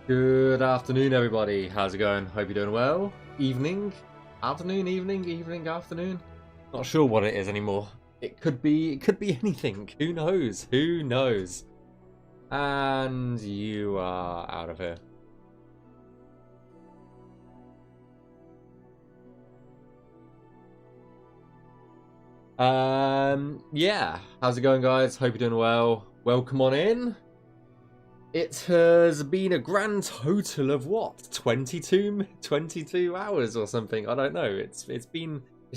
Good afternoon, everybody. How's it going? Hope you're doing well. Evening, afternoon, evening, afternoon. Not sure what it is anymore. It could be anything. Who knows? Who knows? And you are out of here. Yeah. How's it going, guys? Hope you're doing well. Welcome on in. It has been a grand total of what? 22 hours or something. I don't know. It's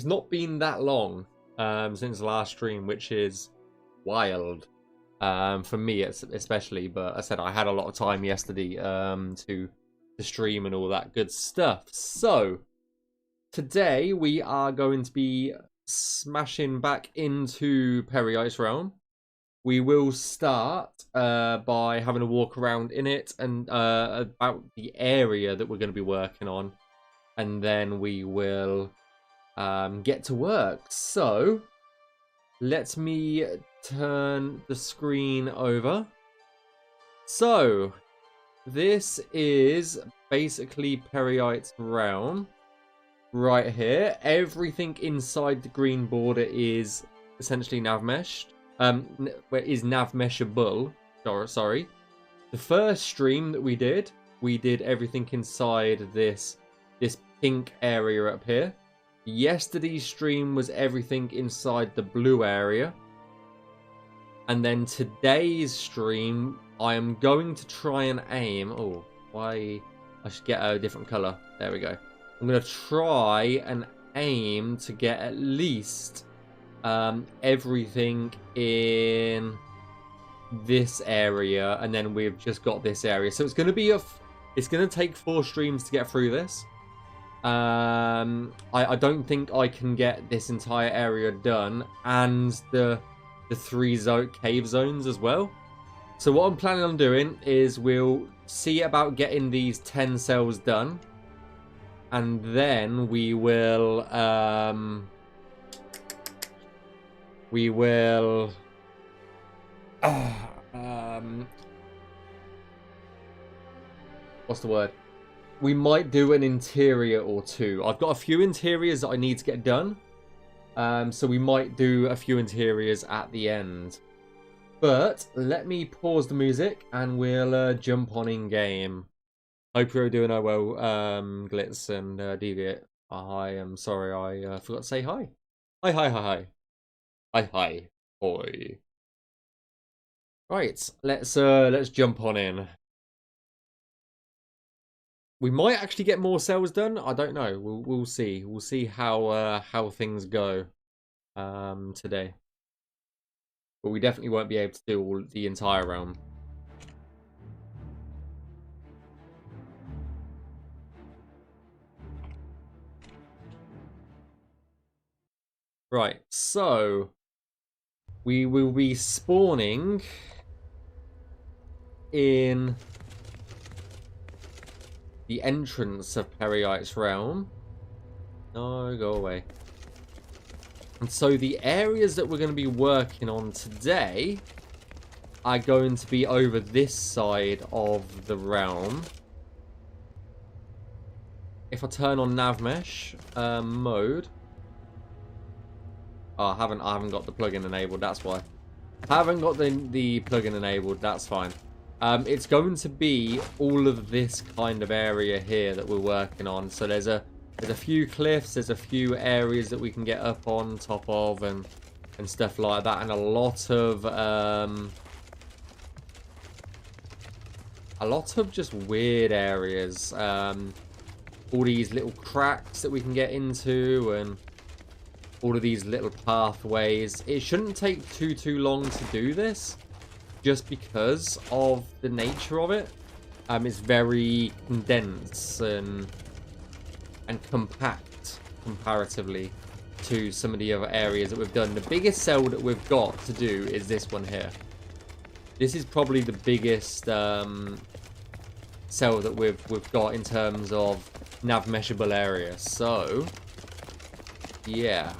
not been that long since the last stream, which is wild. For me especially, but I said I had a lot of time yesterday to stream and all that good stuff. So today we are going to be smashing back into Peryite'S realm. We will start by having a walk around in it and about the area that we're going to be working on. And then we will get to work. So, let me turn the screen over. So, this is basically Peryite'S realm right here. Everything inside the green border is essentially navmeshed. Is navmeshable. Sorry. The first stream that we did everything inside this pink area up here. Yesterday's stream was everything inside the blue area. And then today's stream, I am going to try and aim. Oh, why? I should get a different color. There we go. I'm going to try and aim to get at least everything in this area, and then we've just got this area. So it's going to be it's going to take 4 streams to get through this. I don't think I can get this entire area done, and the 3 cave zones as well. So what I'm planning on doing is we'll see about getting these 10 cells done, and then we will what's the word? We might do an interior or 2. I've got a few interiors that I need to get done. So we might do a few interiors at the end. But let me pause the music and we'll jump on in game. Hope you're doing well, Glitz and Deviate. I am sorry I forgot to say hi. Hi. Hi. Boy. Right, let's jump on in. We might actually get more cells done. I don't know. We'll see. We'll see how things go today. But we definitely won't be able to do the entire realm. Right, so we will be spawning in the entrance of Peryite'S realm. No, go away. And so the areas that we're going to be working on today are going to be over this side of the realm. If I turn on Navmesh mode. Oh, I haven't got the plugin enabled, that's why. I haven't got the plugin enabled, that's fine. It's going to be all of this kind of area here that we're working on. So there's a few cliffs, there's a few areas that we can get up on top of and stuff like that, and a lot of just weird areas. All these little cracks that we can get into, and all of these little pathways. It shouldn't take too long to do this, just because of the nature of it. It's very condensed and compact comparatively to some of the other areas that we've done. The biggest cell that we've got to do is this one here. This is probably the biggest cell that we've got in terms of navmeshable area. So yeah,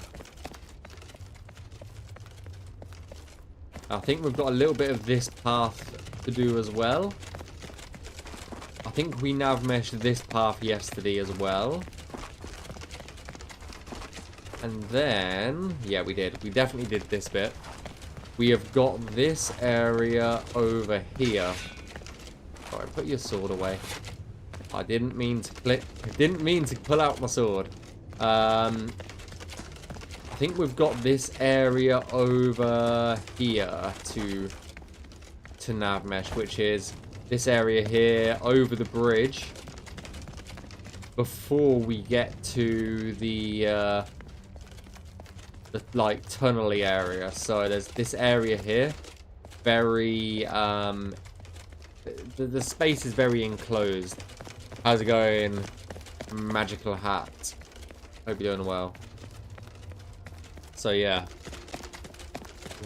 I think we've got a little bit of this path to do as well. I think we navmeshed this path yesterday as well. And then, yeah, we did. We definitely did this bit. We have got this area over here. Sorry, put your sword away. I didn't mean to click. I didn't mean to pull out my sword. I think we've got this area over here to navmesh, which is this area here over the bridge. Before we get to the like tunnely area. So there's this area here. Very the space is very enclosed. How's it going, Magical Hat? Hope you're doing well. So yeah,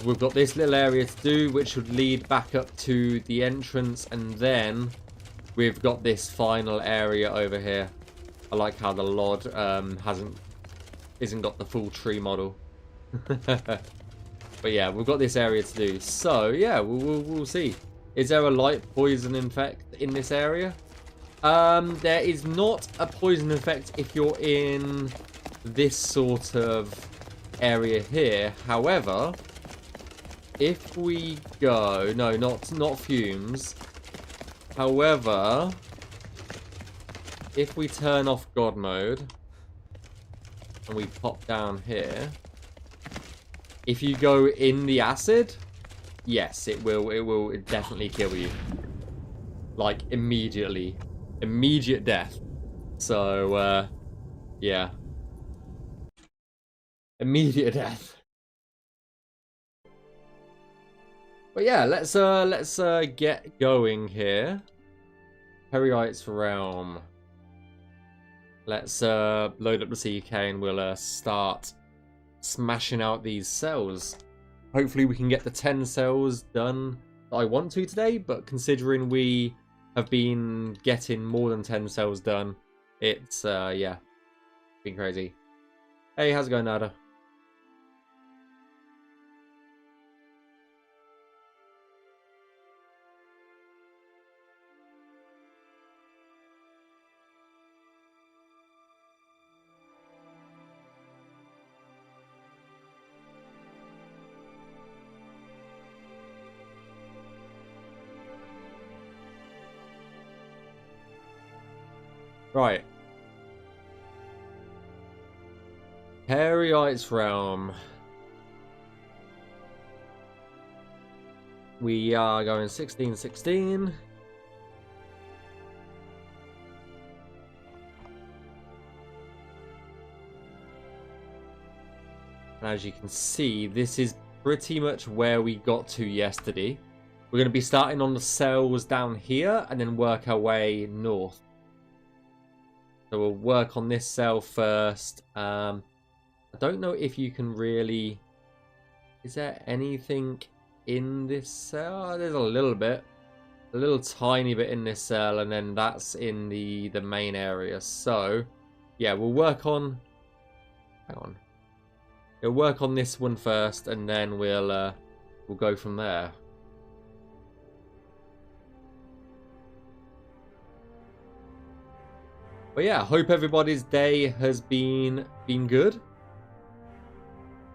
we've got this little area to do, which would lead back up to the entrance, and then we've got this final area over here. I like how the Lod isn't got the full tree model. But yeah, we've got this area to do. So yeah, we'll see. Is there a light poison effect in this area? There is not a poison effect if you're in this sort of area here. However, if we go, no, not fumes. However, if we turn off God mode and we pop down here, if you go in the acid, yes, it will definitely kill you. Like immediately. Immediate death. So yeah. Immediate death. But yeah, let's get going here. Peryite'S realm. Let's load up the CK and we'll start smashing out these cells. Hopefully we can get the 10 cells done that I want to today, but considering we have been getting more than 10 cells done, it's yeah, been crazy. Hey, how's it going, Nada? Right. Peryite'S realm. We are going 16-16. And as you can see, this is pretty much where we got to yesterday. We're going to be starting on the cells down here and then work our way north. So we'll work on this cell first. I don't know if you can really... Is there anything in this cell? There's a little bit. A little tiny bit in this cell, and then that's in the main area. So, yeah, we'll work on... Hang on. We'll work on this one first, and then we'll go from there. But yeah, hope everybody's day has been good.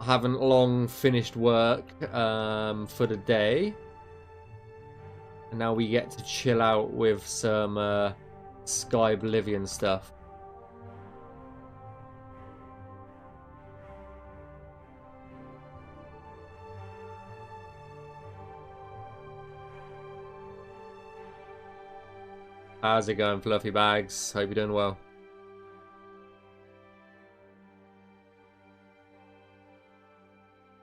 I haven't long finished work for the day. And now we get to chill out with some Skyblivion stuff. How's it going, Fluffy Bags? Hope you're doing well.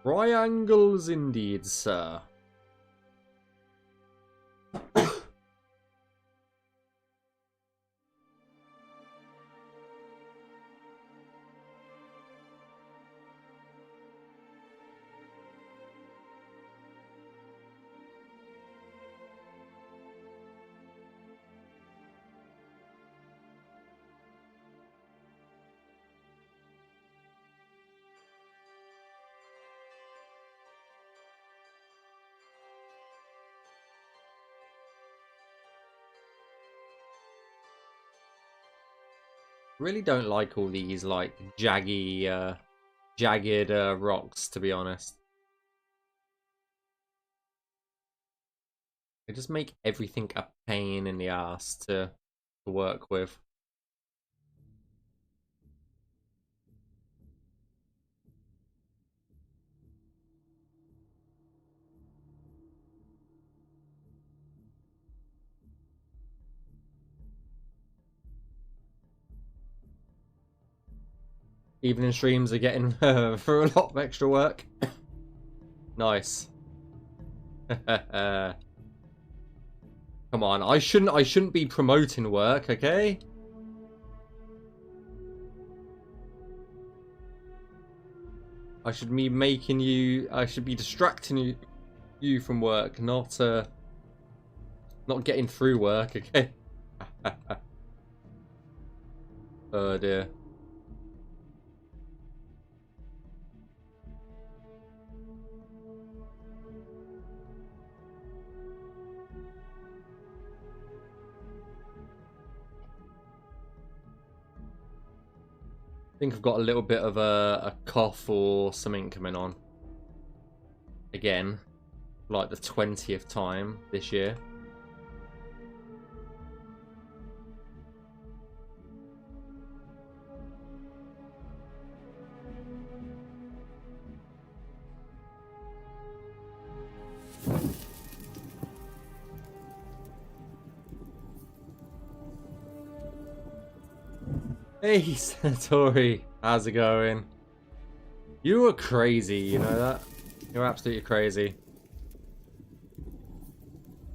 Triangles indeed, sir. Really don't like all these like jagged rocks, to be honest. They just make everything a pain in the ass to work with. Evening streams are getting for a lot of extra work. Nice. Come on, I shouldn't be promoting work, okay? I should be making you. I should be distracting you from work, not getting through work, okay? Oh dear. I think I've got a little bit of a cough or something coming on. Again, like the 20th time this year. Hey, Senatori, how's it going? You are crazy, you know that? You're absolutely crazy.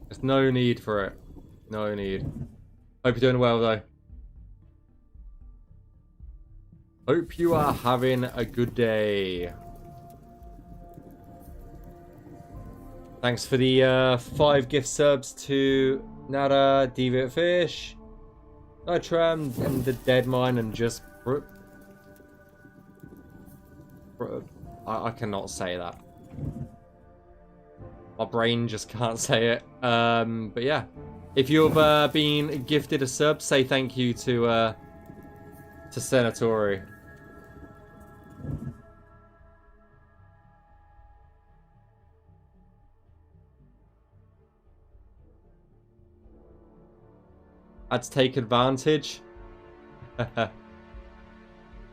There's no need for it. No need. Hope you're doing well, though. Hope you are having a good day. Thanks for the 5 gift subs to Nada, Deviant Fish, Nitram, and the Dead Mine, and just... I cannot say that. My brain just can't say it. But yeah. If you've been gifted a sub, say thank you to Senatori. Had to take advantage.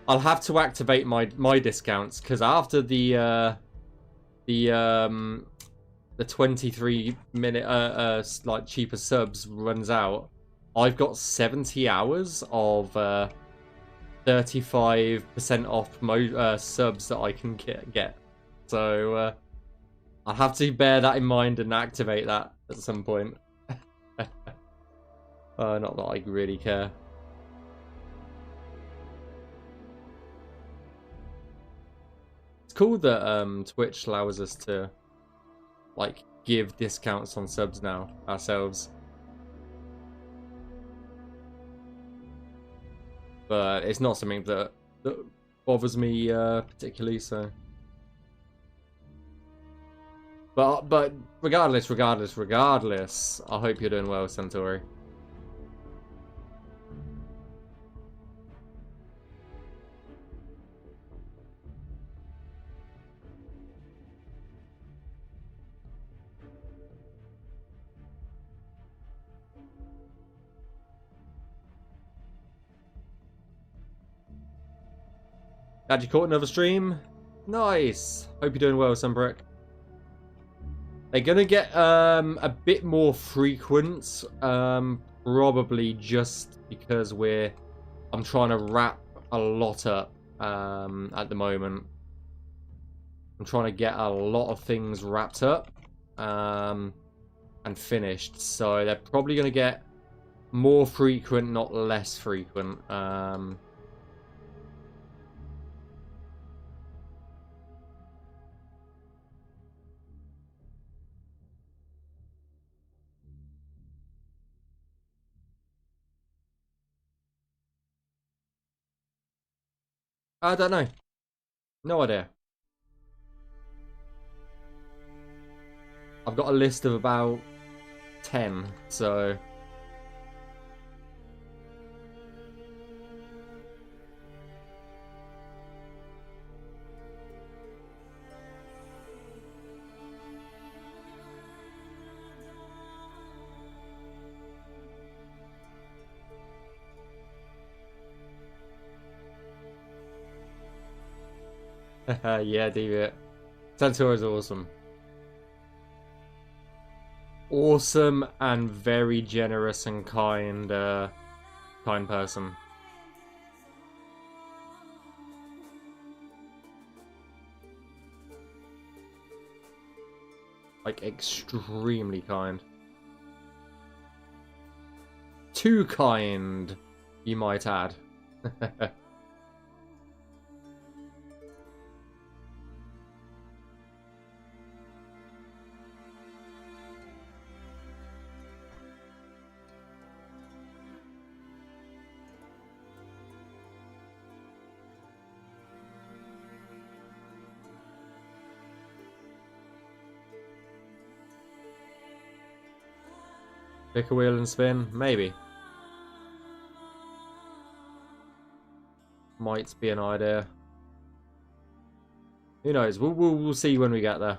I'll have to activate my discounts because after the 23-minute like cheaper subs runs out, I've got 70 hours of 35% off subs that I can get. So I'll have to bear that in mind and activate that at some point. Not that I really care. It's cool that Twitch allows us to like give discounts on subs now ourselves. But it's not something that bothers me particularly, so. But regardless, I hope you're doing well, Centauri. Glad you caught another stream. Nice. Hope you're doing well, Sunbrick. They're gonna get a bit more frequent, probably just because I'm trying to wrap a lot up at the moment. I'm trying to get a lot of things wrapped up and finished, so they're probably gonna get more frequent, not less frequent. I don't know. No idea. I've got a list of about 10, so... Yeah, Deviant. Santora is awesome. Awesome and very generous and kind person. Like, extremely kind. Too kind, you might add. Pick a wheel and spin? Maybe. Might be an idea. Who knows? We'll see when we get there.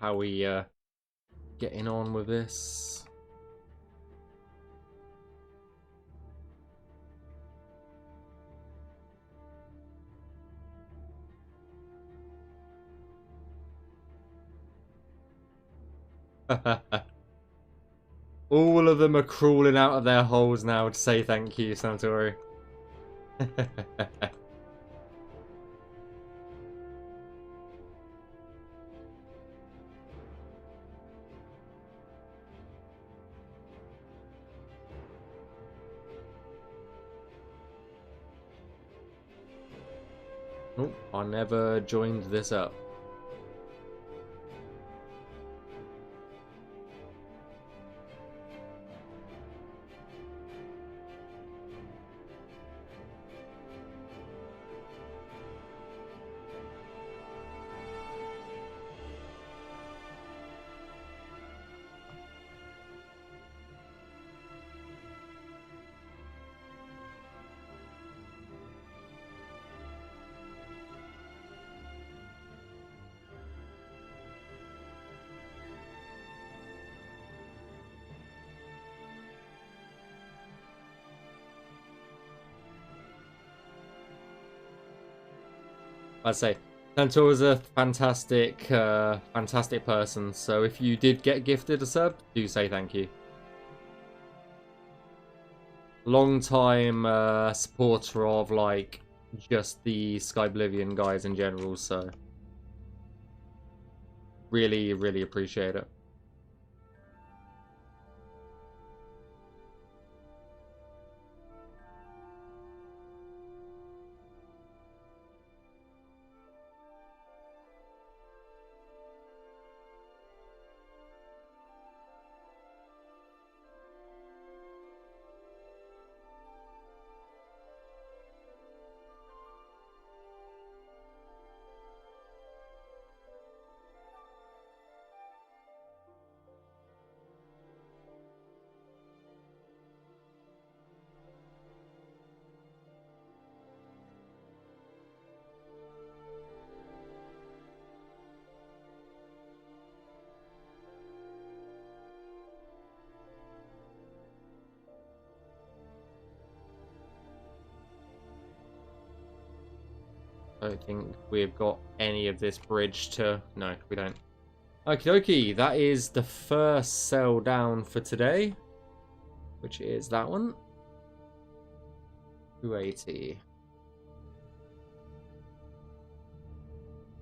How we getting on with this? All of them are crawling out of their holes now to say thank you, Santori. Oh, I never joined this up. I'd say Santor was a fantastic, fantastic person. So if you did get gifted a sub, do say thank you. Long time supporter of like just the Skyblivion guys in general. So really, really appreciate it. I don't think we've got any of this bridge to... No, we don't. Okie dokie, that is the first cell down for today, which is that one. 280.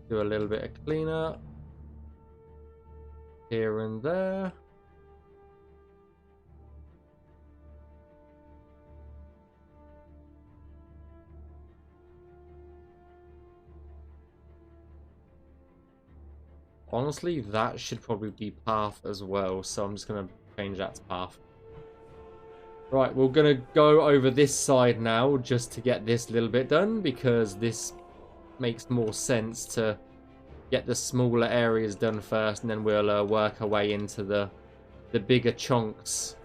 Do a little bit of cleanup here and there. Honestly, that should probably be path as well, so I'm just going to change that to path. Right, we're going to go over this side now just to get this little bit done, because this makes more sense to get the smaller areas done first, and then we'll work our way into the bigger chunks.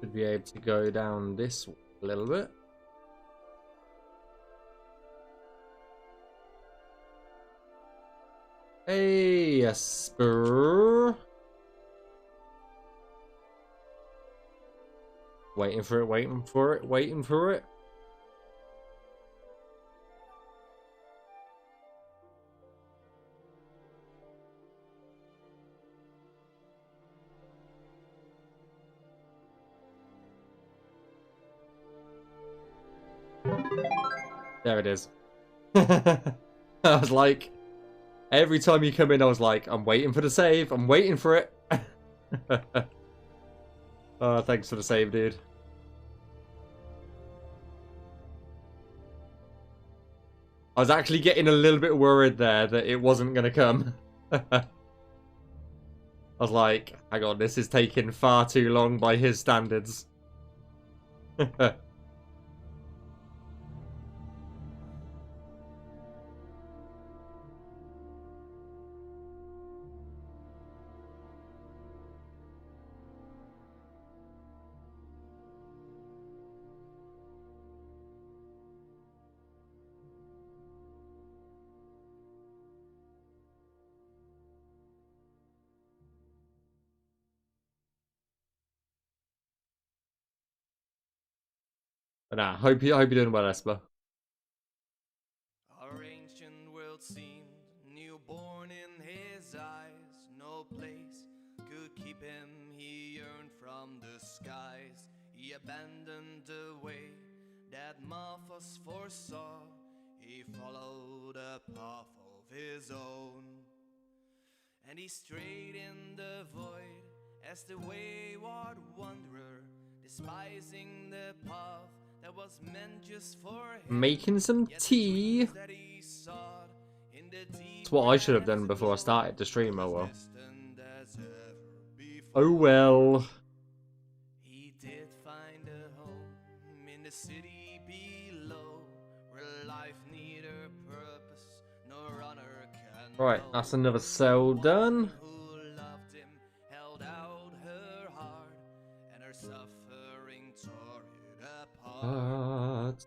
Should be able to go down this a little bit. Hey, Esper. Waiting for it, waiting for it, waiting for it. There it is. I was like, every time you come in, I was like, I'm waiting for the save. I'm waiting for it. Oh, thanks for the save, dude. I was actually getting a little bit worried there that it wasn't going to come. I was like, hang on, this is taking far too long by his standards. But nah, hope you're doing well, Esper. Our ancient world seemed newborn in his eyes. No place could keep him, he yearned from the skies. He abandoned the way that Malthus foresaw. He followed a path of his own. And he strayed in the void as the wayward wanderer, despising the path that was meant just for him. Making some tea. That's what I should have done before I started the stream. Oh well. Oh well. He did find a home in the city below, where life neither purpose nor honor can. Right, that's another cell done. Who loved him held out her heart, and her suffering tore it apart.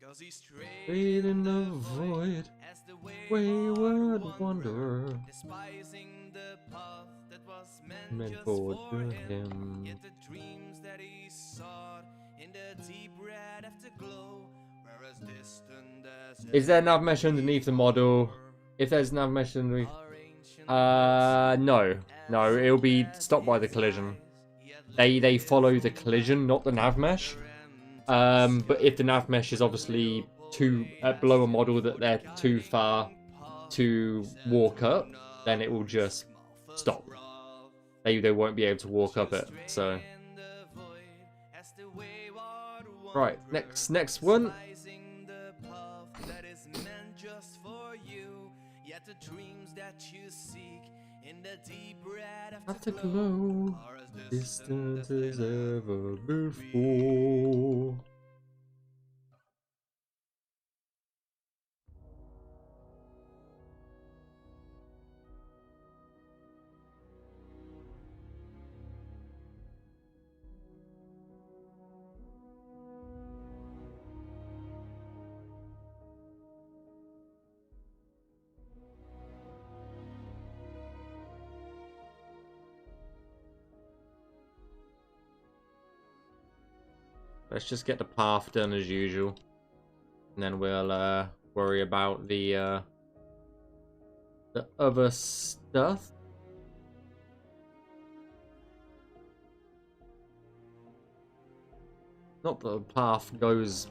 Cause he strayed in the void as the wayward wanderer, despising the path that was meant just for him. Yet the dreams that he sought in the deep red afterglow were as distant Is there nav mesh underneath the model? If there's nav mesh underneath... no. No, it'll be stopped by the collision. They follow the collision, not the nav mesh. But if the nav mesh is obviously below a model that they're too far to walk up, then it will just stop. They won't be able to walk up it. So, right, next one. Afterglow, distant as ever before. Let's just get the path done as usual, and then we'll worry about the other stuff. Not that the path goes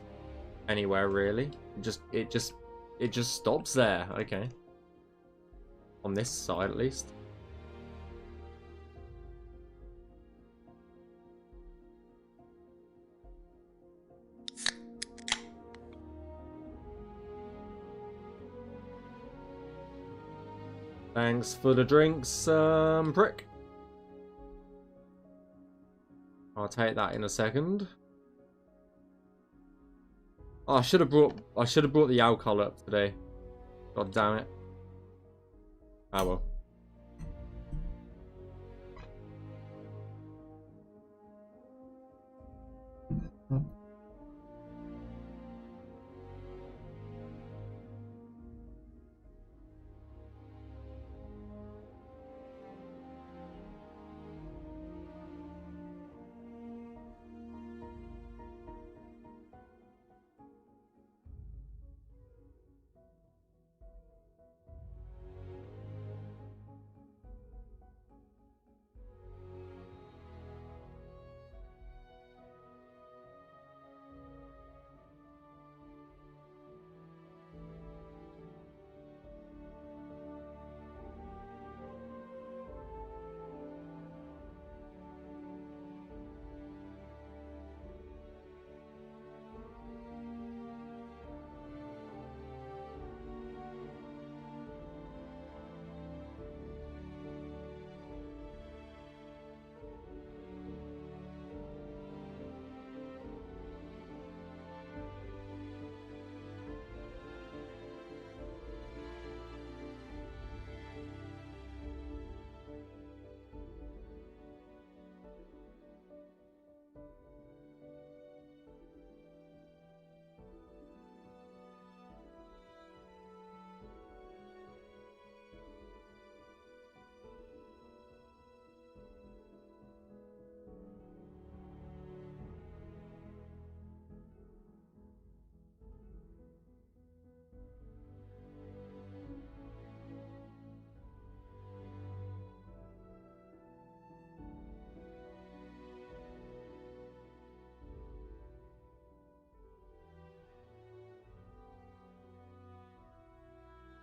anywhere really. It just stops there. Okay. On this side at least. Thanks for the drinks, prick. I'll take that in a second. Oh, I should have brought the alcohol up today. God damn it. Ah well.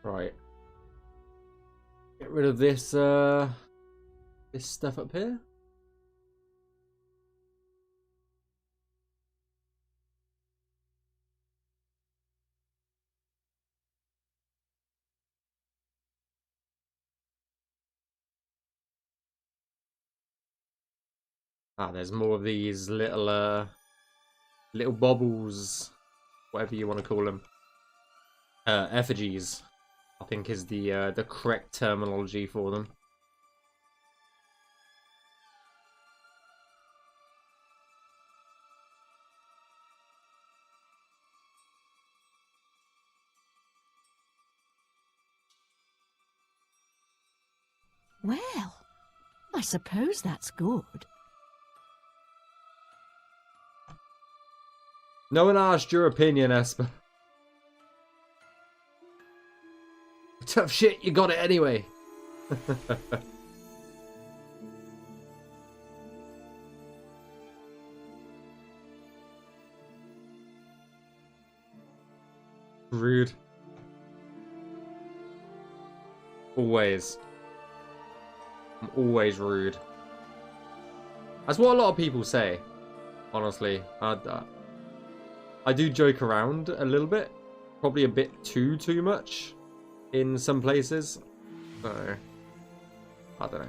Right. Get rid of this this stuff up here. Ah, there's more of these little little bobbles, whatever you want to call them. Effigies, I think is the correct terminology for them. Well, I suppose that's good. No one asked your opinion, Esper. Tough shit, you got it anyway. Rude. Always. I'm always rude. That's what a lot of people say, honestly. I do joke around a little bit. Probably a bit too much in some places. So, I don't know.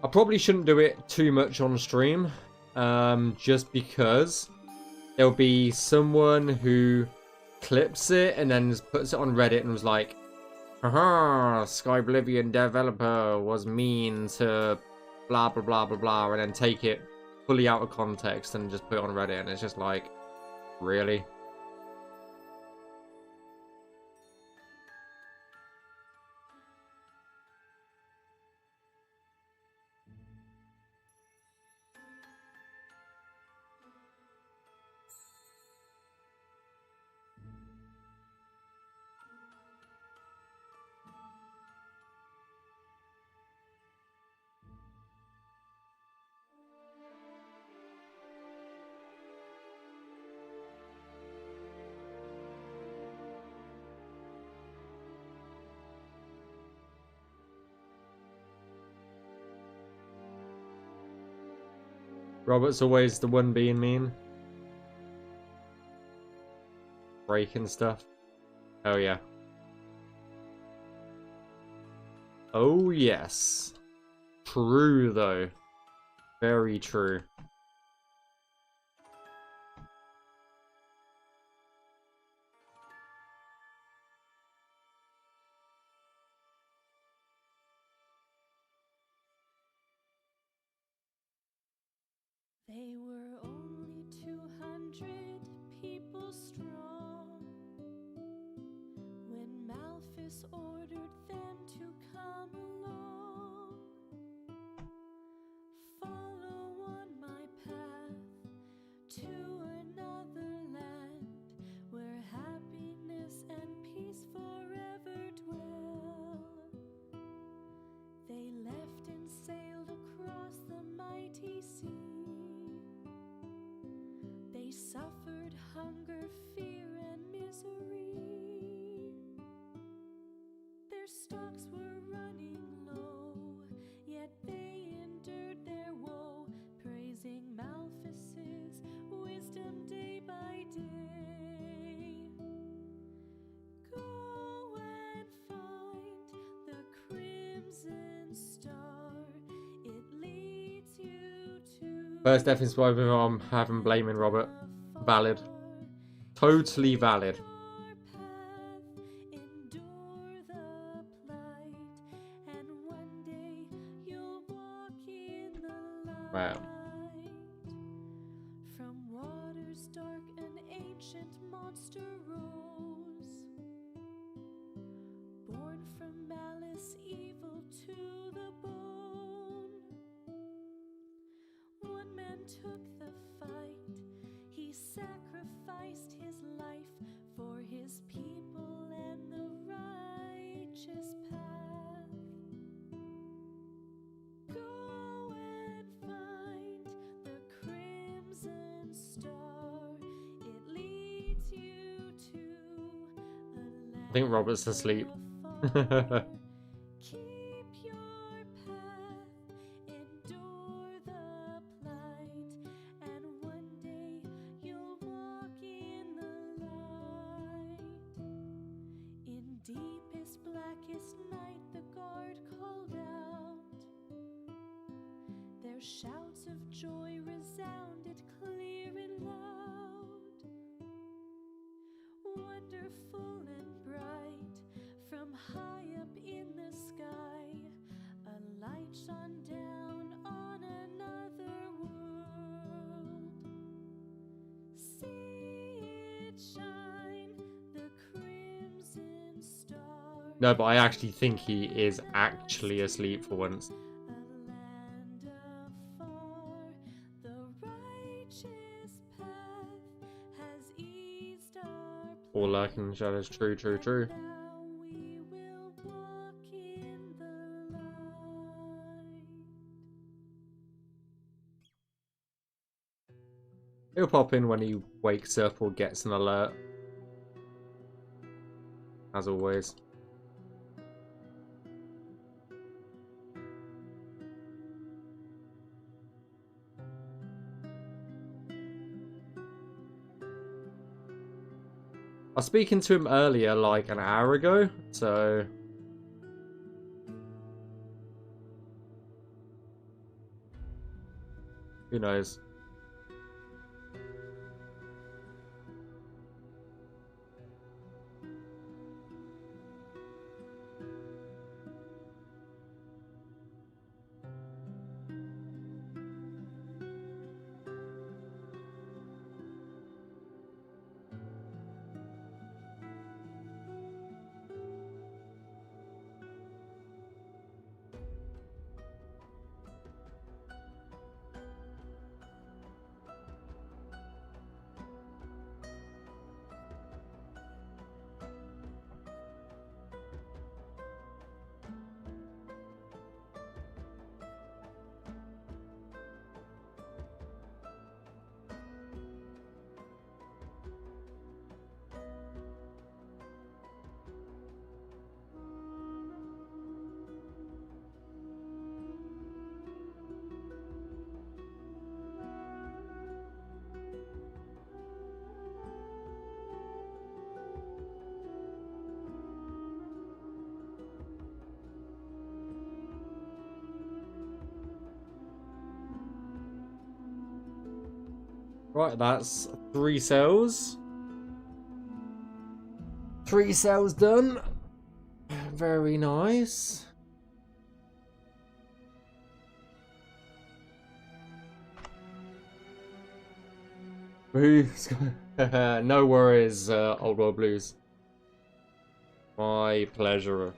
I probably shouldn't do it too much on stream, just because there'll be someone who clips it and then puts it on Reddit and was like, haha, Skyblivion developer was mean to blah blah blah blah blah, and then take it fully out of context and just put it on Reddit, and it's just like, really? Robert's always the one being mean. Breaking stuff. Oh yeah. Oh yes. True though. Very true. They were only 200 people strong when Malphus ordered them to come along. Follow on my path to another land where happiness and peace forever dwell. They left and sailed across the mighty sea. They suffered hunger, fear, and misery. Their stocks were running low, yet they endured their woe, praising Malphus's wisdom day by day. Go and find the crimson star. It leads you to First death inspired me on having blaming Robert. Valid. Totally valid. Wow. From waters dark an ancient monster rose, born from malice, evil to the bone. One man took the fight, he sacrificed his life for his people and the righteous path. Go and find the crimson star, it leads you to a land. I think Robert's asleep. Keep your path, endure the plight, and one day you'll walk in the light. In deepest, blackest night, the guard called out. Their shouts of joy resounded clear and loud. Wonderful and bright, from high up in the sky, a light shone down on another world. See shine the crimson stars. No, but I actually think he is actually asleep for once. A land afar, the righteous path has eased our All lurking in the shadows. True, true, true. now we will walk in the light. He'll pop in when he wakes up or gets an alert. As always. I was speaking to him earlier, like an hour ago, so... who knows? Right, that's 3 cells. 3 cells done. Very nice. No worries, Old World Blues. My pleasure.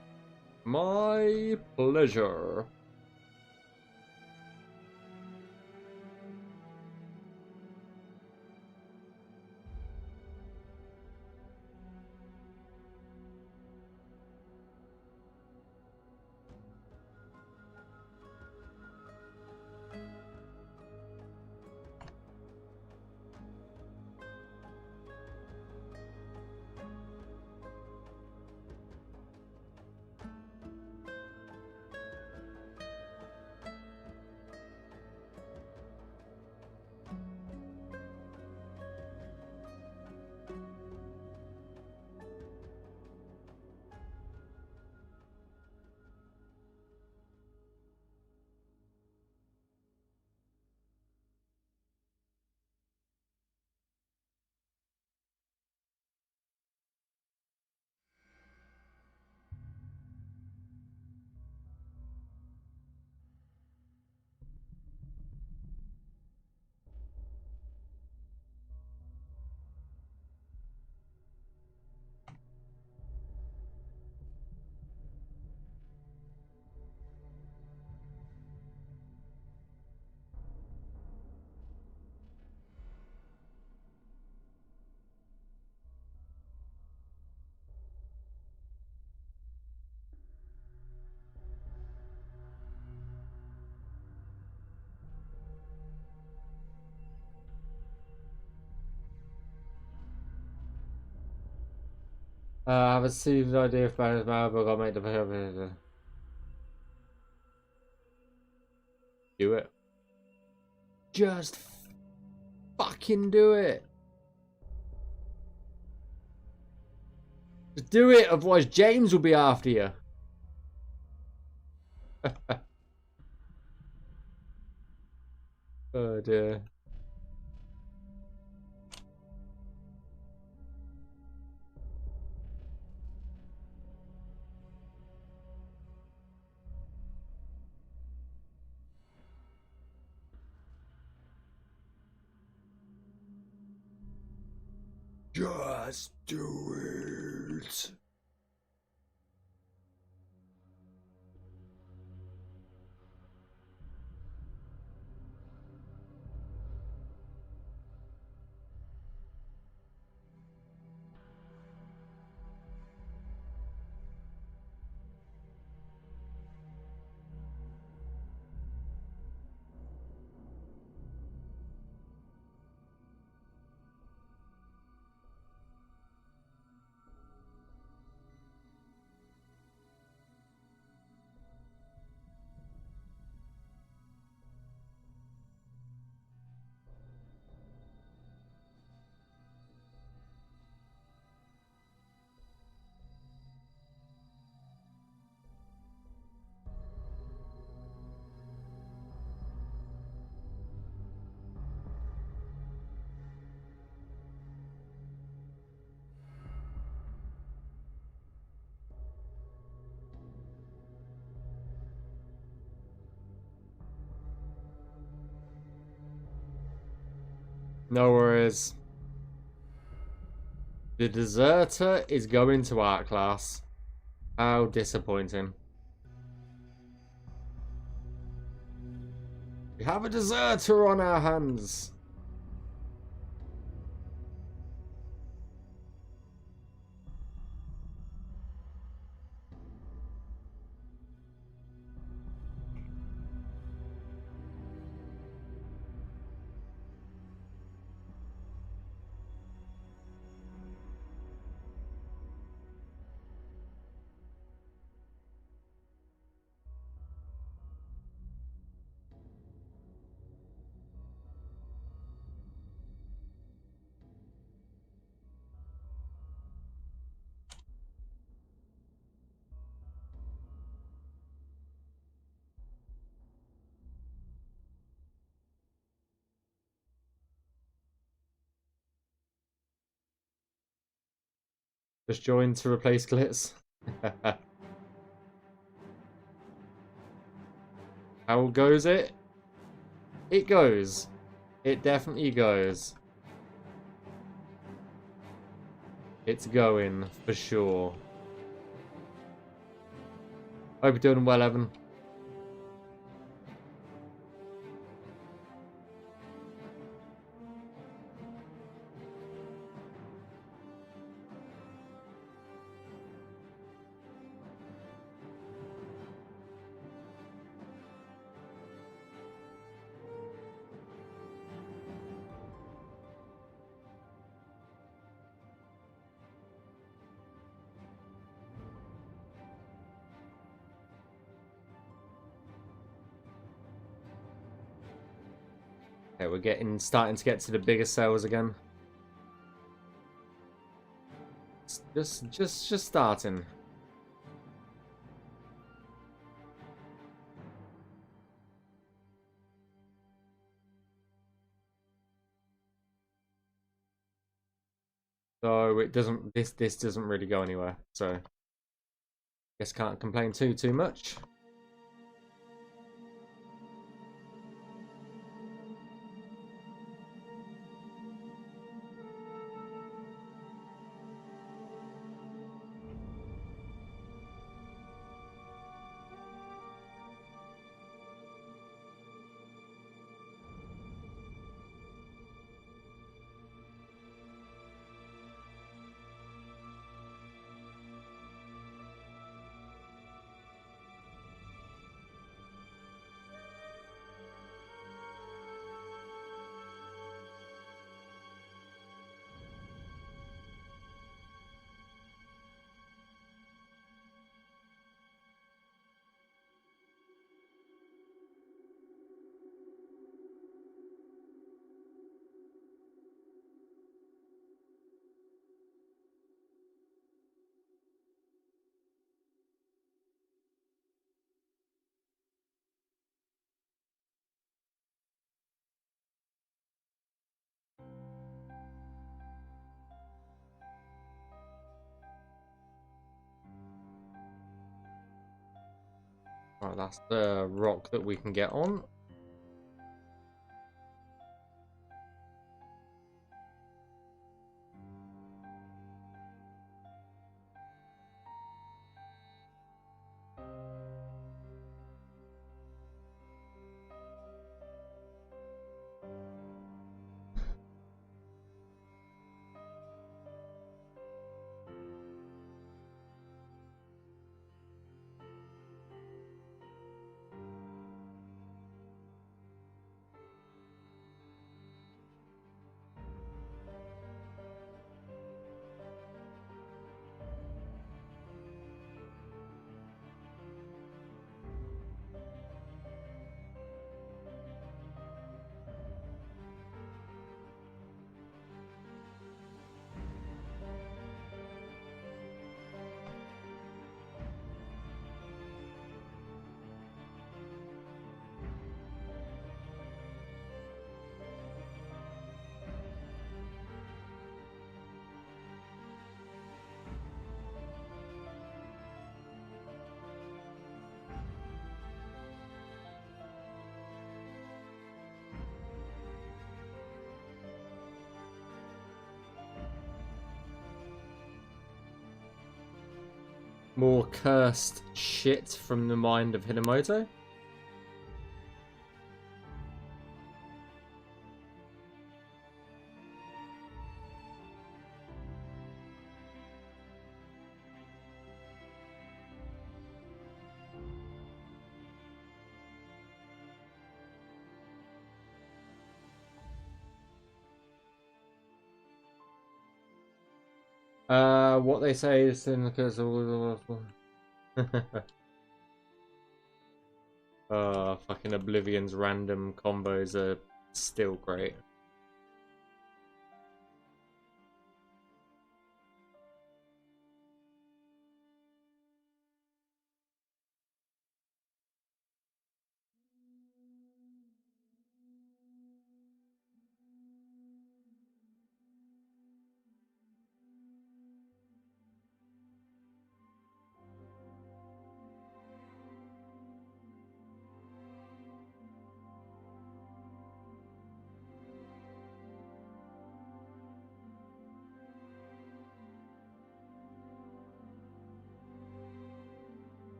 My pleasure. I have a stupid idea for Banner's Malbook. I'll make the... do it. Just fucking do it. Just do it, otherwise James will be after you. Oh dear. Just do it. No worries. The deserter is going to art class. How disappointing. We have a deserter on our hands. Just joined to replace Glitz. How goes it? It goes. It definitely goes. It's going, for sure. Hope you're doing well, Evan. Okay, we're starting to get to the bigger cells again. It's just starting. So it doesn't. This doesn't really go anywhere. So guess can't complain too much. Right, that's the rock that we can get on. more cursed shit from the mind of Hinamoto. What they say is in because fucking Oblivion's random combos are still great.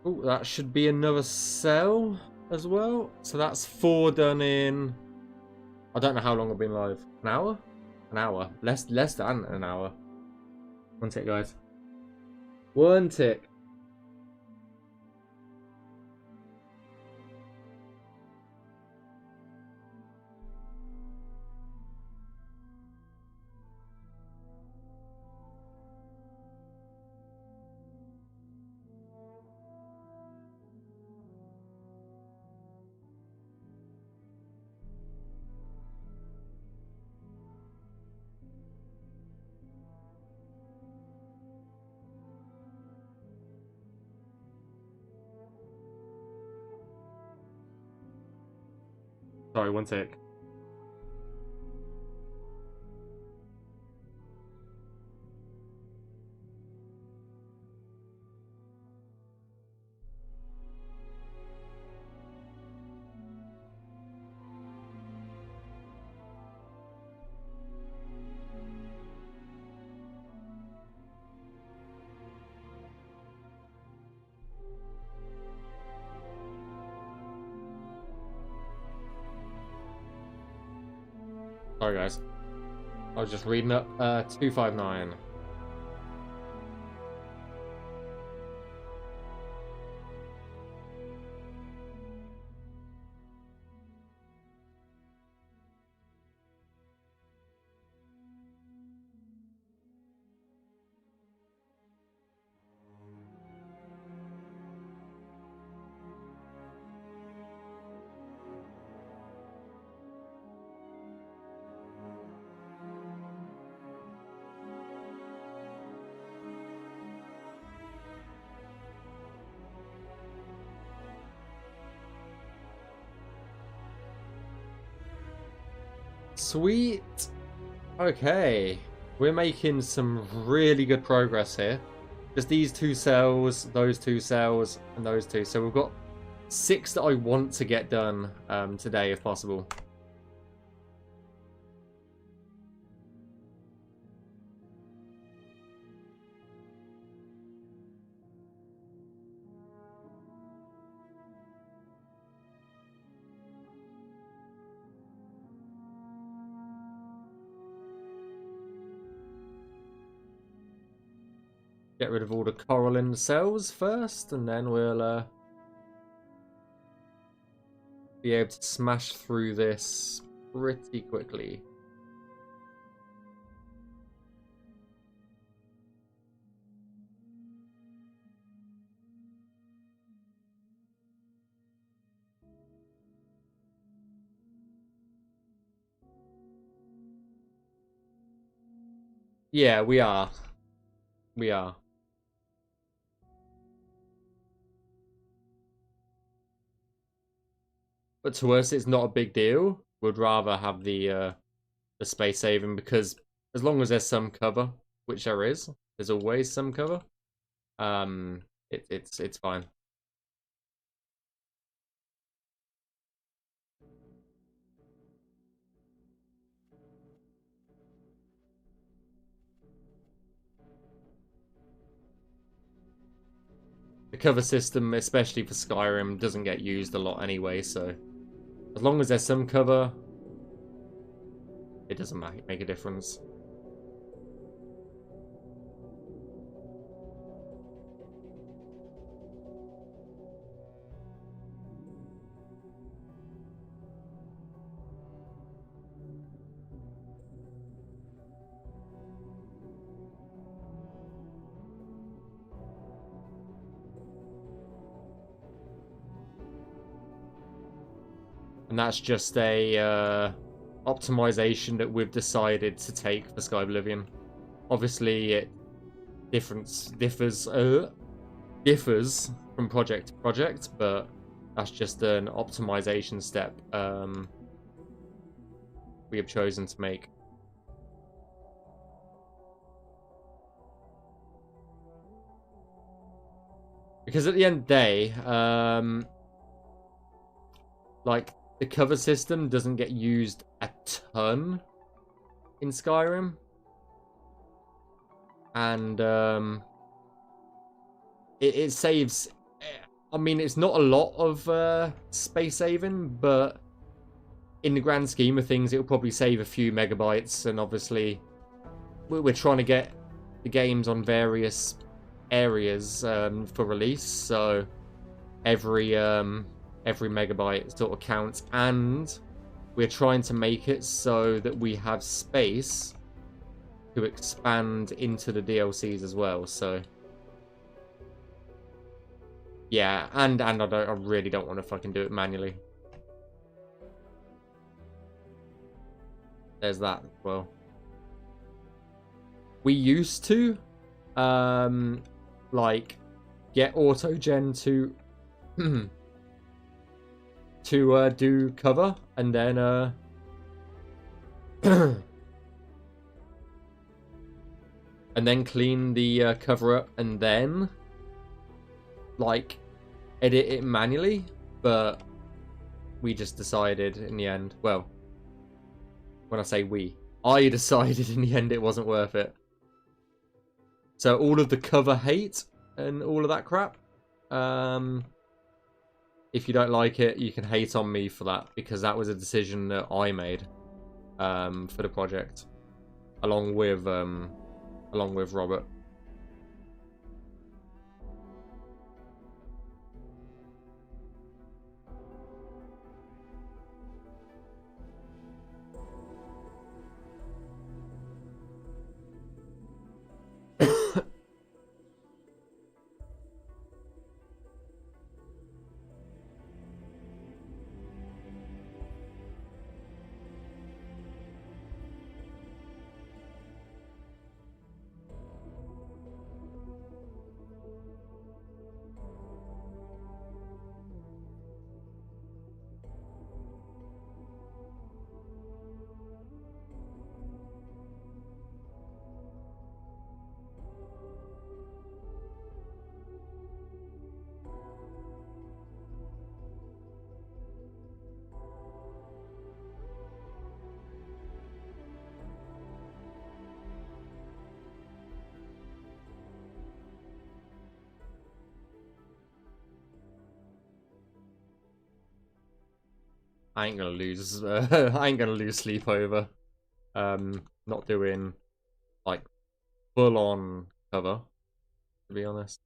Oh, that should be another cell as well. So that's 4 done in... I don't know how long I've been live. An hour? An hour. Less than an hour. One tick, guys. One tick. Sorry, one tick. Sorry, guys. I was just reading up 259. Sweet. Okay. We're making some really good progress here. Just these 2 cells, those 2 cells, and those 2. So we've got 6 that I want to get done today, if possible. Get rid of all the coral in the cells first, and then we'll be able to smash through this pretty quickly. Yeah, we are. We are. But to us, it's not a big deal. We'd rather have the space saving, because as long as there's some cover, which there is, there's always some cover. It's fine. cover system, especially for Skyrim, doesn't get used a lot anyway, so as long as there's some cover, it doesn't make a difference. And that's just a optimization that we've decided to take for Skyblivion. Obviously, it differs from project to project, but that's just an optimization step we have chosen to make. Because at the end of the day, like, the cover system doesn't get used a ton in Skyrim. And it saves... I mean, it's not a lot of space saving, but in the grand scheme of things, it'll probably save a few megabytes. And obviously, we're trying to get the games on various areas for release, so every megabyte sort of counts, and we're trying to make it so that we have space to expand into the DLCs as well. So yeah, and I really don't want to fucking do it manually. There's that as well. We used to like get autogen to do cover, and then and then clean the cover up, and then like edit it manually, but we just decided in the end, well, when I say we, I decided in the end it wasn't worth it. So all of the cover hate and all of that crap, if you don't like it, you can hate on me for that, because that was a decision that I made for the project, along with Robert. I ain't gonna lose. I ain't gonna lose sleep over not doing like full on cover, to be honest.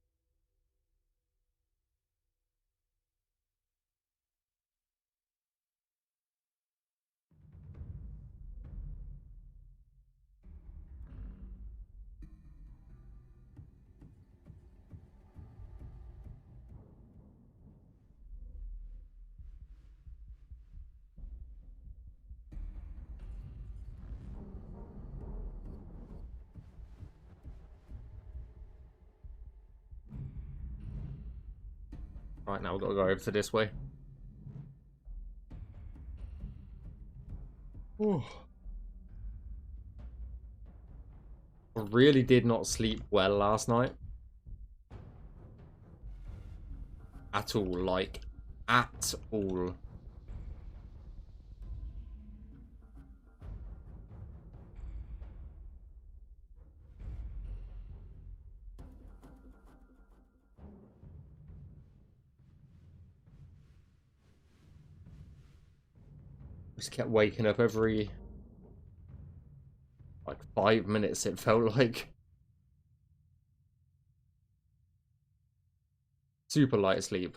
Right, now we've got to go over to this way. Ooh. I really did not sleep well last night. At all, like, at all. Just kept waking up every like 5 minutes, it felt like. Super light sleep.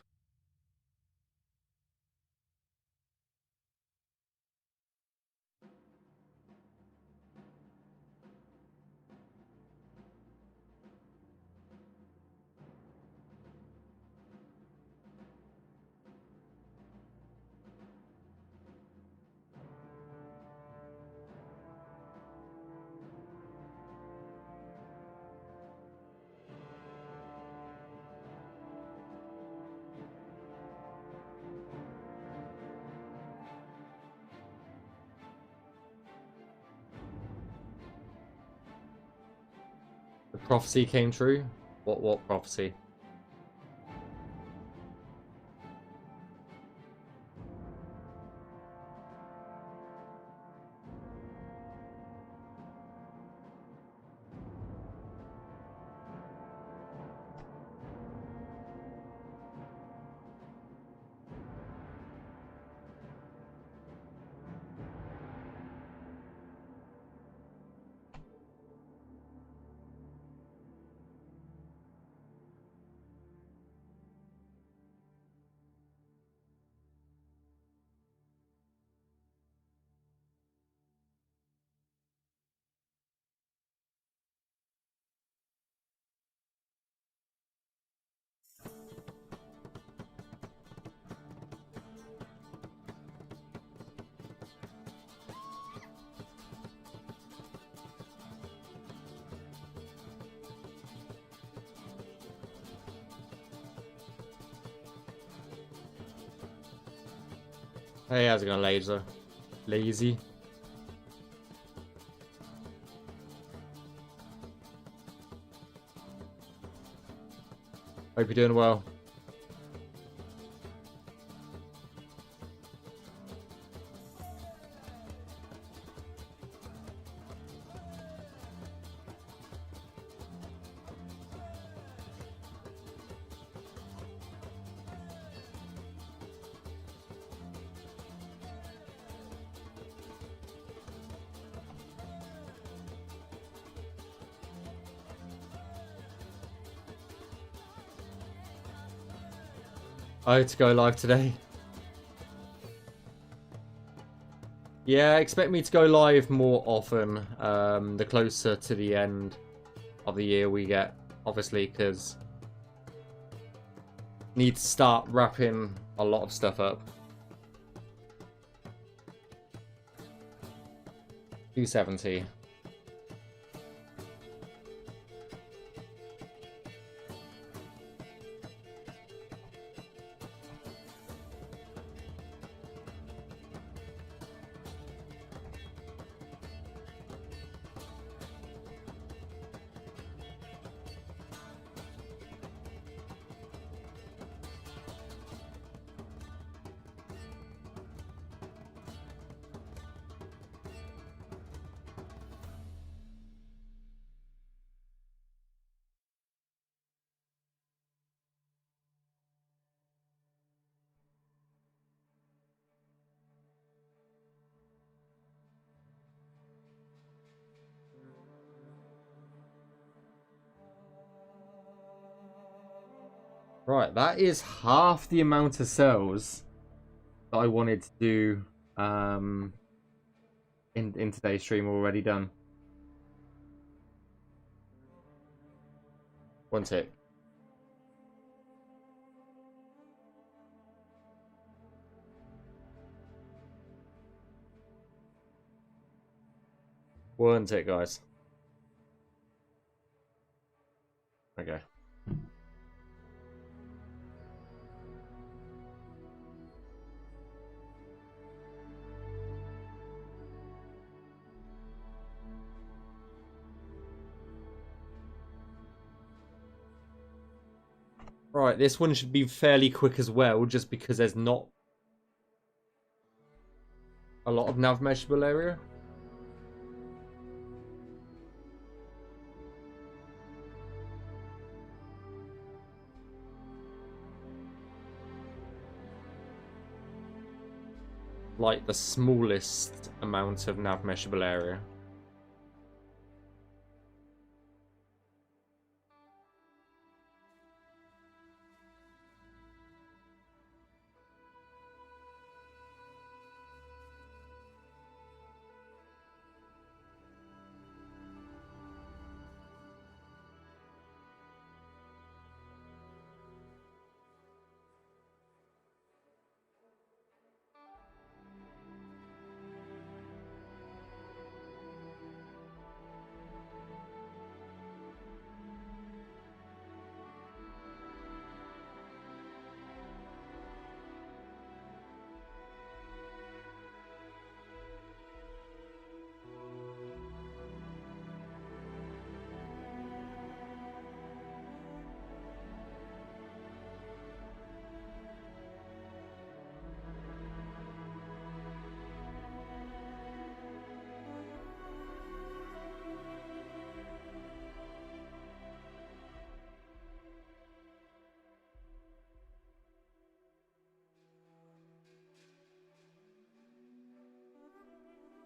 The prophecy came true? What prophecy? Hey, how's it going, Laser? Lazy? Hope you're doing well. I had to go live today. Yeah, expect me to go live more often, the closer to the end of the year we get, obviously, because need to start wrapping a lot of stuff up. 270. Right, that is half the amount of cells that I wanted to do in today's stream already done. One tick. One tick, guys. Okay. Right, this one should be fairly quick as well, just because there's not a lot of navmeshable area. like the smallest amount of navmeshable area.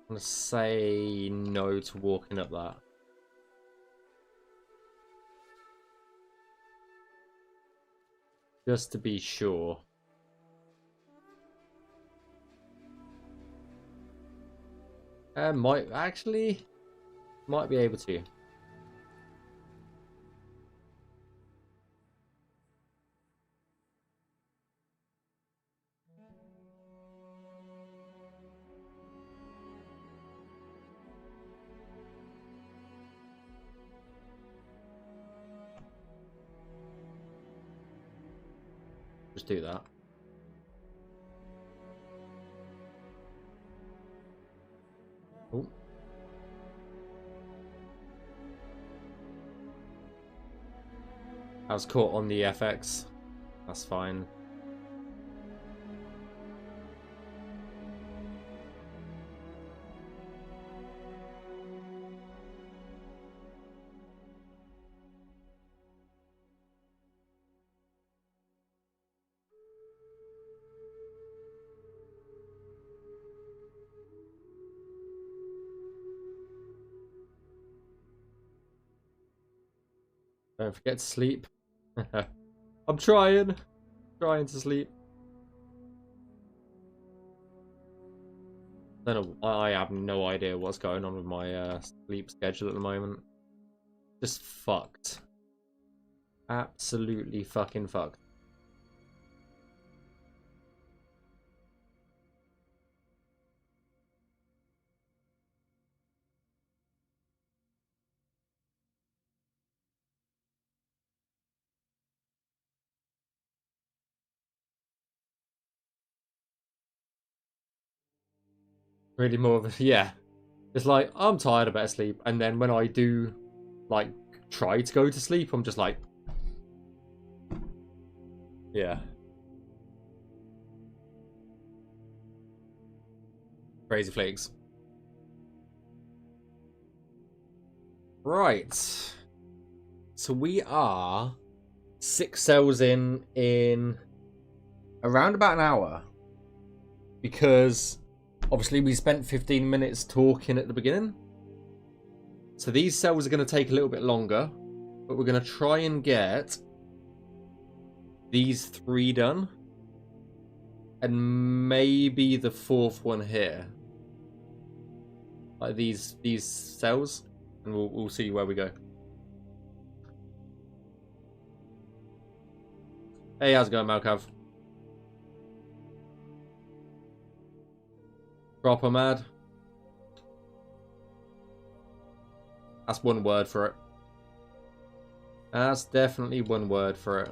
I'm gonna say no to walking up that. Just to be sure. Might be able to. Just do that. Oh. I was caught on the FX. That's fine. Don't forget to sleep. I'm trying to sleep. I have no idea what's going on with my sleep schedule at the moment. Just fucked. Absolutely fucking fucked. Really more of a, yeah. It's like, I'm tired, I better sleep. And then when I do, like, try to go to sleep, I'm just like... Yeah. Crazy flakes. Right. So we are 6 cells in around about an hour. Because... obviously, we spent 15 minutes talking at the beginning. So these cells are going to take a little bit longer. But we're going to try and get these 3 done. And maybe the 4th one here. Like these cells. And we'll see where we go. Hey, how's it going, Malkav? Proper mad. That's one word for it. That's definitely one word for it.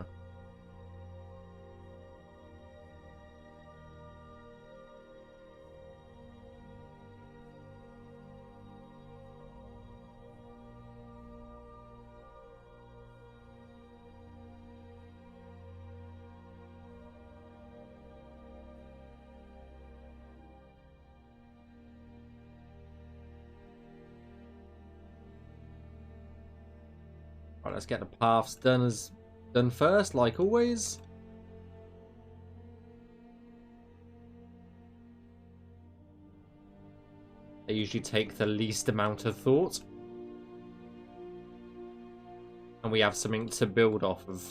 Right, let's get the paths done first, like always. They usually take the least amount of thought. And we have something to build off of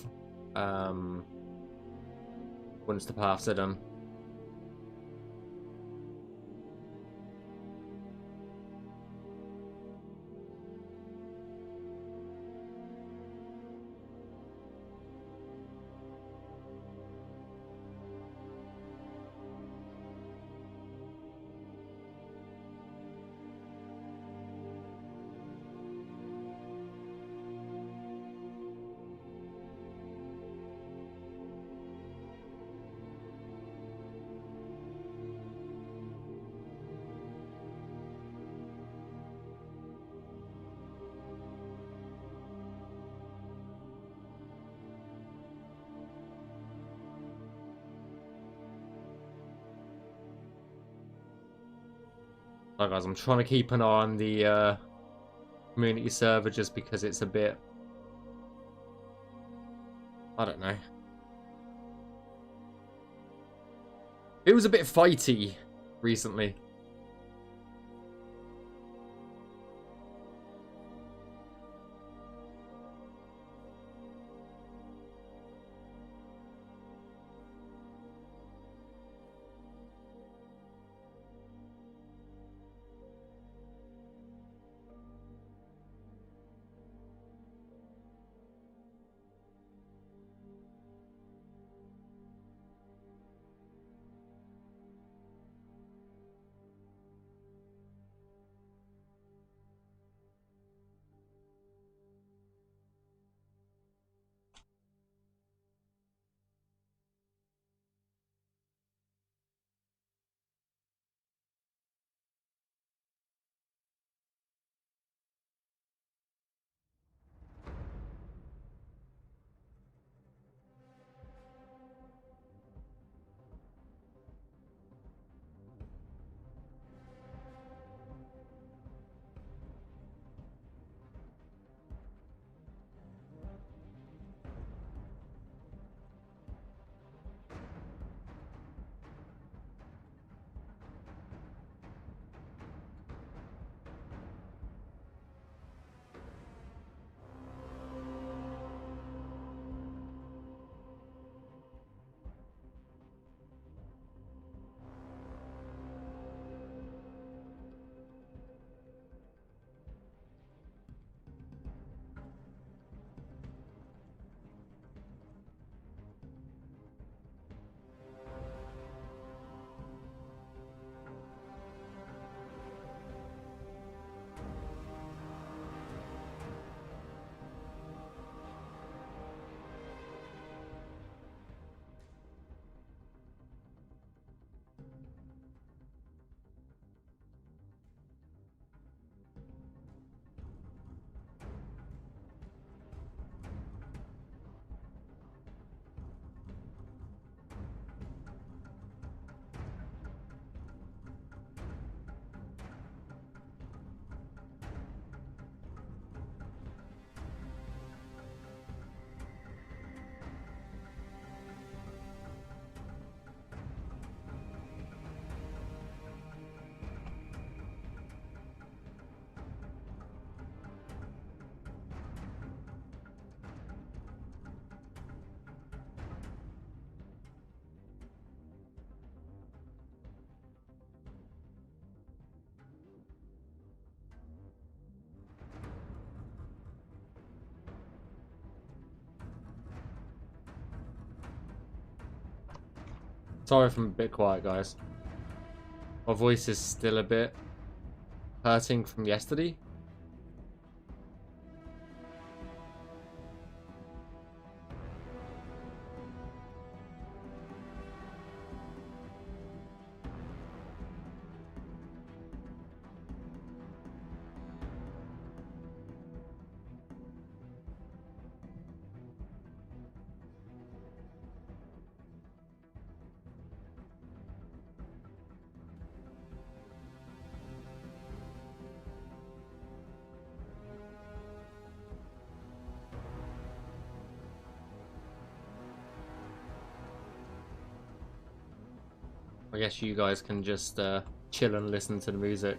once the paths are done. Right, guys, I'm trying to keep an eye on the community server just because it's a bit, I don't know. It was a bit fighty recently. Sorry if I'm a bit quiet, guys. My voice is still a bit hurting from yesterday. I guess you guys can just chill and listen to the music.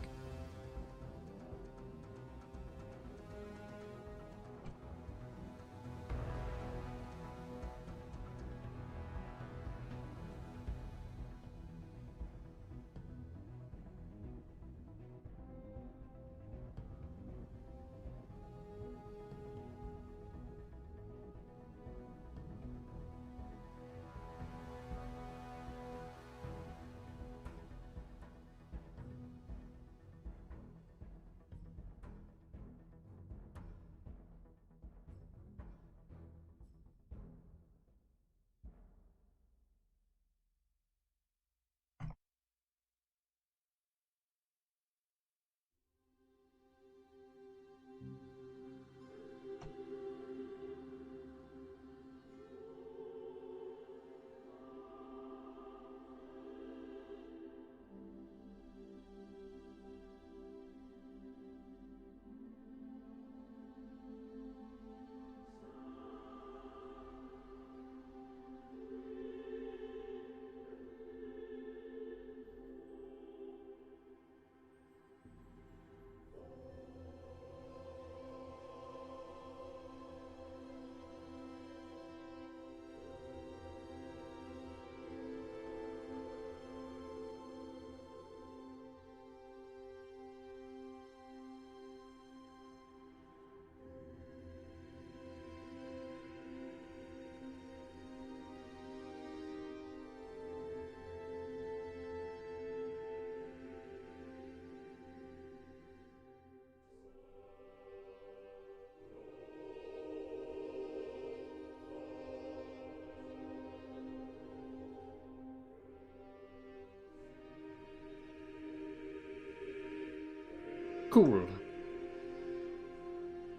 Cool.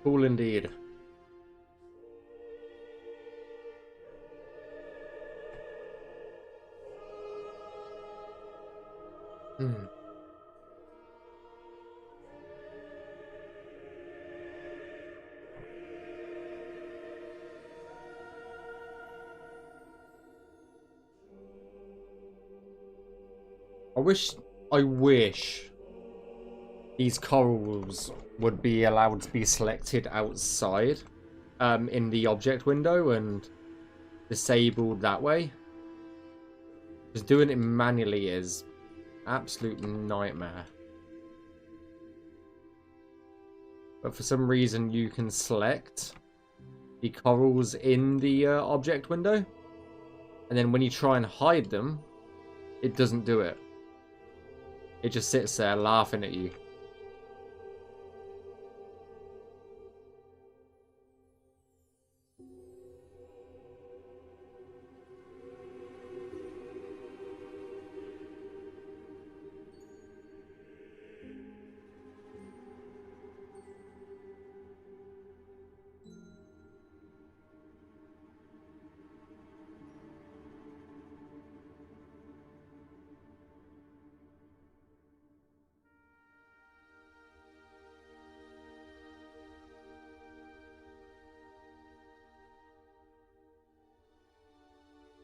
Cool indeed. Hmm. I wish these corals would be allowed to be selected outside in the object window and disabled that way. Just doing it manually is absolute nightmare. But for some reason you can select the corals in the object window, and then when you try and hide them, it doesn't do it. It just sits there laughing at you.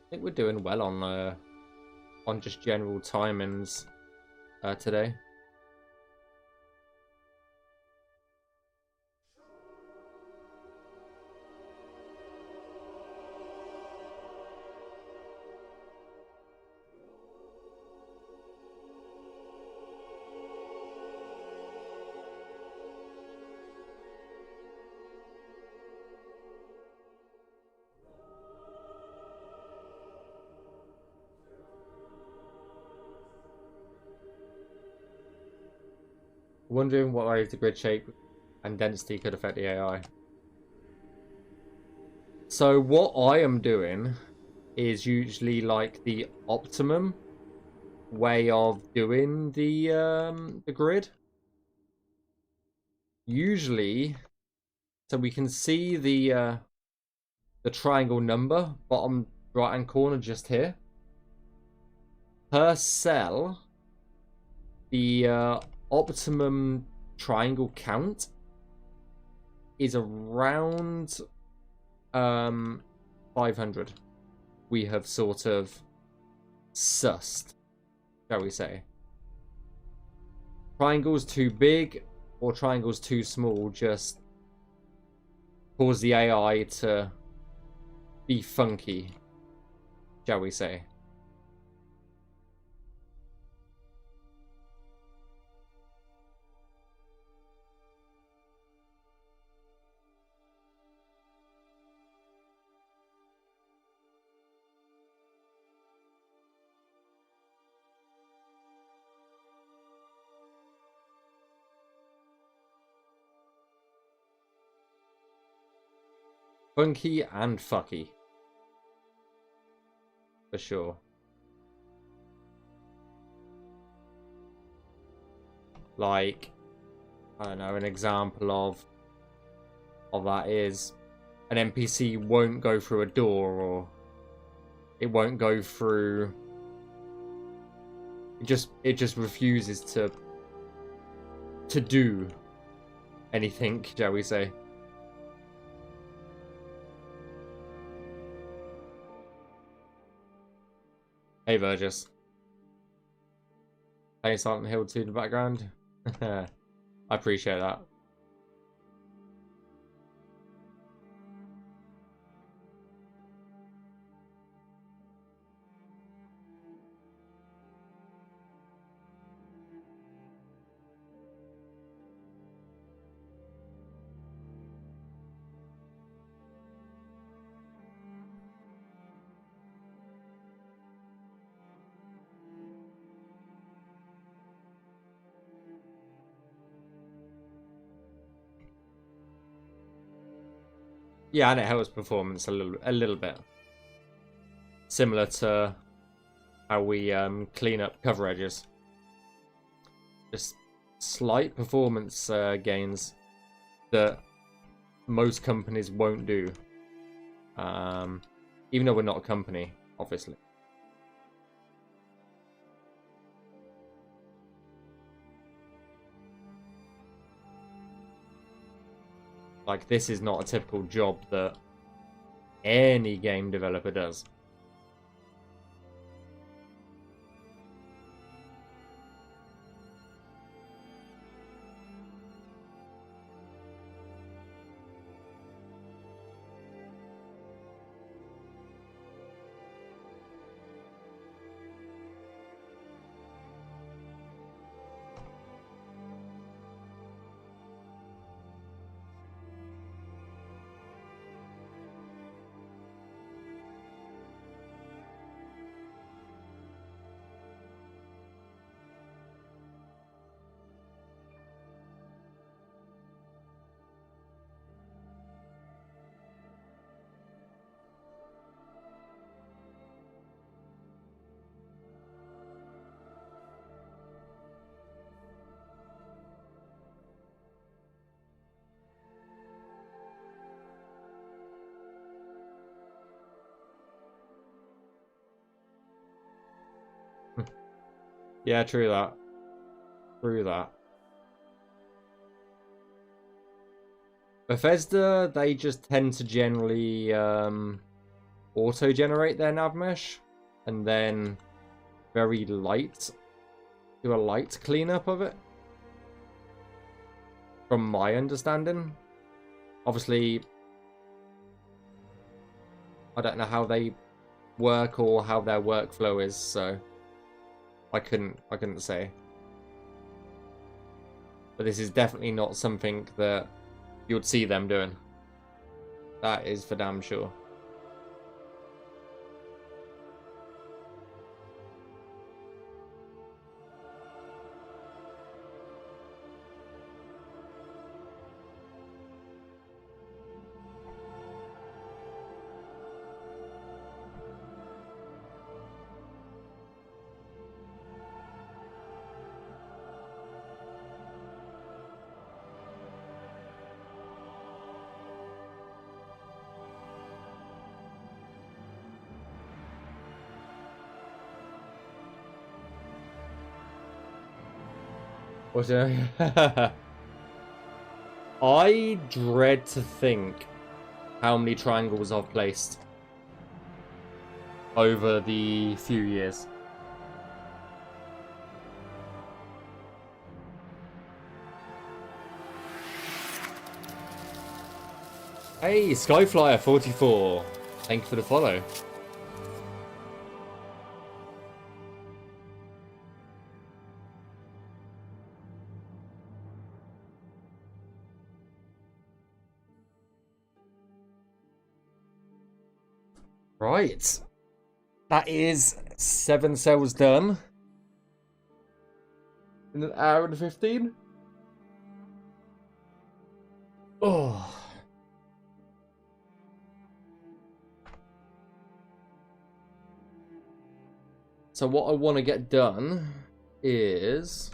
I think we're doing well on just general timings today. Wondering what ways the grid shape and density could affect the AI. So what I am doing is usually like the optimum way of doing the grid. Usually, so we can see the triangle number bottom right hand corner just here. Per cell, the optimum triangle count is around 500. We have sort of sussed, shall we say. Triangles too big or triangles too small just cause the AI to be funky, shall we say. Funky and fucky. For sure. Like, I don't know, an example of that is an NPC won't go through a door, or it won't go through, it just refuses to do anything, shall we say. Hey Burgess. Playing Silent Hill 2 in the background. I appreciate that. Yeah, and it helps performance a little bit. Similar to how we clean up cover edges. Just slight performance gains that most companies won't do. Even though we're not a company, obviously. Like, this is not a typical job that any game developer does. Yeah, true that. True that. Bethesda, they just tend to generally auto-generate their Navmesh, and then very light, do a light cleanup of it. From my understanding. Obviously, I don't know how they work or how their workflow is, so I couldn't say. But this is definitely not something that you would see them doing. That is for damn sure. I dread to think how many triangles I've placed over the few years. Hey, Skyflyer44. Thank you for the follow. Right. That is 7 cells done. In an hour and 15. Oh. So what I want to get done is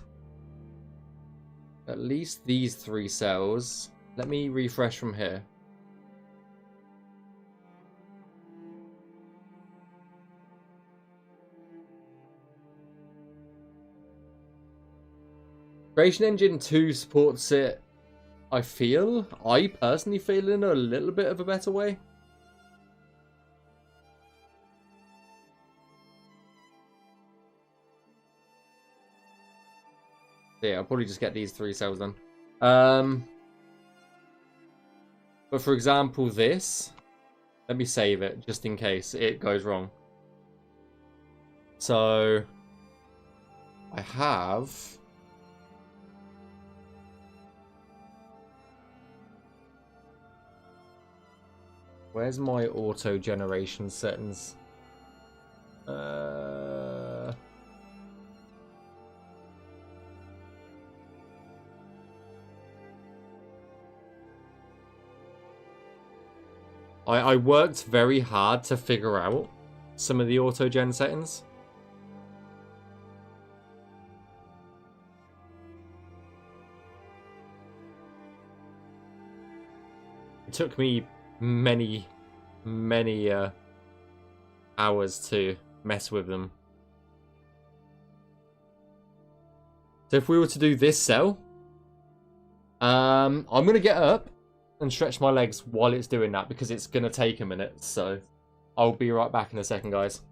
at least these 3 cells. Let me refresh from here. Creation Engine 2 supports it, I personally feel, in a little bit of a better way. Yeah, I'll probably just get these 3 cells done. But for example, this, let me save it just in case it goes wrong. So I have where's my auto generation settings? I worked very hard to figure out some of the auto gen settings. took me many hours to mess with them. So if we were to do this cell, I'm going to get up and stretch my legs while it's doing that because it's going to take a minute. So I'll be right back in a second, guys.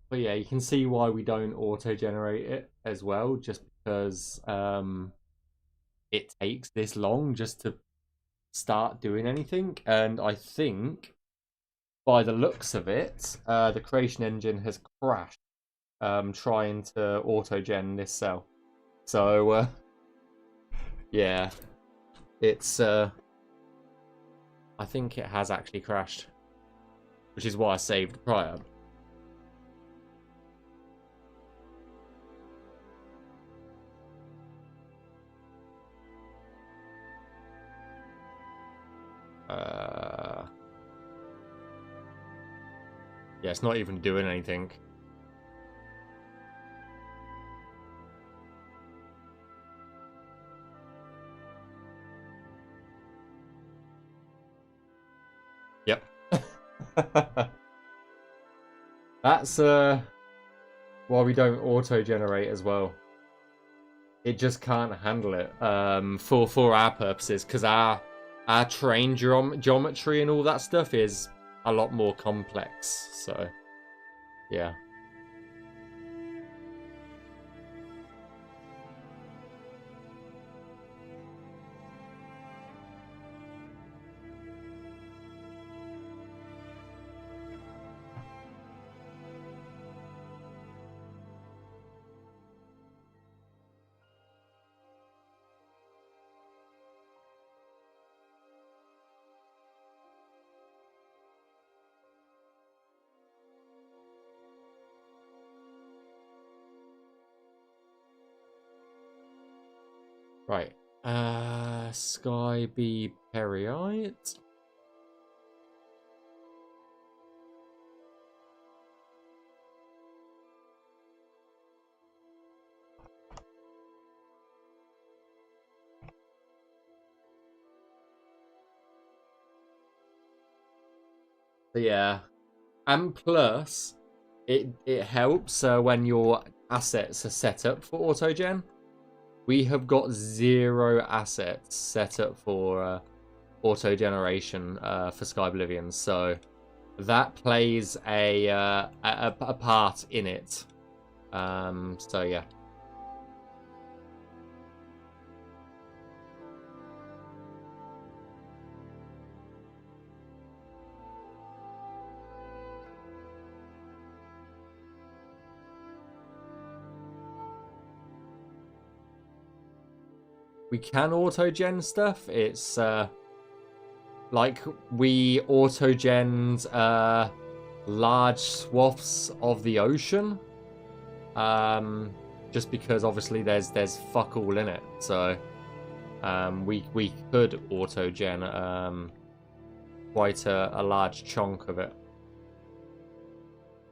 But yeah, you can see why we don't auto-generate it as well, just because it takes this long just to start doing anything. And I think, by the looks of it, the creation engine has crashed trying to auto-gen this cell. So, yeah, it's... I think it has actually crashed, which is why I saved prior. Yeah, it's not even doing anything. Yep. That's why we don't auto-generate as well. It just can't handle it for our purposes, because our train geometry and all that stuff is a lot more complex. So, yeah. Right. Skyblivion Peryite. So yeah. And plus, it helps when your assets are set up for autogen. We have got 0 assets set up for auto generation for Skyblivion, so that plays a part in it. So yeah. We can auto-gen stuff. It's like we auto-genned large swaths of the ocean. Just because obviously there's fuck all in it. So we could auto-gen quite a large chunk of it.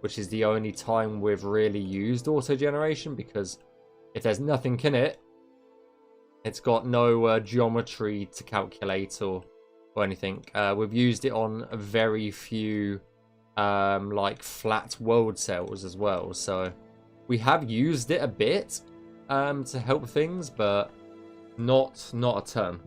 Which is the only time we've really used auto-generation, because if there's nothing in it, it's got no geometry to calculate or anything. We've used it on very few like flat world cells as well. So we have used it a bit to help things, but not a ton.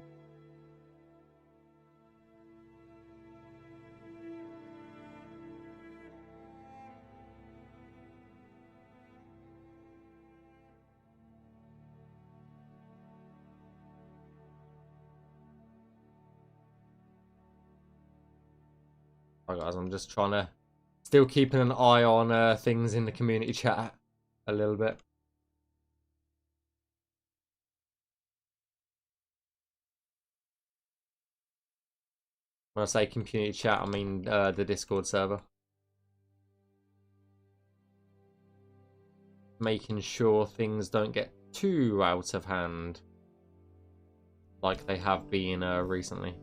Right, guys, I'm just trying to still keeping an eye on things in the community chat a little bit. When I say community chat, I mean the Discord server. Making sure things don't get too out of hand, like they have been recently.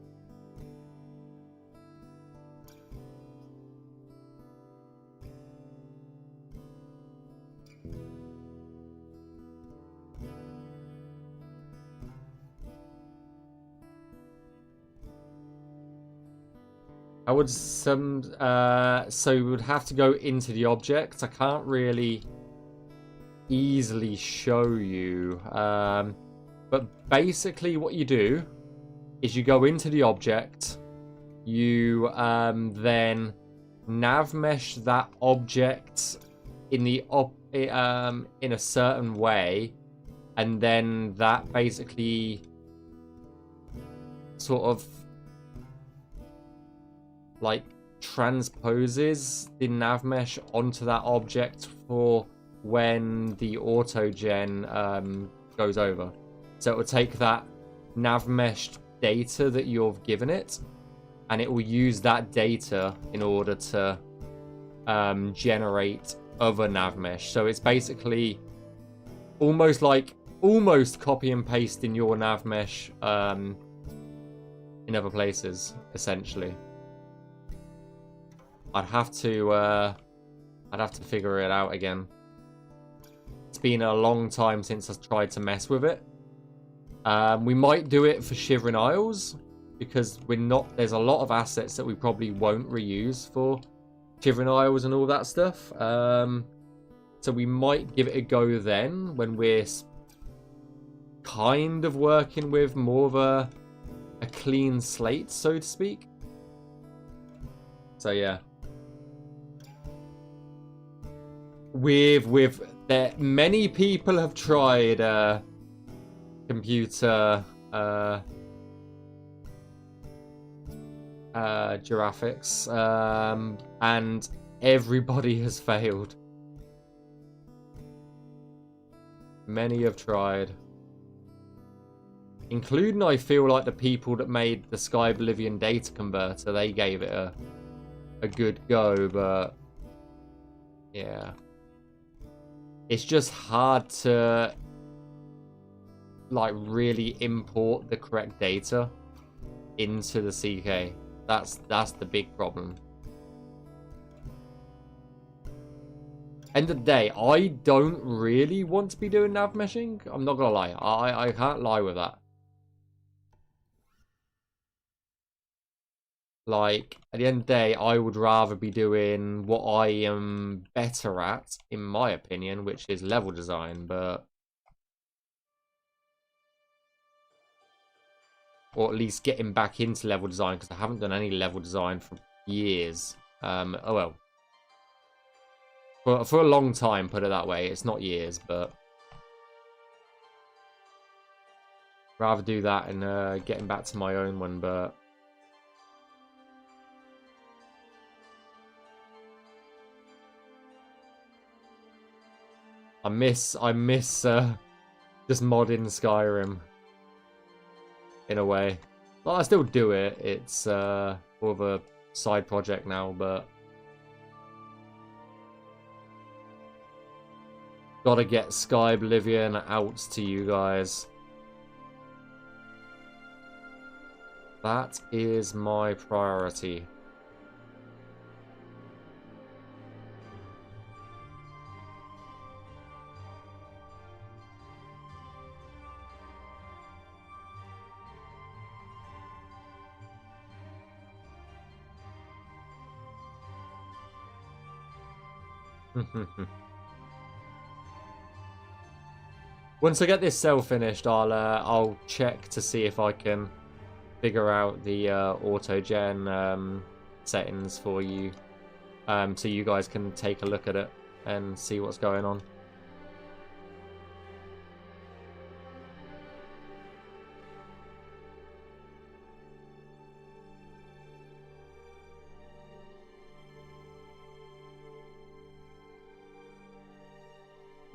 I would so we would have to go into the object. I can't really easily show you, but basically what you do is you go into the object, you then navmesh that object in the in a certain way, and then that basically sort of like transposes the navmesh onto that object for when the autogen goes over. So it will take that navmeshed data that you've given it, and it will use that data in order to generate other navmesh. So it's basically almost copy and paste in your navmesh in other places, essentially. I'd have to figure it out again. It's been a long time since I've tried to mess with it. We might do it for Shivering Isles, because there's a lot of assets that we probably won't reuse for Shivering Isles and all that stuff. So we might give it a go then, when we're kind of working with more of a clean slate, so to speak. So yeah. Many people have tried computer graphics, and everybody has failed. Many have tried, including, I feel like, the people that made the Skyblivion data converter. They gave it a good go, but yeah, it's just hard to like really import the correct data into the CK. That's the big problem. End of the day, I don't really want to be doing navmeshing. I'm not gonna lie. I can't lie with that. Like, at the end of the day, I would rather be doing what I am better at, in my opinion, which is level design, but... or at least getting back into level design, because I haven't done any level design for years. Oh well. For a long time, put it that way. It's not years, but... rather do that and getting back to my own one, but... I miss just modding Skyrim in a way. Well, I still do it. It's more of a side project now, but gotta get Skyblivion out to you guys. That is my priority. Once I get this cell finished, I'll check to see if I can figure out the auto-gen settings for you, so you guys can take a look at it and see what's going on.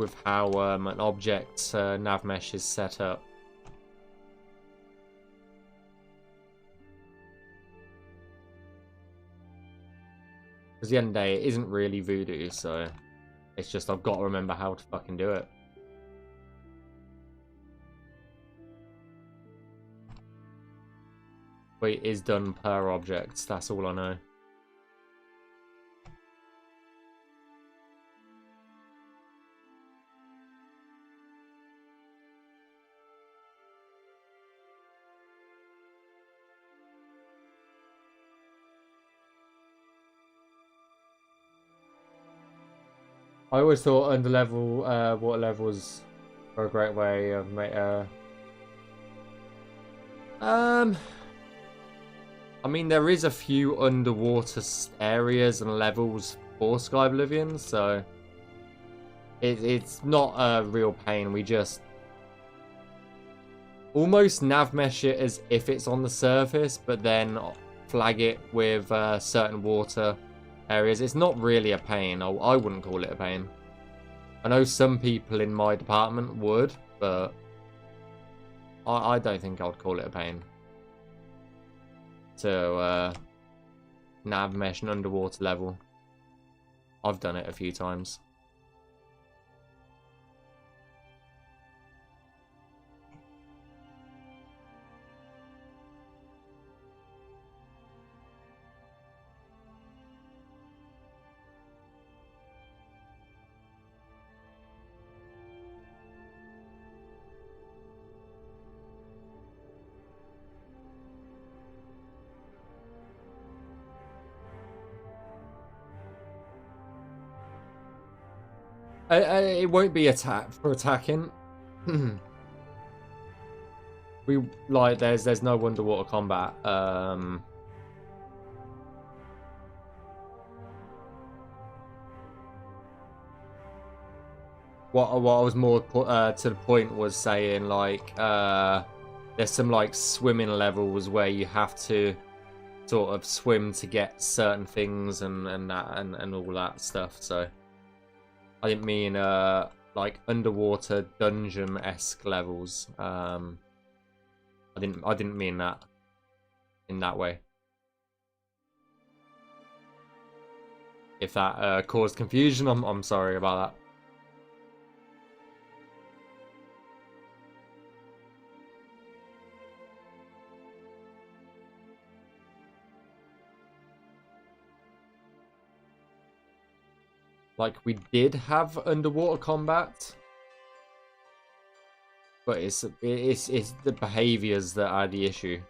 with how an object nav mesh is set up. Because at the end of the day, it isn't really voodoo, so it's just I've got to remember how to fucking do it. But it is done per object, that's all I know. I always thought under level, water levels were a great way of I mean, there is a few underwater areas and levels for Skyblivion, so it's not a real pain. We just almost nav mesh it as if it's on the surface, but then flag it with certain water areas. It's not really a pain. I wouldn't call it a pain. I know some people in my department would, but I don't think I would call it a pain to nav mesh an underwater level. I've done it a few times. It won't be for attacking. We like there's no underwater combat. What I was more to the point was saying like there's some like swimming levels where you have to sort of swim to get certain things and all that stuff. So I didn't mean like underwater dungeon-esque levels. I didn't mean that in that way. If that caused confusion, I'm sorry about that. Like, we did have underwater combat, but it's the behaviors that are the issue.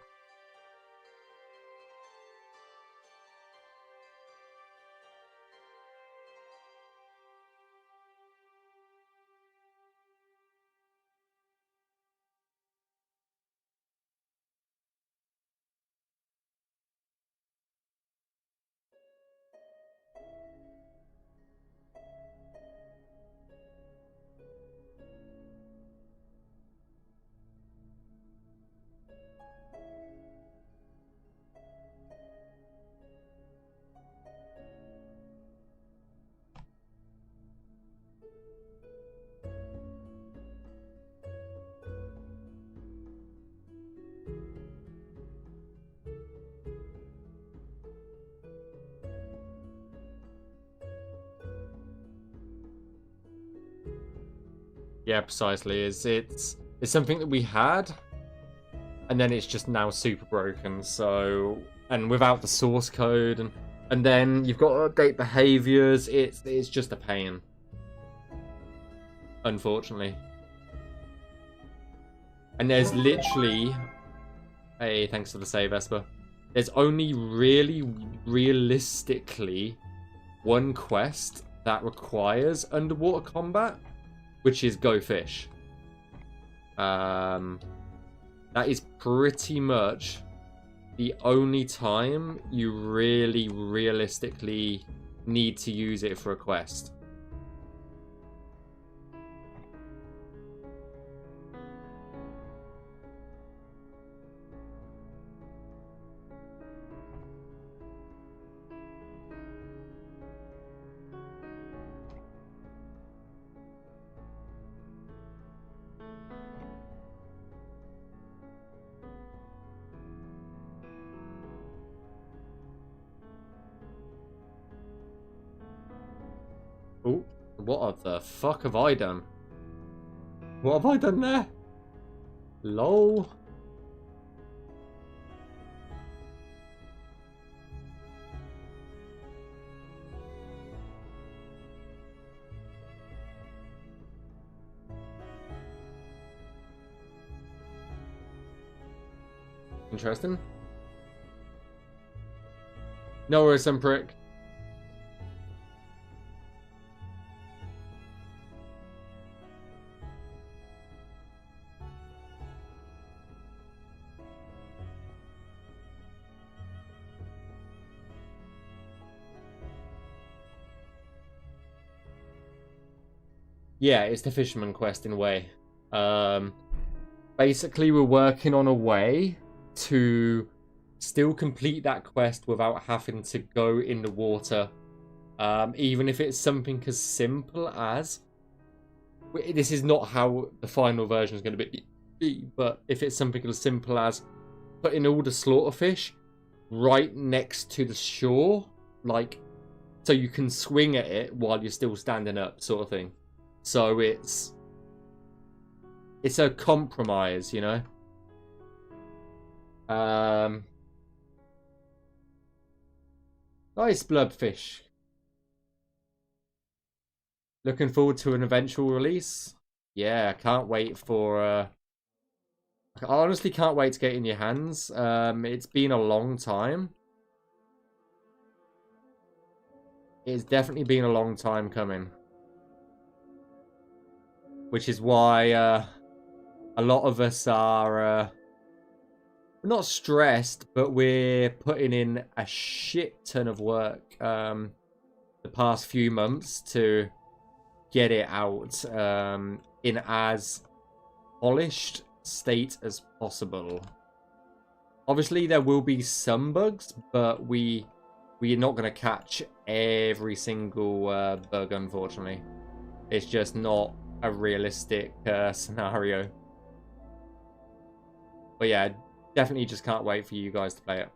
Yeah, precisely. It's something that we had, and then it's just now super broken. So, and without the source code, and then you've got to update behaviors. It's just a pain, unfortunately. And there's literally, hey, thanks for the save, Esper. There's only really, realistically, one quest that requires underwater combat, which is Go Fish. That is pretty much the only time you really realistically need to use it for a quest. What the fuck have I done? What have I done there? Lol. Interesting. No worries, some prick. Yeah, it's the fisherman quest in a way. Basically, we're working on a way to still complete that quest without having to go in the water. Even if it's something as simple as... This is not how the final version is going to be, but if it's something as simple as putting all the slaughterfish right next to the shore, like, so you can swing at it while you're still standing up, sort of thing. So it's a compromise, you know. Nice blubfish. Looking forward to an eventual release. Yeah, can't wait for. I honestly can't wait to get it in your hands. It's been a long time. It's definitely been a long time coming. Which is why a lot of us are we're not stressed, but we're putting in a shit ton of work the past few months to get it out in as polished state as possible. Obviously, there will be some bugs, but we're not going to catch every single bug, unfortunately. It's just not a realistic scenario. But yeah, definitely just can't wait for you guys to play it.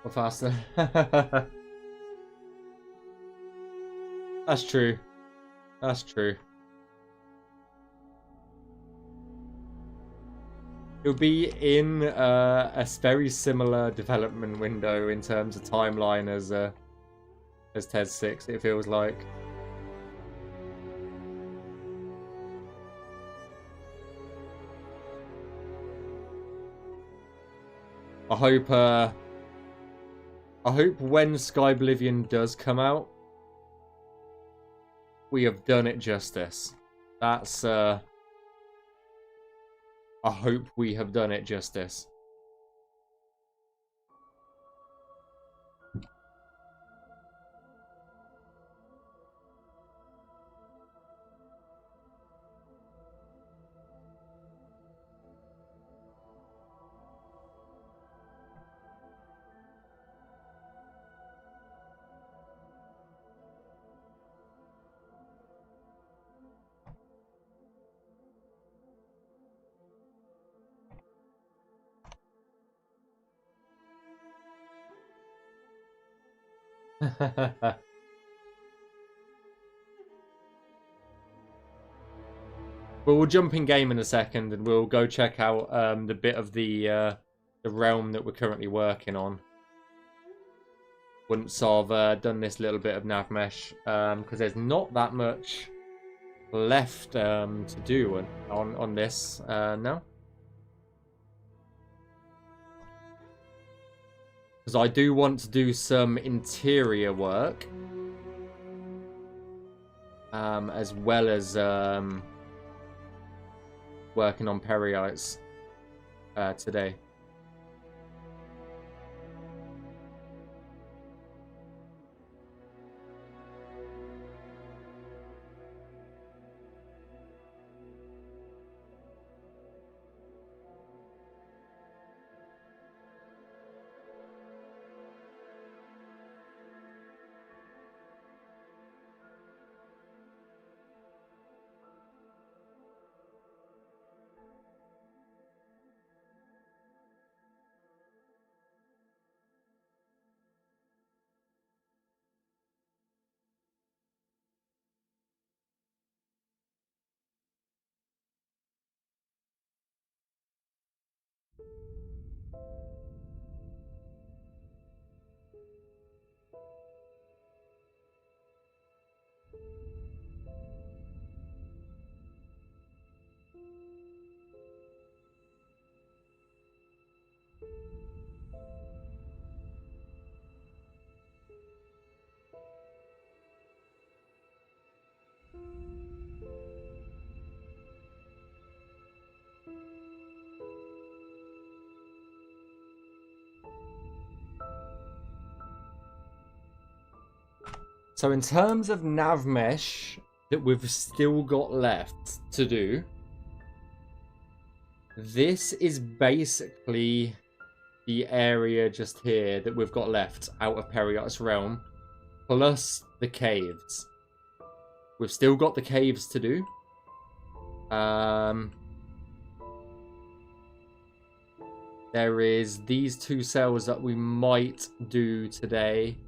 Or faster. That's true. That's true. It'll be in a very similar development window in terms of timeline as Peryite'S 6, it feels like. I hope when Skyblivion does come out, we have done it justice. That's I hope we have done it justice. Well, we'll jump in game in a second, and we'll go check out the bit of the realm that we're currently working on. Once I've done this little bit of Navmesh, because there's not that much left to do on this now. Because I do want to do some interior work, as well as working on Peryite'S today. So in terms of Navmesh that we've still got left to do, this is basically the area just here that we've got left out of Peryite'S realm, plus the caves. We've still got the caves to do. There is these 2 cells that we might do today.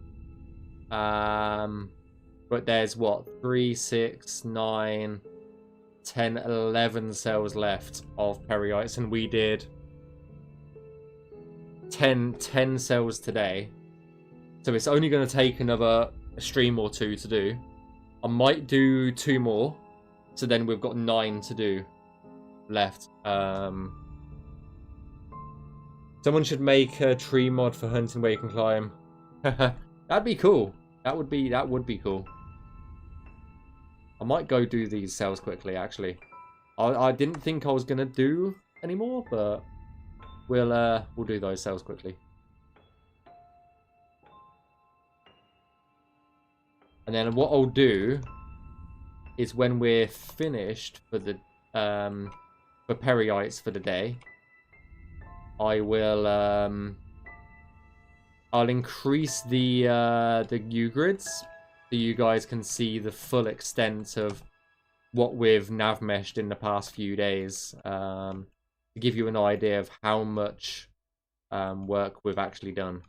But there's what, 3, 6, 9, 10, 11 cells left of Peryite'S, and we did 10 cells today. So it's only going to take another stream or 2 to do. I might do 2 more, so then we've got 9 to do left. Someone should make a tree mod for hunting where you can climb. That'd be cool. That would be cool. I might go do these cells quickly, actually. I didn't think I was gonna do any more, but we'll do those cells quickly. And then what I'll do is when we're finished for the for Peryite'S for the day, I will I'll increase the U-grids so you guys can see the full extent of what we've navmeshed in the past few days, to give you an idea of how much work we've actually done.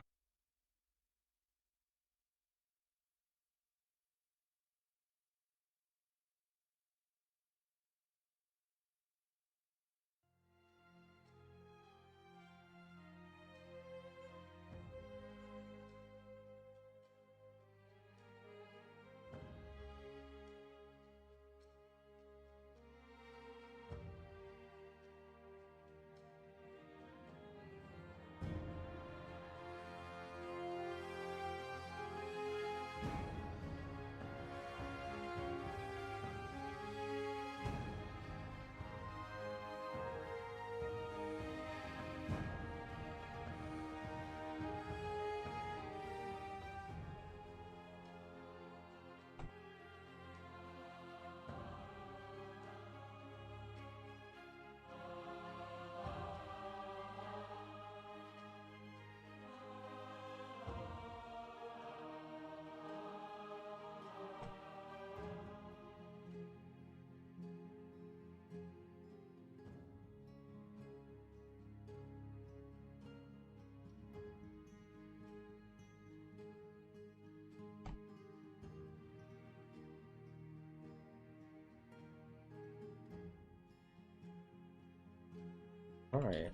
Right.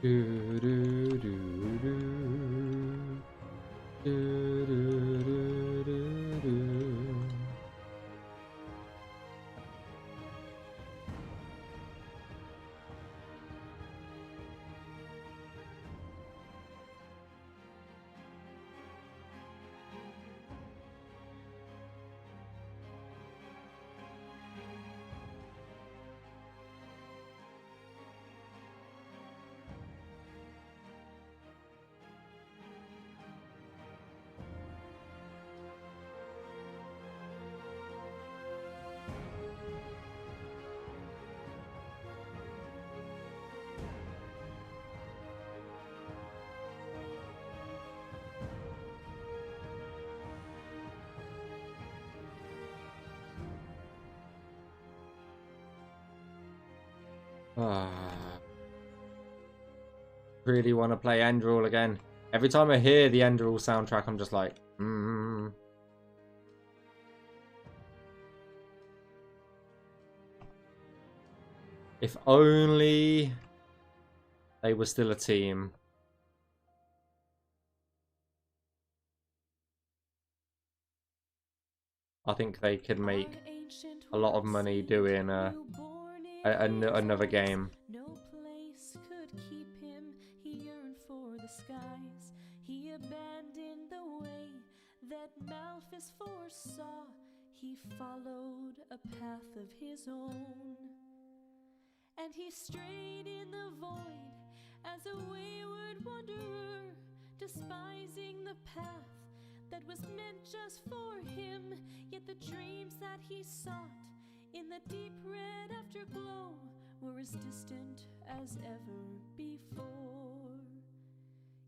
Do, do, do, do. Do, do, do, do, do. Ah, really want to play Enderall again. Every time I hear the Enderall soundtrack, I'm just like, If only they were still a team. I think they could make a lot of money doing another game. No place could keep him. He yearned for the skies. He abandoned the way that Malthus foresaw. He followed a path of his own. And he strayed in the void as a wayward wanderer, despising the path that was meant just for him. Yet the dreams that he sought in the deep red afterglow were as distant as ever before.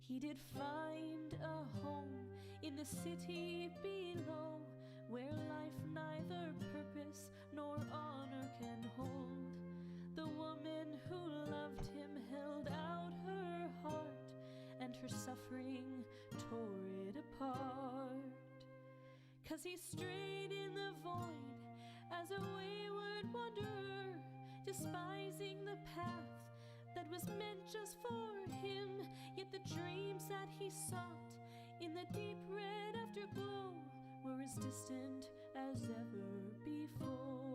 He did find a home in the city below, where life neither purpose nor honor can hold. The woman who loved him held out her heart, and her suffering tore it apart. 'Cause he strayed in the void as a wayward wanderer, despising the path that was meant just for him. Yet the dreams that he sought in the deep red afterglow were as distant as ever before.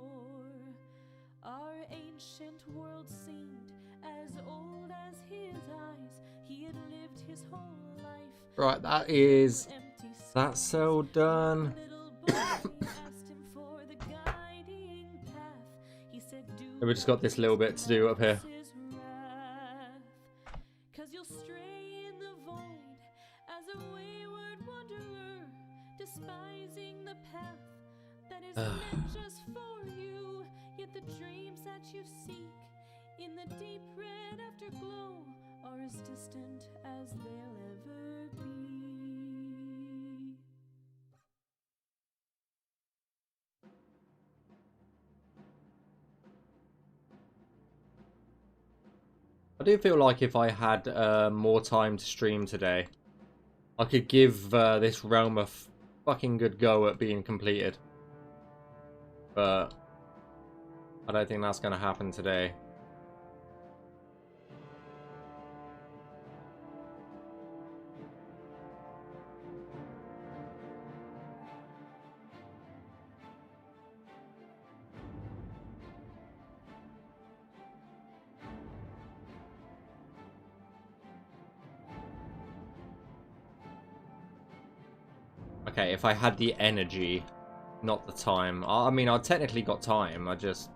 Our ancient world seemed as old as his eyes. He had lived his whole life. Right, that's so done. We just got this little bit to do up here. 'Cause you'll stray in the void as a wayward wanderer, despising the path that is meant just for you. Yet the dreams that you seek in the deep red afterglow are as distant as they'll ever be. I do feel like if I had more time to stream today, I could give this realm a fucking good go at being completed. But I don't think that's going to happen today. Okay, if I had the energy, not the time. I mean, I technically got time, I just...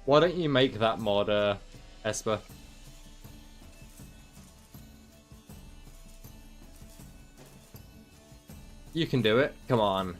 Why don't you make that mod, Esper? You can do it. Come on.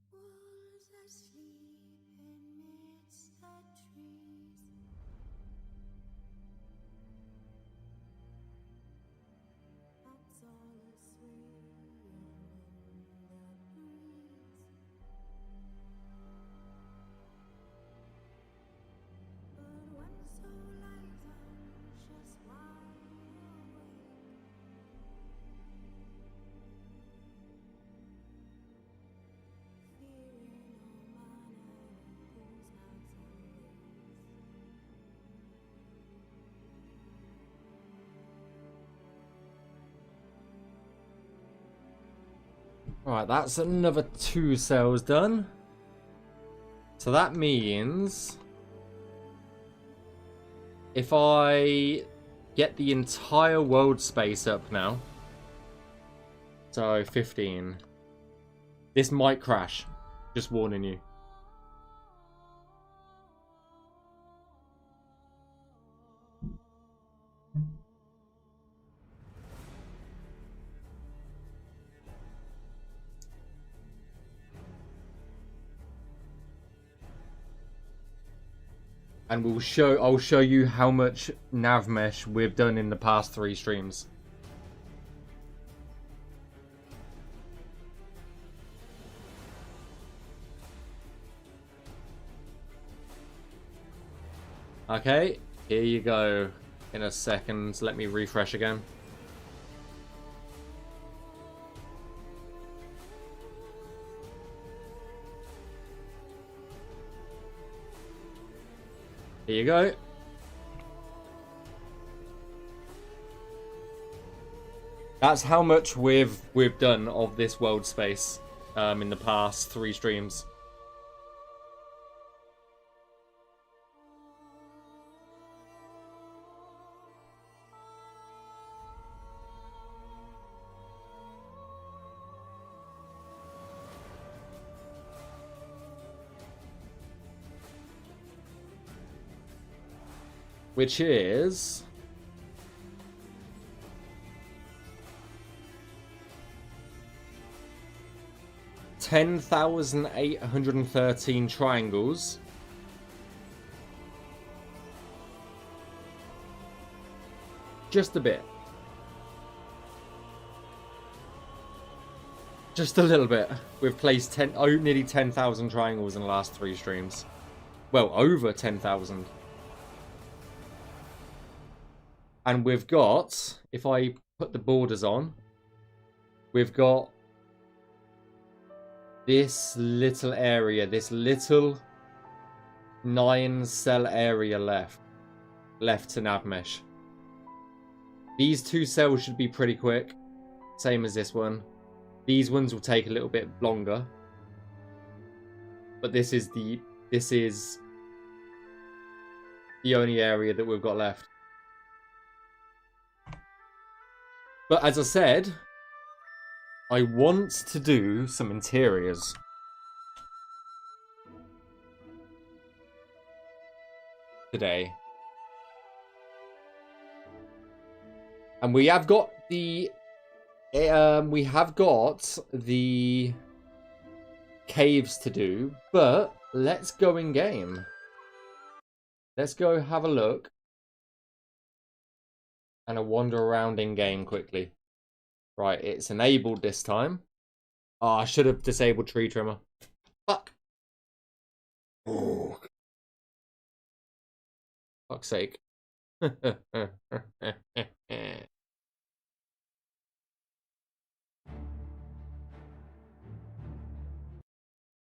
Wolves asleep amidst the trees. Bats all asleep in the breeze. But when the soul lies anxious wide awake, fearing all manner of ghouls, hags, and Alright, that's another 2 cells done. So that means if I get the entire world space up now, so 15, this might crash. Just warning you. And I'll show you how much Navmesh we've done in the past 3 streams. Okay, here you go. In a second, let me refresh again. Here you go. That's how much we've done of this world space in the past 3 streams. Which is 10,813 triangles. Just a bit. Just a little bit. We've placed nearly 10,000 triangles in the last 3 streams. Well, over 10,000. And we've got, if I put the borders on, we've got this little area, this little 9-cell area left to Navmesh. These 2 cells should be pretty quick, same as this one. These ones will take a little bit longer, but this is the only area that we've got left. But as I said, I want to do some interiors. Today. And we have got the caves to do, but let's go in game. Let's go have a look and a wander around in game quickly. Right, it's enabled this time. Oh, I should have disabled tree trimmer. Fuck. Oh. Fuck's sake.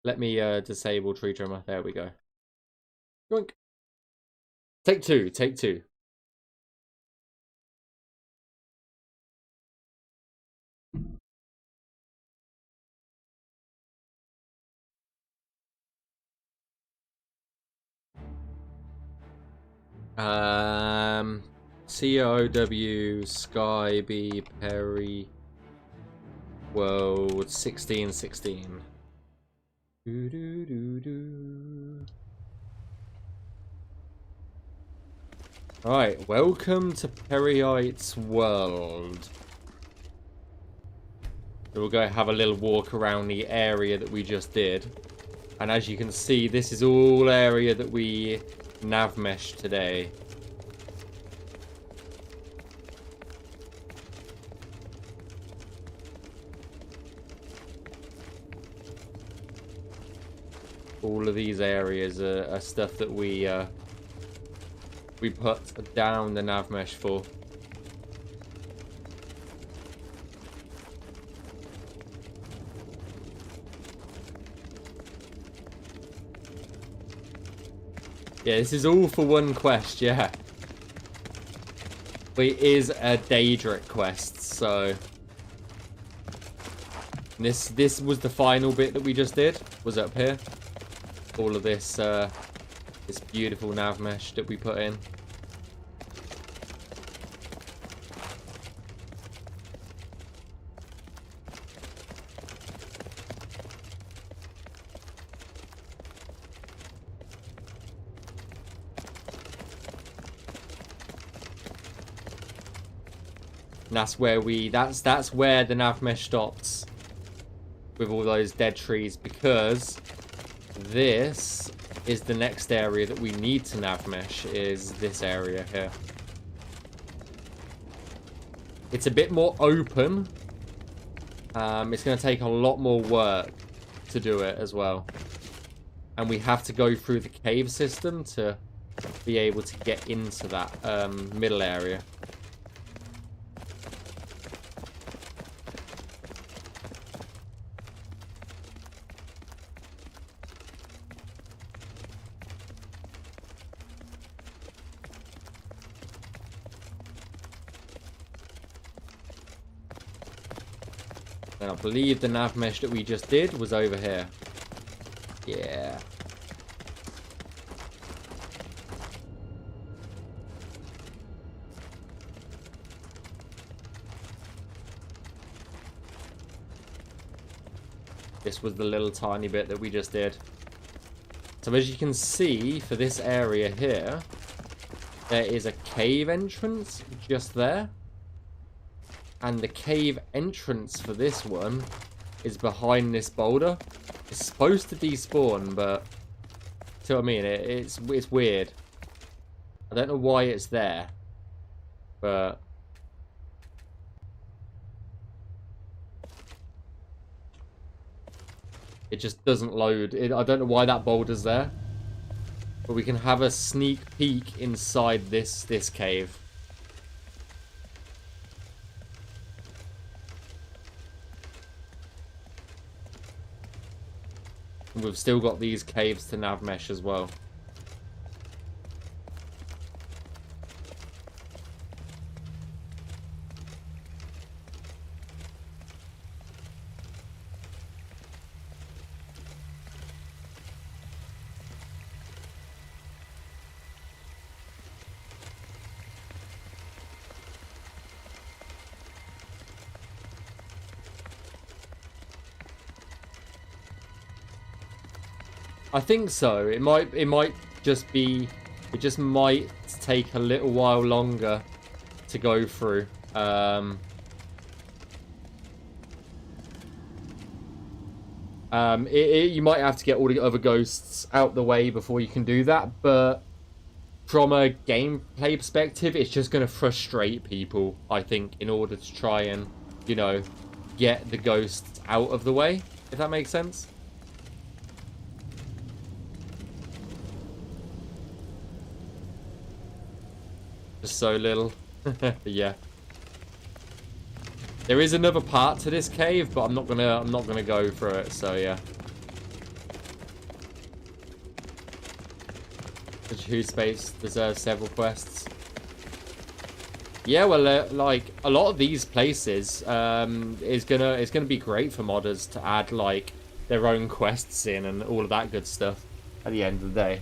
Let me disable tree trimmer. There we go. Yoink. Take two. Take two. COW Skyby Perry World 1616. Alright, welcome to Peryite'S world. We'll go have a little walk around the area that we just did. And as you can see, this is all area that we Navmeshed today. All of these areas are stuff that we put down the Navmesh for. Yeah, this is all for one quest, yeah. But it is a Daedric quest, so... This was the final bit that we just did, was up here. All of this, this beautiful Navmesh that we put in. And that's where that's where the Navmesh stops with all those dead trees, because this is the next area that we need to Navmesh, is this area here. It's a bit more open. It's going to take a lot more work to do it as well. And we have to go through the cave system to be able to get into that middle area. And I believe the Navmesh that we just did was over here. Yeah. This was the little tiny bit that we just did. So as you can see, for this area here, there is a cave entrance just there. And the cave entrance for this one is behind this boulder. It's supposed to despawn, but see what I mean? It's weird. I don't know why it's there, but it just doesn't load. I don't know why that boulder's there, but we can have a sneak peek inside this cave. And we've still got these caves to Navmesh as well. I think so. It might just be, it just might take a little while longer to go through. You might have to get all the other ghosts out the way before you can do that, but from a gameplay perspective, it's just going to frustrate people, I think, in order to try and, you know, get the ghosts out of the way, if that makes sense. Just so little. Yeah. There is another part to this cave, but I'm not gonna go through it, so yeah. The Who Space deserves several quests. Yeah, well, like a lot of these places is gonna be great for modders to add like their own quests in and all of that good stuff at the end of the day.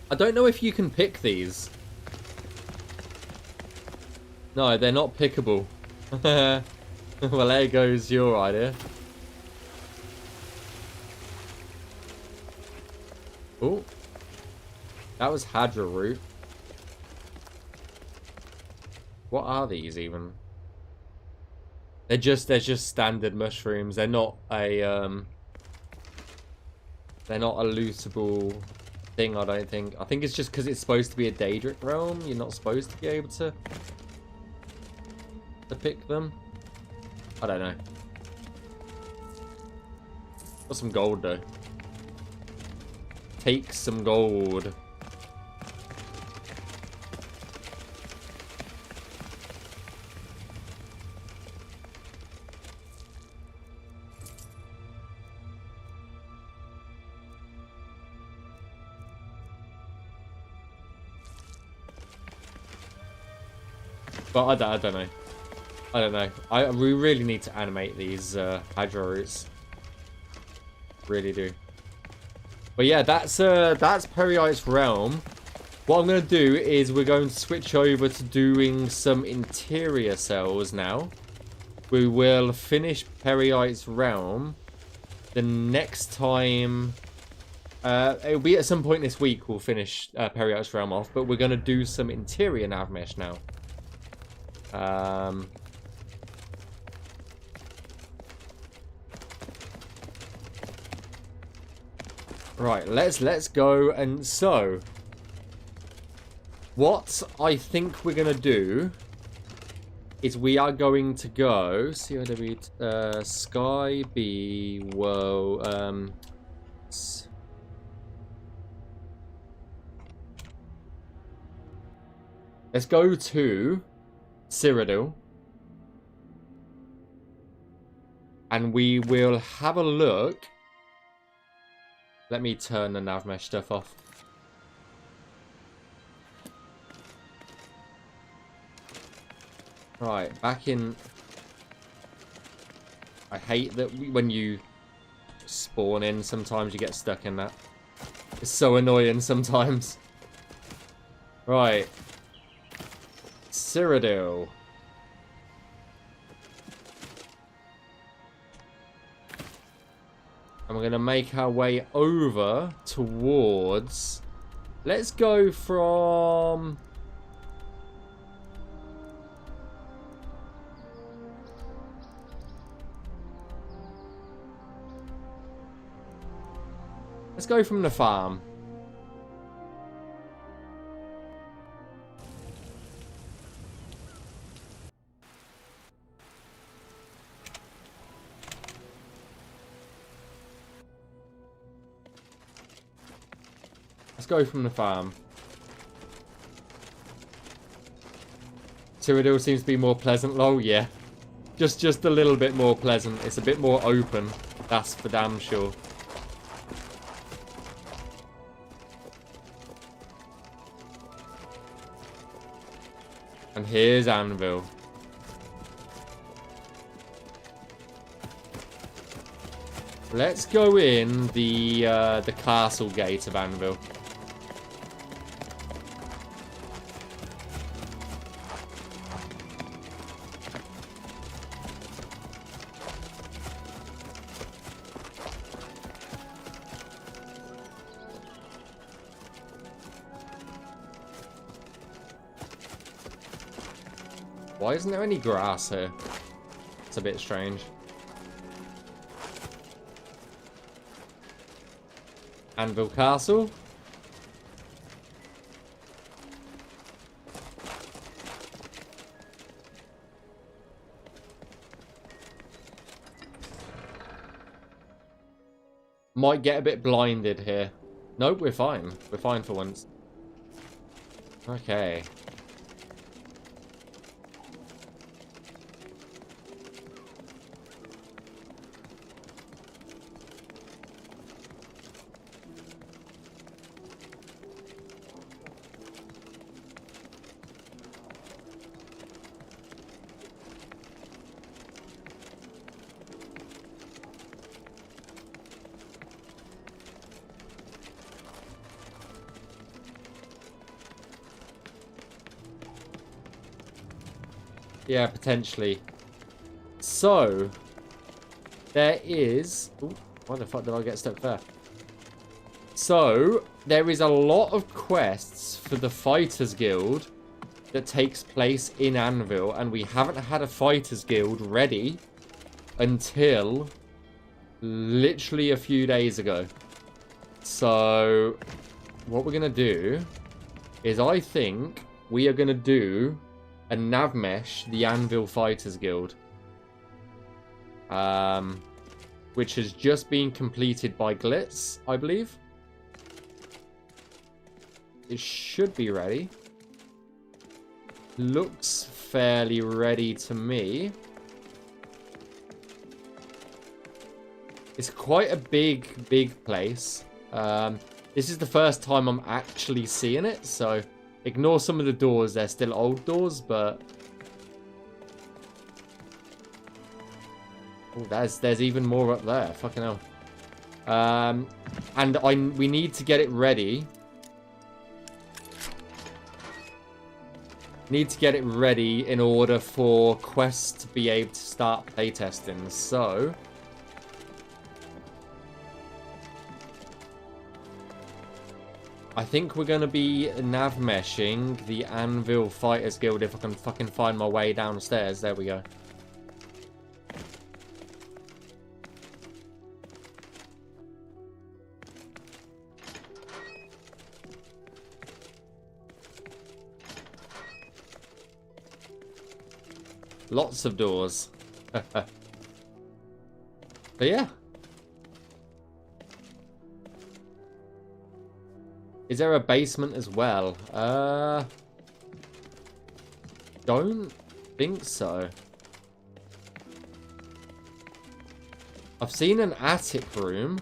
I don't know if you can pick these. No, they're not pickable. Well, there goes your idea. Oh, that was Hadra root. What are these even? They're just standard mushrooms. They're not a lootable thing, I don't think. I think it's just because it's supposed to be a Daedric realm. You're not supposed to be able to pick them. I don't know. Got some gold though. Take some gold. But I don't know. I don't know. We really need to animate these hydro roots. Really do. But yeah, that's Peryite'S realm. What I'm going to do is we're going to switch over to doing some interior cells now. We will finish Peryite'S realm. The next time... it'll be at some point this week we'll finish Peryite'S realm off. But we're going to do some interior Navmesh now. Right, let's go. And so what I think we're gonna do is we are going to go COW Sky B whoa let's go to Cyrodiil, and we will have a look. Let me turn the Navmesh stuff off. Right, back in. I hate that when you spawn in, sometimes you get stuck in that. It's so annoying sometimes. Right. Cyrodiil. And we're going to make our way over towards... Let's go from... Let's go from the farm. Let's go from the farm. Cyrodiil seems to be more pleasant, lol. Yeah. Just a little bit more pleasant. It's a bit more open. That's for damn sure. And here's Anvil. Let's go in the castle gate of Anvil. Why isn't there any grass here? It's a bit strange. Anvil Castle. Might get a bit blinded here. Nope, we're fine. We're fine for once. Okay. Yeah, potentially. So, there is... Ooh, why the fuck did I get stuck there? So, there is a lot of quests for the Fighters Guild that takes place in Anvil, and we haven't had a Fighters Guild ready until literally a few days ago. So, what we're going to do is I think we are going to do a Navmesh, the Anvil Fighters Guild. Which has just been completed by Glitz, I believe. It should be ready. Looks fairly ready to me. It's quite a big place. This is the first time I'm actually seeing it, so ignore some of the doors. They're still old doors, but... Oh, there's even more up there. Fucking hell. And we need to get it ready. Need to get it ready in order for Quest to be able to start playtesting. So... I think we're going to be Navmeshing the Anvil Fighters Guild if I can fucking find my way downstairs. There we go. Lots of doors. But yeah. Is there a basement as well? Don't think so. I've seen an attic room.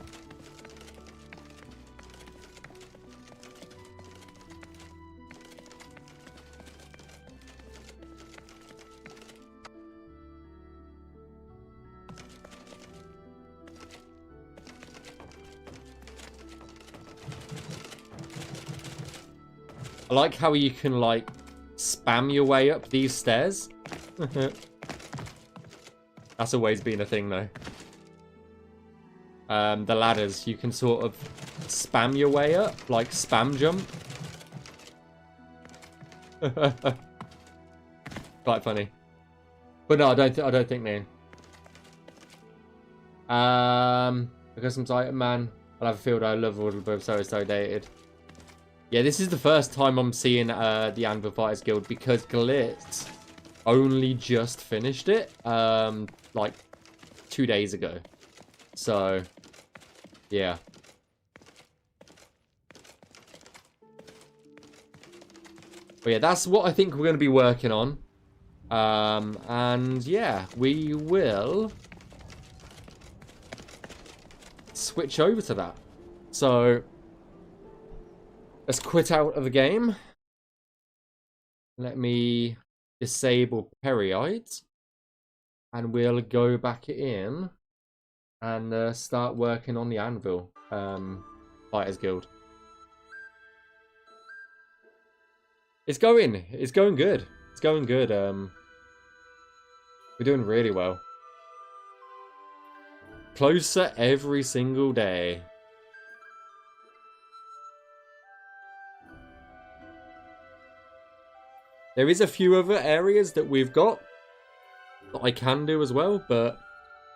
I like how you can, like, spam your way up these stairs. That's always been a thing, though. The ladders, you can sort of spam your way up, like spam jump. Quite funny. But no, I don't think they. Because I'm Titan Man. I'll have a field I love all above, so dated. Yeah, this is the first time I'm seeing the Anvil Fighters Guild because Glitz only just finished it, like 2 days ago. So, yeah. But yeah, that's what I think we're going to be working on. And yeah, we will switch over to that. So let's quit out of the game. Let me disable Peryite. And we'll go back in and start working on the Anvil Fighters Guild. It's going good. It's going good. We're doing really well. Closer every single day. There is a few other areas that we've got that I can do as well, but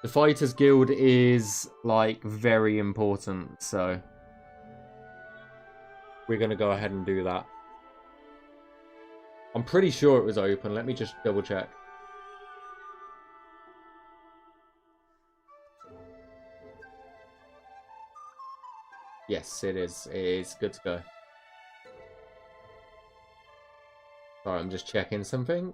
the Fighters Guild is, like, very important, so we're going to go ahead and do that. I'm pretty sure it was open. Let me just double check. Yes, it is. It is good to go. Sorry, I'm just checking something.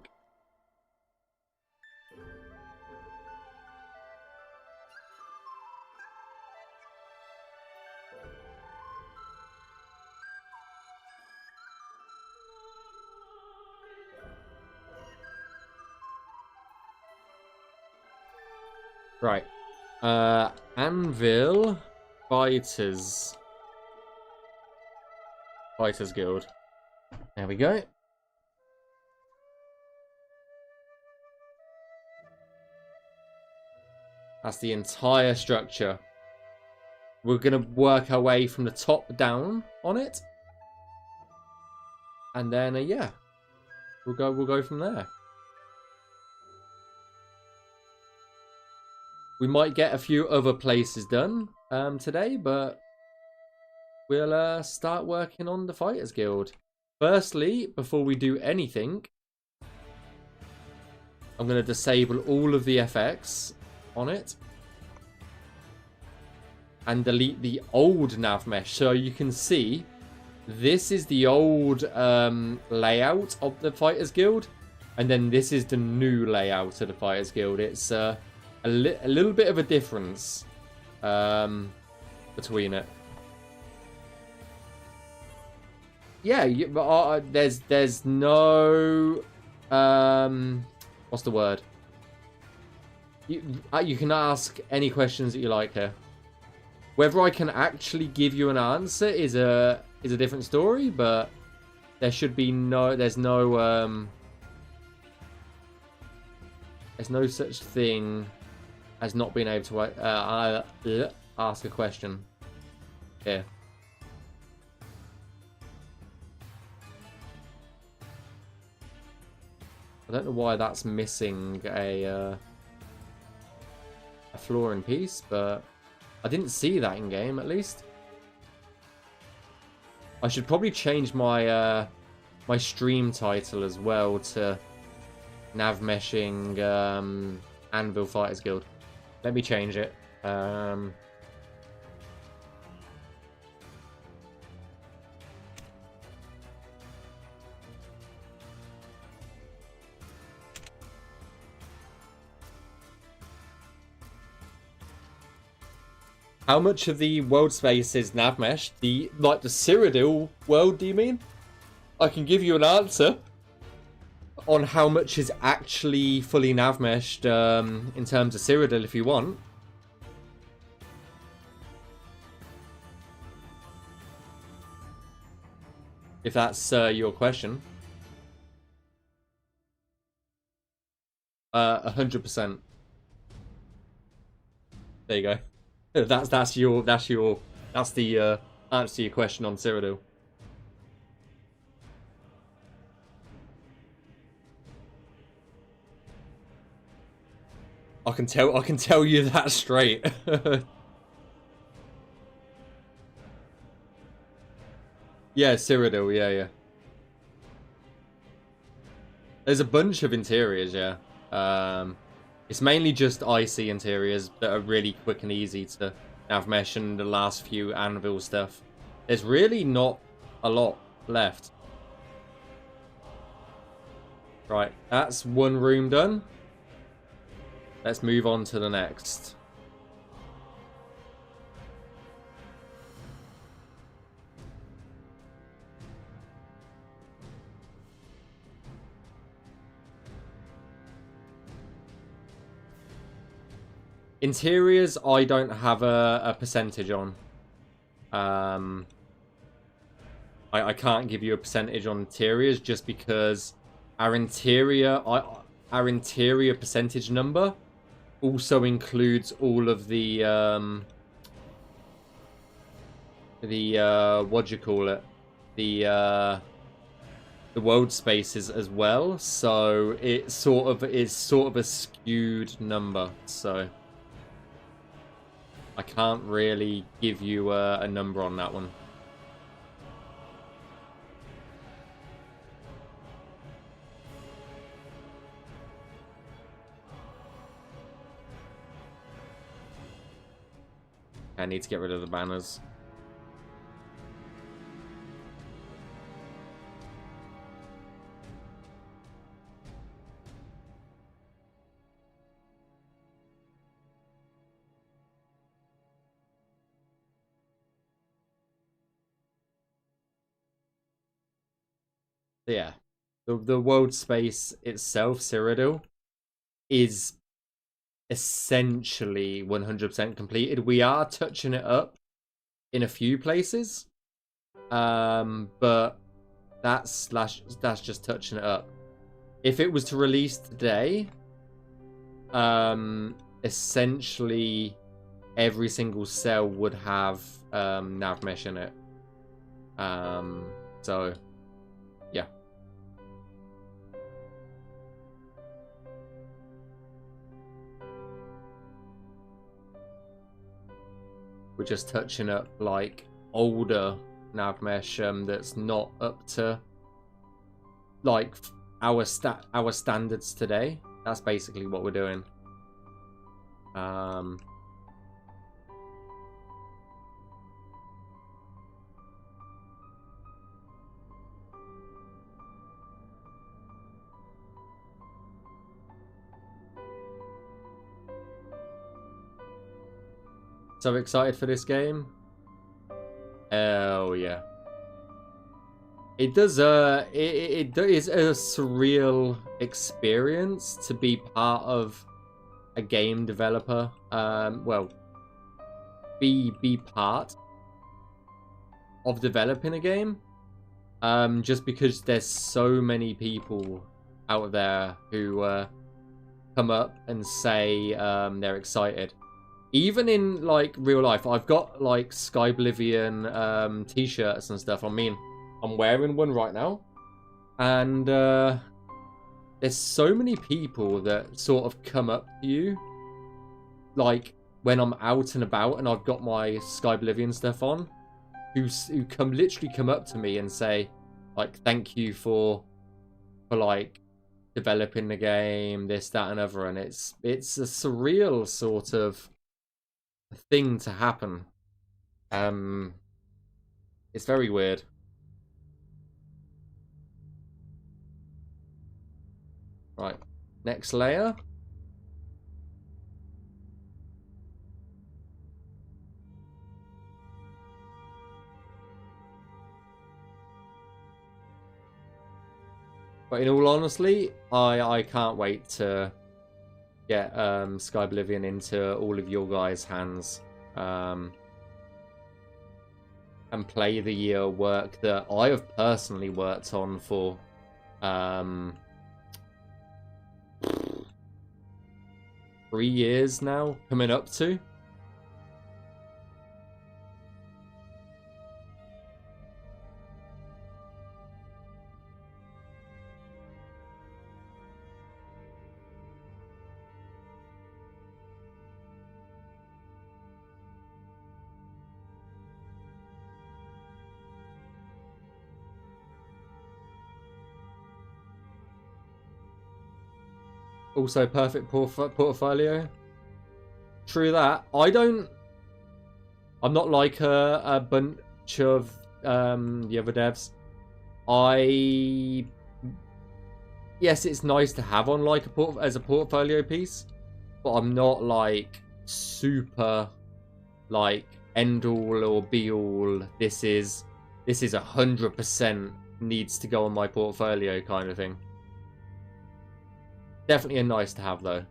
Right. Anvil Fighters Guild. There we go. That's the entire structure. We're gonna work our way from the top down on it. And then yeah. We'll go from there. We might get a few other places done today, but we'll start working on the Fighters Guild. Firstly, before we do anything, I'm going to disable all of the FX on it and delete the old Navmesh. So you can see this is the old layout of the Fighters Guild, and then this is the new layout of the Fighters Guild. It's a little bit of a difference between it. Yeah, but there's no what's the word? You can ask any questions that you like here. Whether I can actually give you an answer is a different story, but there should be there's no such thing as not being able to ask a question here. I don't know why that's missing a flooring piece, but I didn't see that in game at least. I should probably change my my stream title as well to Navmeshing Anvil Fighters Guild. Let me change it. How much of the world space is Navmesh? The Cyrodiil world, do you mean? I can give you an answer on how much is actually fully Navmeshed in terms of Cyrodiil if you want. If that's your question. 100%. There you go. That's the answer to your question on Cyrodiil. I can tell you that straight. Yeah, Cyrodiil, yeah. There's a bunch of interiors, yeah. It's mainly just icy interiors that are really quick and easy to Navmesh, and the last few Anvil stuff. There's really not a lot left. Right, that's one room done. Let's move on to the next. Interiors, I don't have a percentage on. I can't give you a percentage on interiors just because our interior percentage number also includes all of the what do you call it? The world spaces as well. So it sort of is a skewed number. So I can't really give you a number on that one. I need to get rid of the banners. Yeah, the world space itself, Cyrodiil, is essentially 100% completed. We are touching it up in a few places, but that's just touching it up. If it was to release today, essentially every single cell would have Navmesh in it. So yeah. We're just touching up like older Navmesh that's not up to like our standards today. That's basically what we're doing. So excited for this game. Oh yeah. It does it is a surreal experience to be part of a game developer. Well, be part of developing a game. Just because there's so many people out there who come up and say they're excited. Even in like real life, I've got like Skyblivion t-shirts and stuff. I mean, I'm wearing one right now, and there's so many people that sort of come up to you, like when I'm out and about and I've got my Skyblivion stuff on, who literally come up to me and say, like, thank you for like developing the game, this, that, and other, and it's a surreal sort of thing to happen. It's very weird. Right, next layer. But in all honesty, I can't wait to get Skyblivion into all of your guys' hands, and play the work that I have personally worked on for 3 years now, coming up to. Also, perfect portfolio. True that. I'm not like a bunch of the other devs. I yes, it's nice to have on like as a portfolio piece, but I'm not like super like end all or be all. This is 100% needs to go on my portfolio kind of thing. Definitely a nice to have though.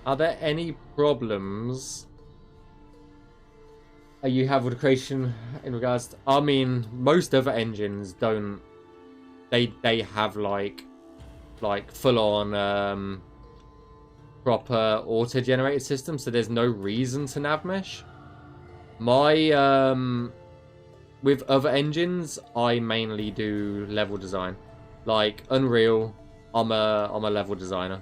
Are there any problems you have with creation in regards to, I mean, most other engines don't, they have like full on proper auto generated system, so there's no reason to navmesh. My with other engines, I mainly do level design. Like Unreal, I'm a level designer.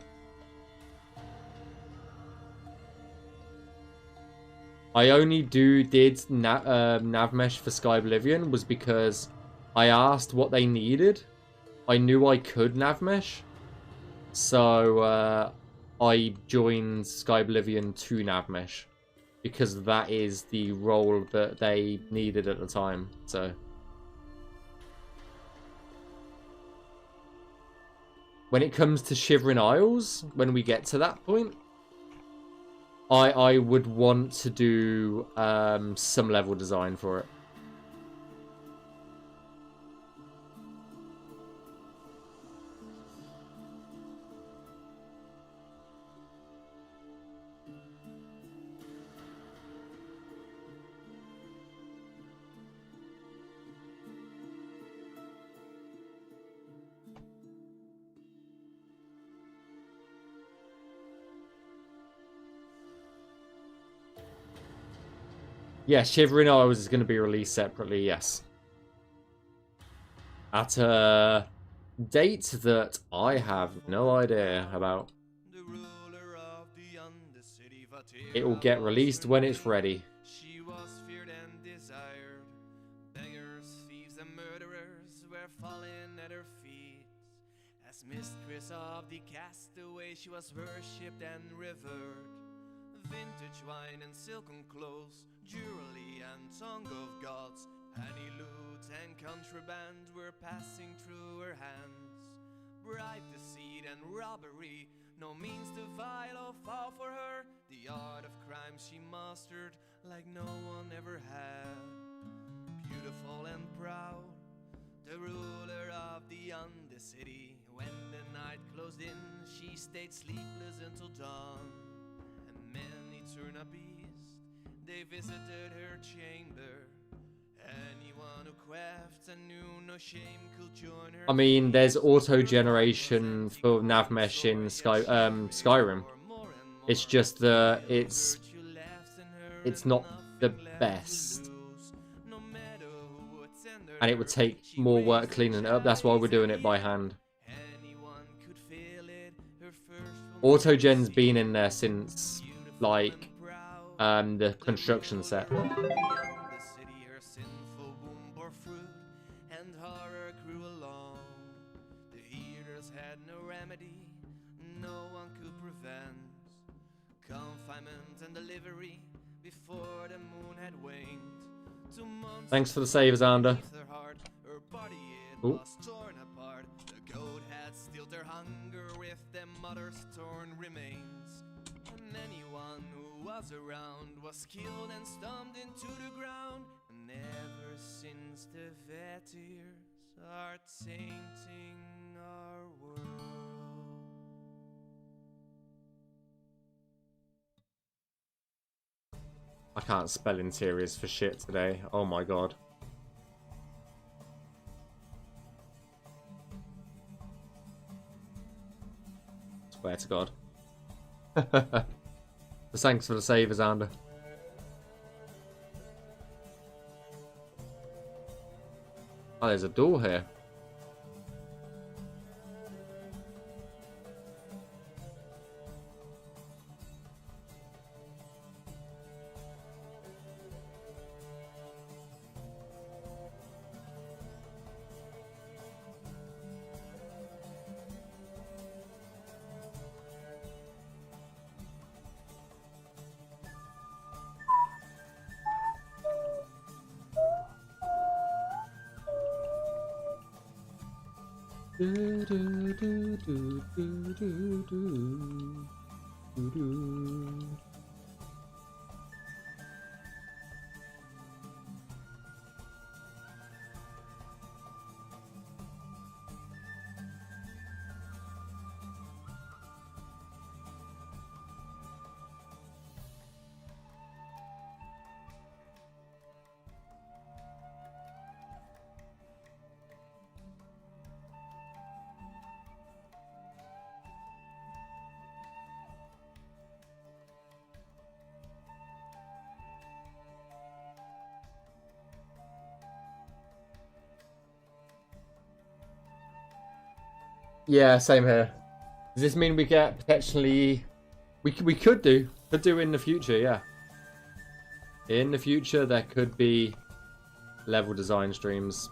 I only did Navmesh for Skyblivion was because I asked what they needed. I knew I could Navmesh, so I joined Skyblivion to Navmesh because that is the role that they needed at the time. So when it comes to Shivering Isles, when we get to that point, I would want to do some level design for it. Yeah, Shivering Isles is going to be released separately, yes. At a date that I have no idea about. It will get released when it's ready. She was feared and desired. Beggars, thieves, and murderers were falling at her feet. As mistress of the castaway, she was worshipped and revered. Vintage wine and silken clothes, jewelry and tongue of gods, honey loot and contraband were passing through her hands. Bribe, deceit, and robbery, no means to vile or fall for her. The art of crime she mastered like no one ever had. Beautiful and proud, the ruler of the Undercity. When the night closed in, she stayed sleepless until dawn. Many turn a beast, they visited her chamber. Anyone who crafts and knew no shame could join her. I mean, there's auto generation for Navmesh in Skyrim. It's just it's not the best, and it would take more work cleaning it up. That's why we're doing it by hand. Autogen's been in there since like the construction set. No one could prevent confinement and delivery before the moon had waned. 2 months Thanks for the save, Xander. her body it Ooh. was torn apart. The goat had stilled her hunger with their mother's torn remains. And anyone who was around was killed and stomped into the ground. And ever since the vet tears are tainting our world. I can't spell interiors for shit today. Oh my god. Swear to god. Thanks for the save, Xander. Oh, there's a door here. Yeah, same here. Does this mean we get potentially... We could do in the future, yeah. In the future, there could be level design streams.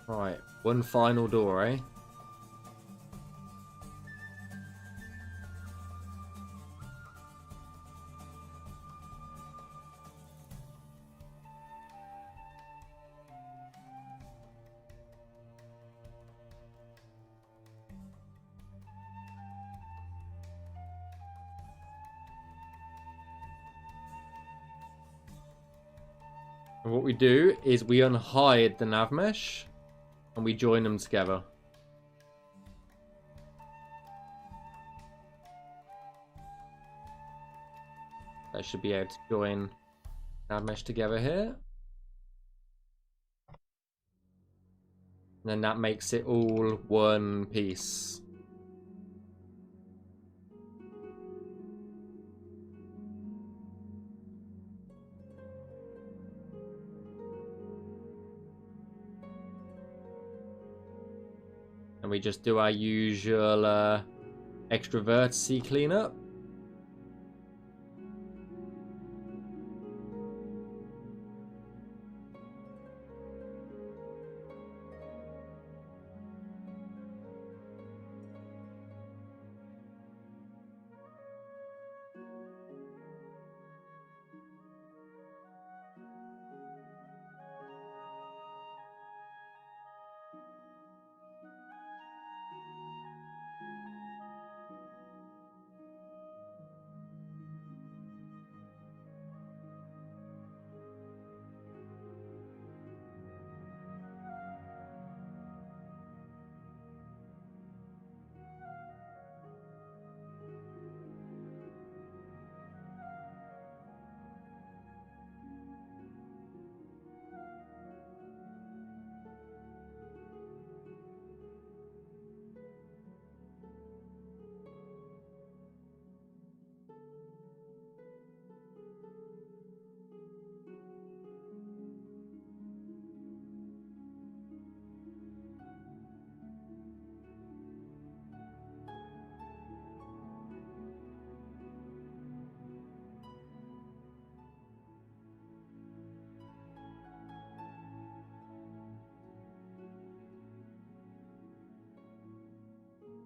Right, one final door, eh? And what we do is we unhide the Navmesh and we join them together. I should be able to join Navmesh together here. And then that makes it all one piece. And we just do our usual extra vertice cleanup.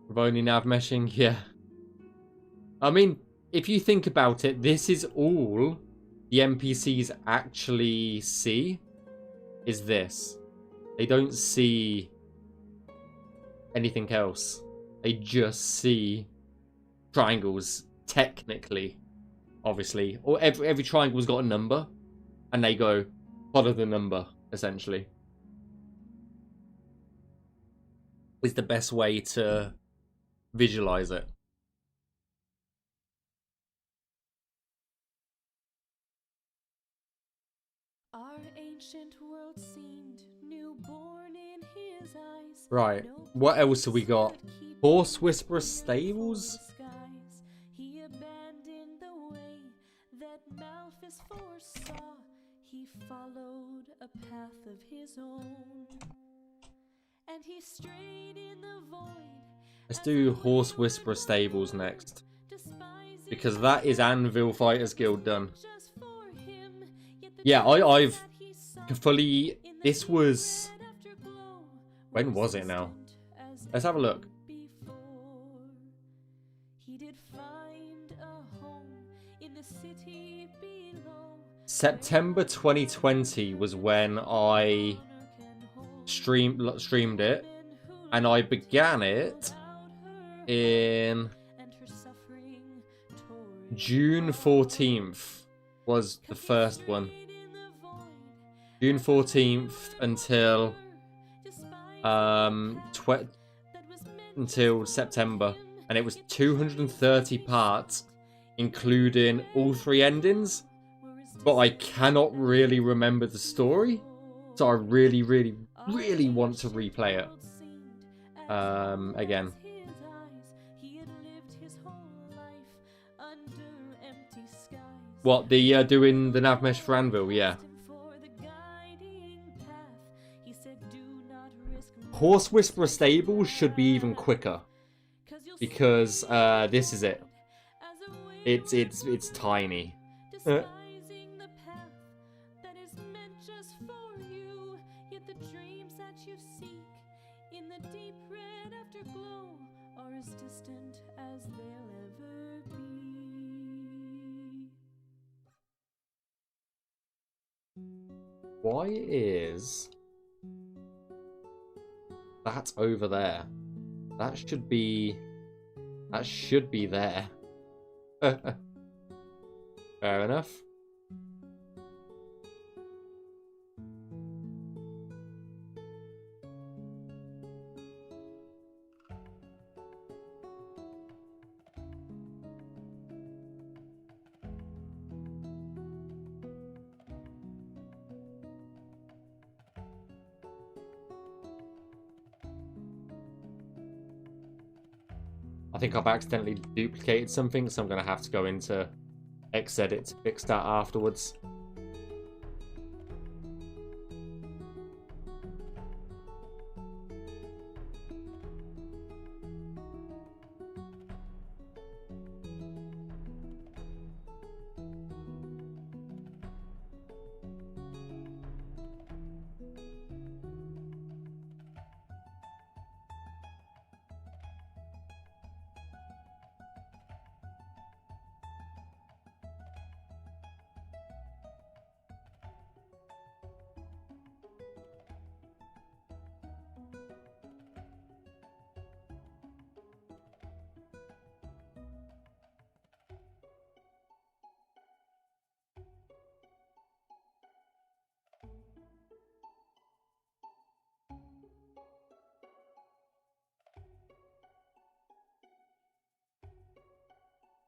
With only Navmeshing, yeah. I mean, if you think about it, this is all the NPCs actually see, is this. They don't see anything else. They just see triangles, technically, obviously. Or every triangle's got a number, and they go, follow the number. essentially. Is the best way to visualize it. Our ancient world seemed newborn in his eyes. Right. No What else have we got? place could keep Horse him Whisperer for the Stables? skies. He abandoned the way that Malthus foresaw. He followed a path of his own. And he strayed in the void. Let's do Horse Whisperer Stables next. Because that is Anvil Fighters Guild done. Yeah, I've fully... This was... When was it now? Let's have a look. September 2020 was when I streamed it. And I began it in June 14th was the first one. June 14th until until September, and it was 230 parts, including all 3 endings. But I cannot really remember the story, so I really want to replay it again. What, the doing the Navmesh for Anvil? Yeah. Horse Whisperer Stables should be even quicker, because this is it. It's tiny. Why is that over there? That should be there. Fair enough. I think I've accidentally duplicated something, so I'm going to have to go into Xedit to fix that afterwards.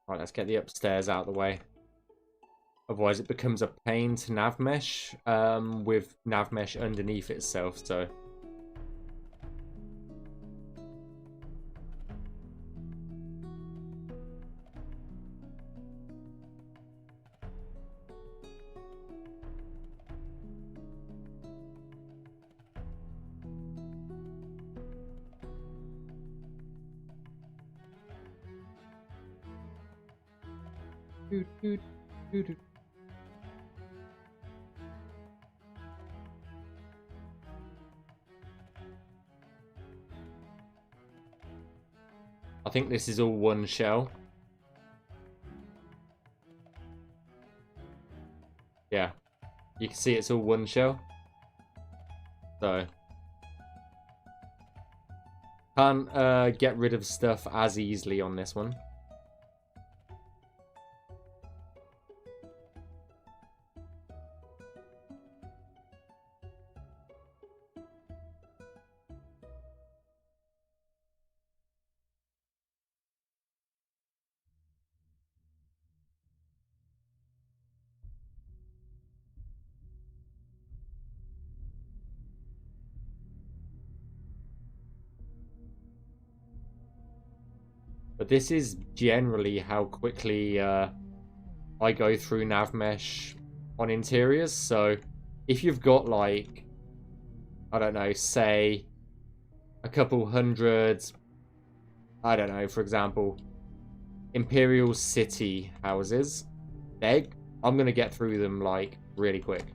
Right, let's get the upstairs out of the way. Otherwise it becomes a pain to Navmesh, with Navmesh underneath itself, so... I think this is all one shell. Yeah, you can see it's all one shell. So can't get rid of stuff as easily on this one. But this is generally how quickly I go through Navmesh on interiors. So if you've got like, I don't know, say a couple hundred, I don't know, for example, Imperial City houses, I'm going to get through them like really quick.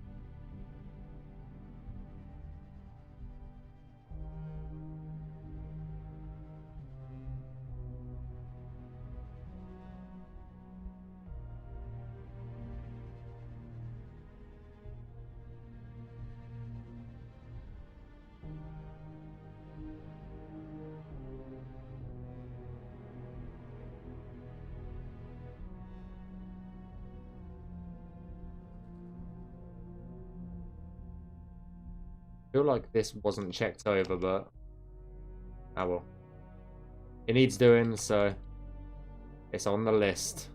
I feel like this wasn't checked over, but oh well. It needs doing, so it's on the list.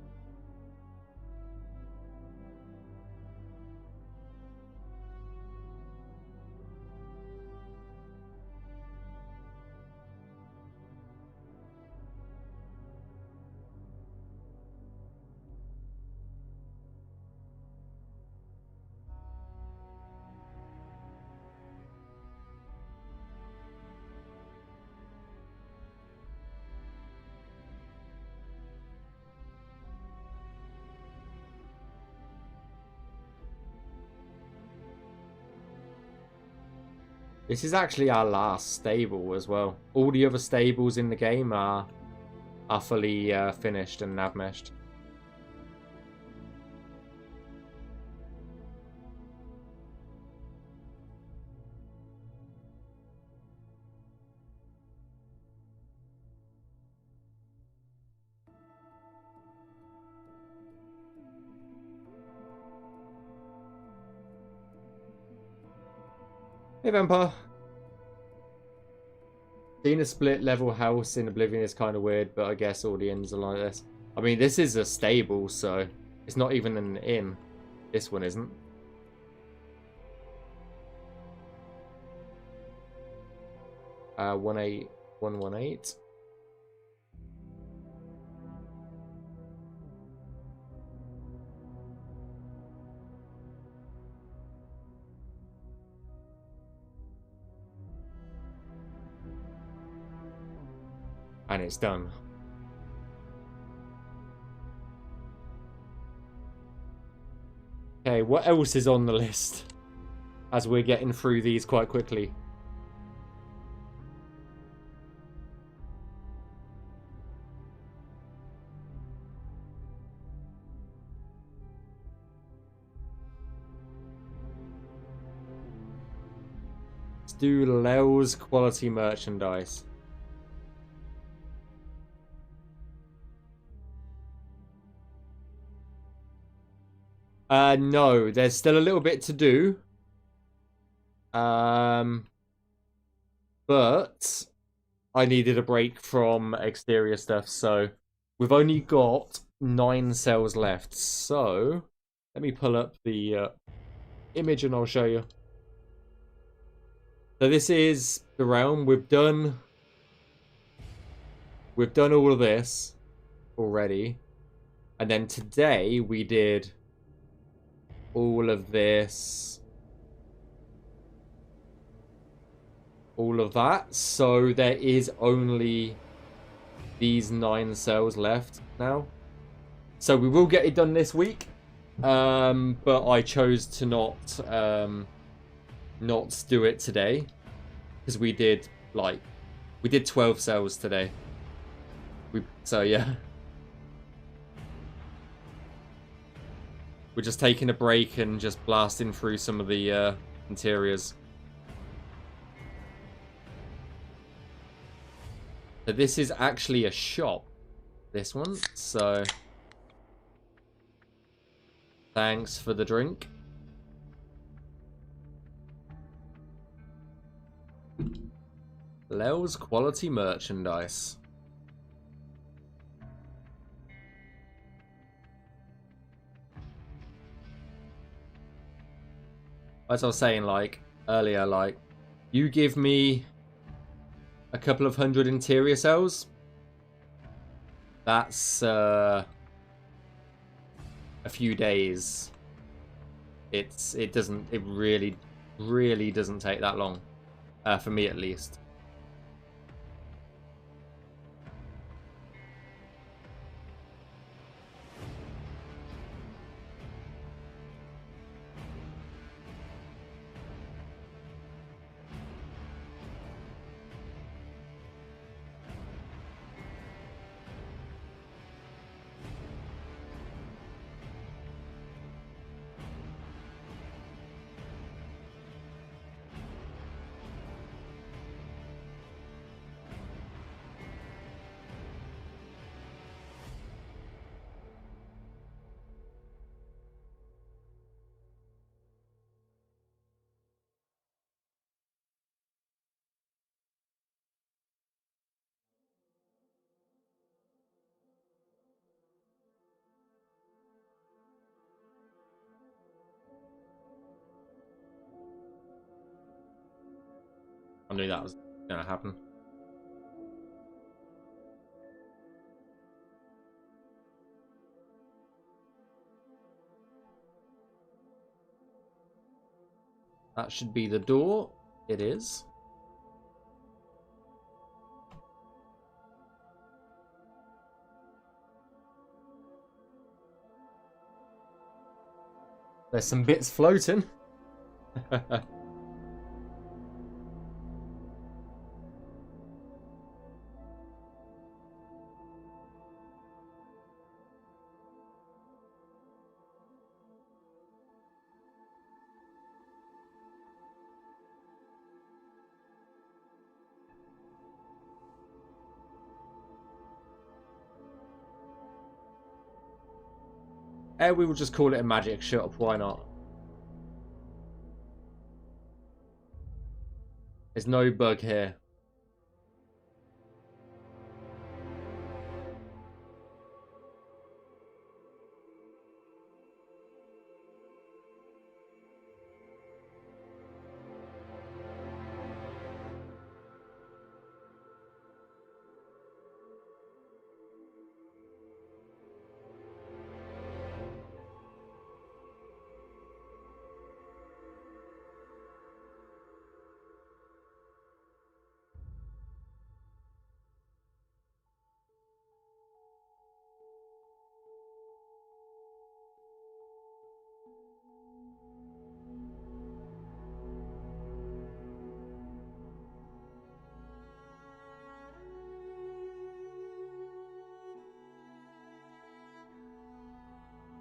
This is actually our last stable as well. All the other stables in the game are fully finished and navmeshed. Hey Vampire. Seeing a split level house in Oblivion is kind of weird, but I guess all the inns are like this. I mean, this is a stable, so it's not even an inn. This one isn't. Uh, 18118. And it's done. Okay, what else is on the list? As we're getting through these quite quickly. Let's do Lel's quality merchandise. No, there's still a little bit to do. But I needed a break from exterior stuff, so we've only got 9 cells left. So let me pull up the image and I'll show you. So this is the realm. We've done all of this already, and then today we did all of this, all of that. So there is only these 9 cells left now. So we will get it done this week, but I chose to not do it today because we did 12 cells today. So yeah. We're just taking a break and just blasting through some of the interiors. So this is actually a shop, this one. So thanks for the drink. Lel's quality merchandise. As I was saying, earlier, you give me a couple of hundred interior cells, That's a few days. It really doesn't take that long, for me at least. I knew that was going to happen. That should be the door. It is. There's some bits floating. We will just call it a magic shop, why not? There's no bug here.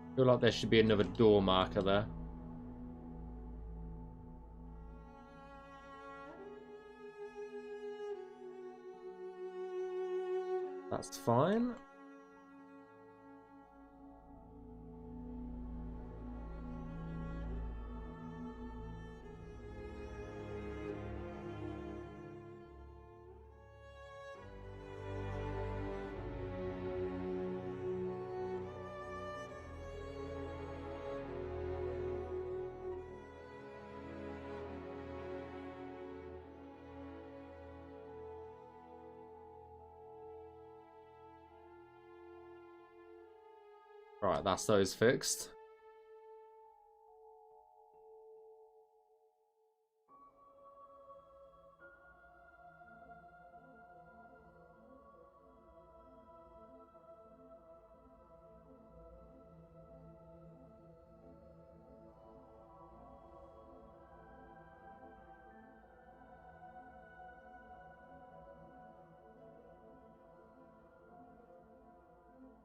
I feel like there should be another door marker there. That's fine. Right, that's those fixed.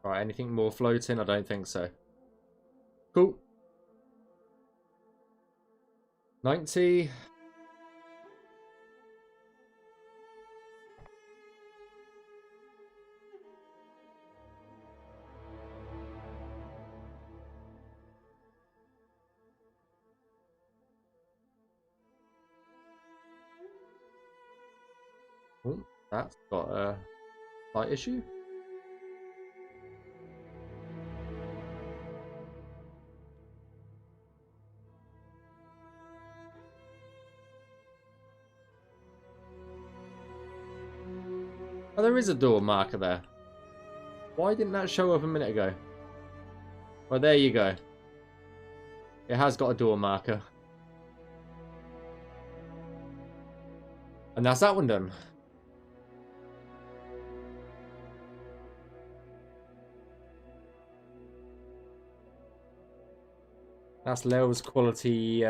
Right, anything more floating? I don't think so. Cool. 90. Oh, that's got a slight issue. Oh, there is a door marker there. Why didn't that show up a minute ago? Well, there you go. It has got a door marker. And that's that one done. That's Lel's quality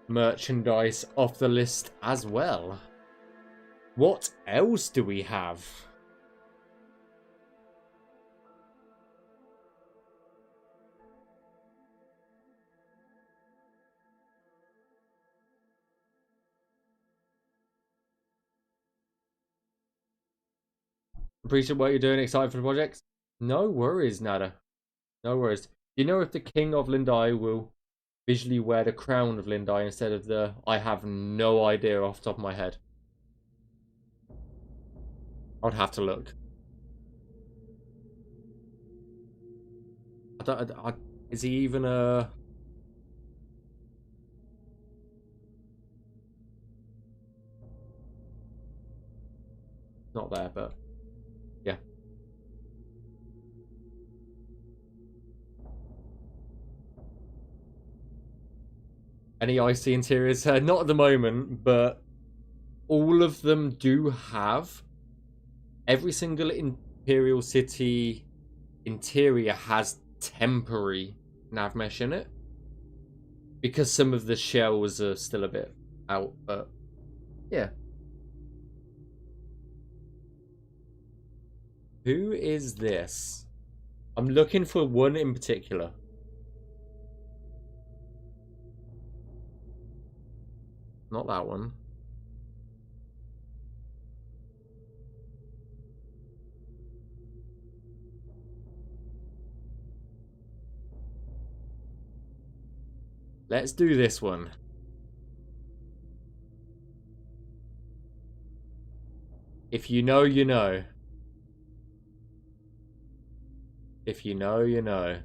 merchandise off the list as well. What else do we have? Appreciate what you're doing. Excited for the project? No worries, Nada. No worries. Do you know if the King of Lindai will visually wear the crown of Lindai instead of the... I have no idea off the top of my head. I'd have to look. Is he even a... Not there, but... Yeah. Any icy interiors? Not at the moment, but all of them do have... Every single Imperial City interior has temporary Navmesh in it. Because some of the shells are still a bit out, but... Yeah. Who is this? I'm looking for one in particular. Not that one. Let's do this one. If you know, you know. If you know, you know.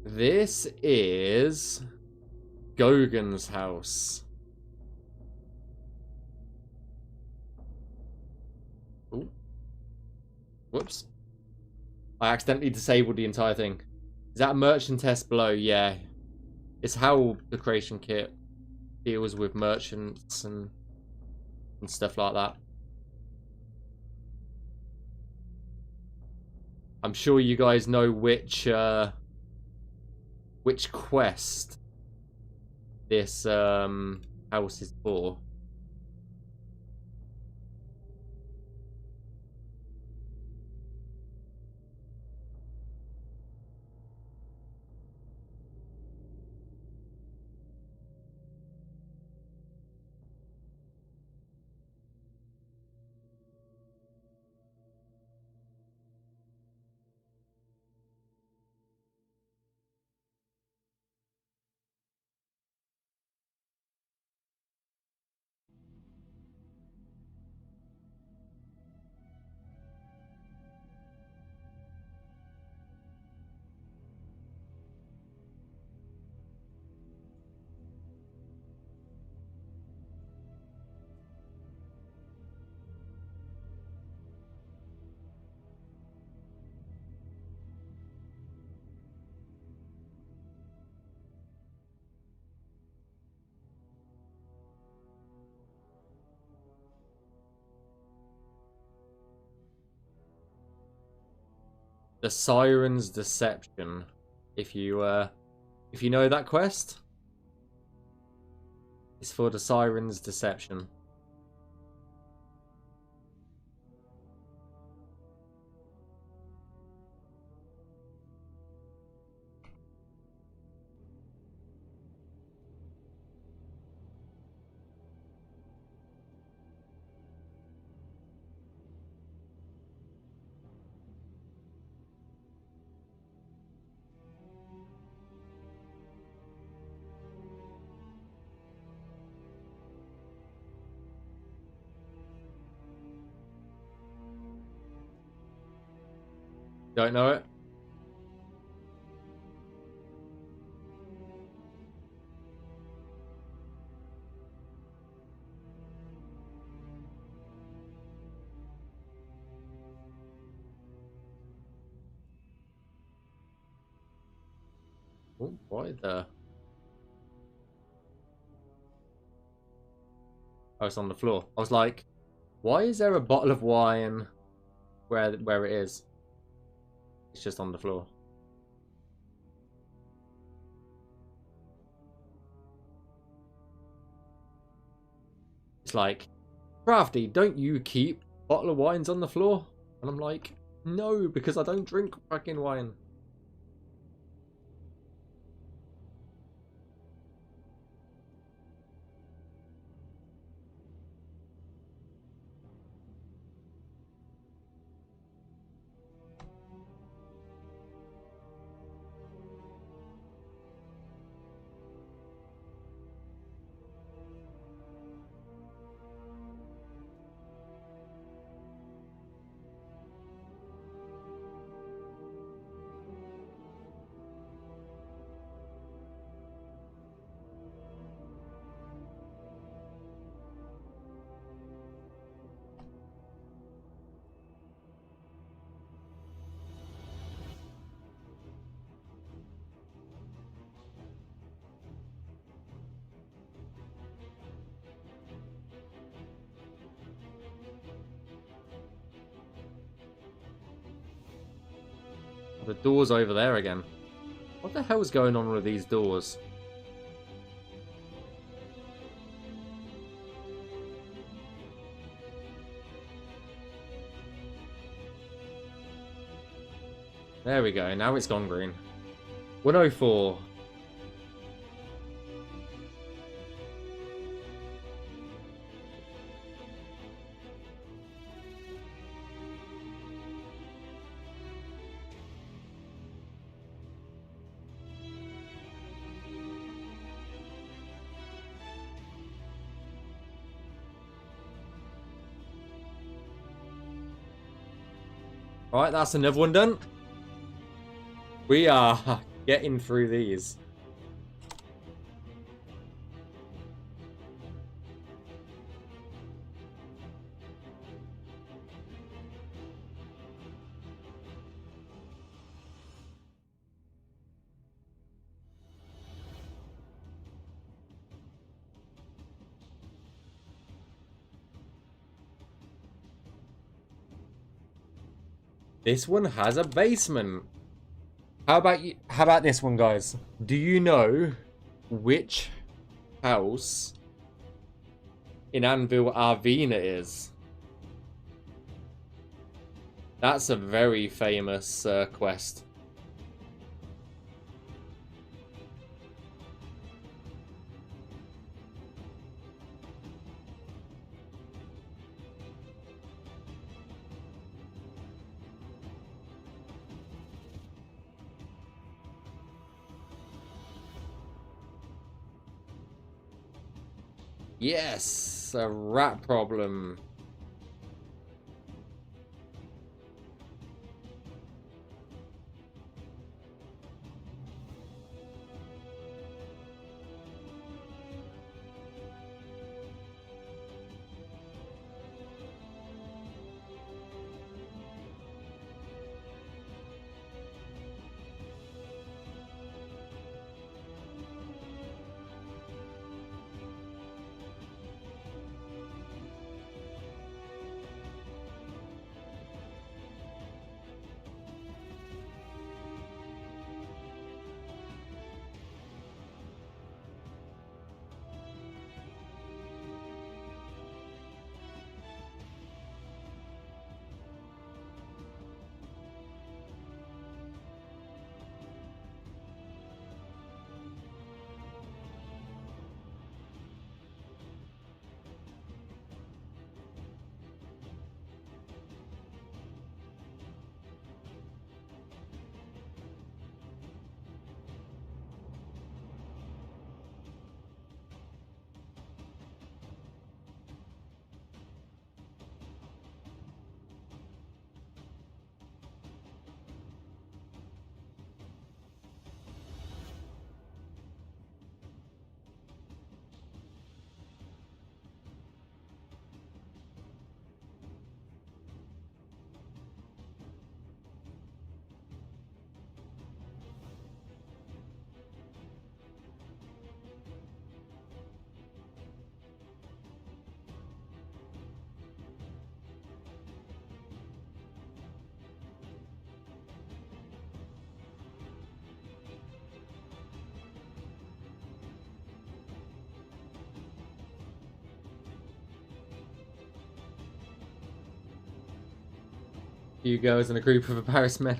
This is Gogan's house. Ooh. Whoops. I accidentally disabled the entire thing. Is that a merchant test below? Yeah. It's how the creation kit deals with merchants and stuff like that. I'm sure you guys know which quest this house is for. The Siren's Deception. If you know that quest, it's for the Siren's Deception. Don't know it? Oh, why the... Oh, it's on the floor. I was like, why is there a bottle of wine where it is? It's just on the floor. It's like, Crafty, don't you keep bottle of wines on the floor? And I'm like, no, because I don't drink fucking wine. The door's over there again. What the hell's going on with these doors? There we go, now it's gone green. 104. Alright, that's another one done. We are getting through these. This one has a basement. How about this one, guys? Do you know which house in Anvil Arvina is? That's a very famous quest. Yes, a rat problem. few girls and a group of Paris men.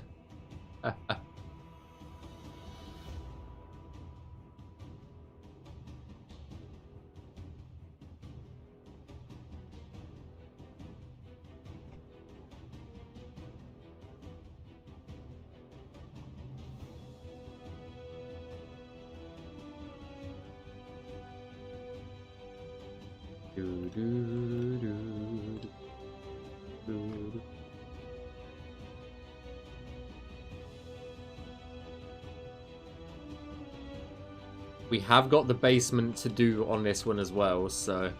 We have got the basement to do on this one as well, so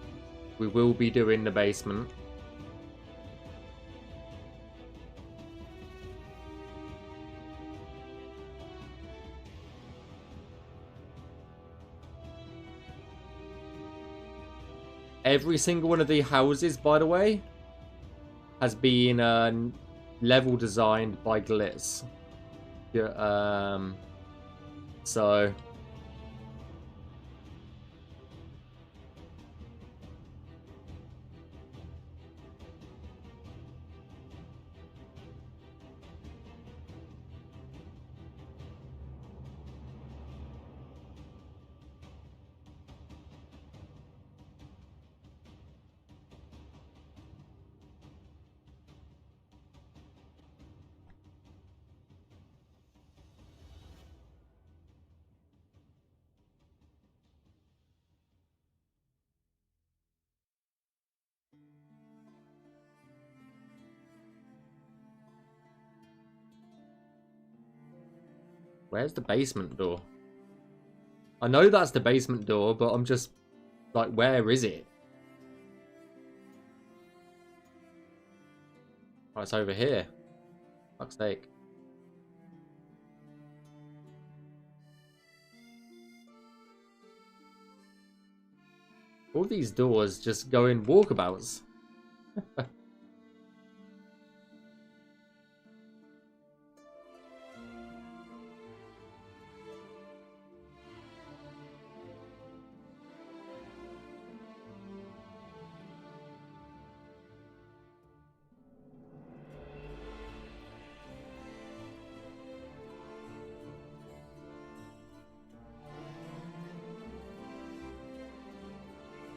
we will be doing the basement. Every single one of the houses, by the way, has been level designed by Glitz. Yeah, so where's the basement door? I know that's the basement door, but I'm just like, where is it? Oh, it's over here. Fuck's sake. All these doors just go in walkabouts.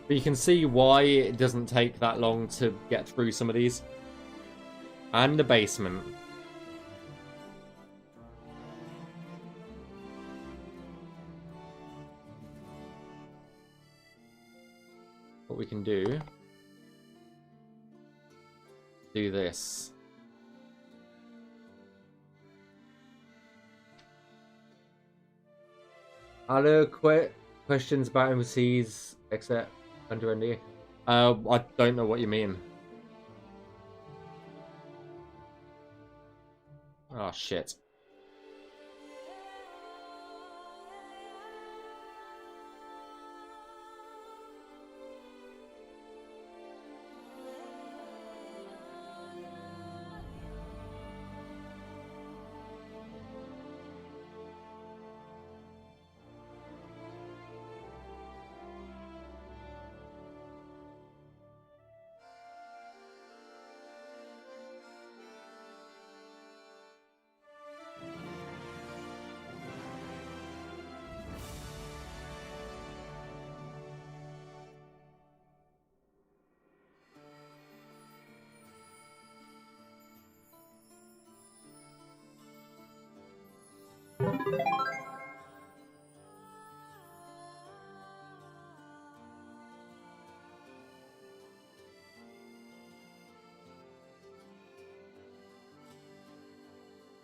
But you can see why it doesn't take that long to get through some of these. And the basement. What we can do this. Other questions about overseas except under ND? I don't know what you mean. Oh shit.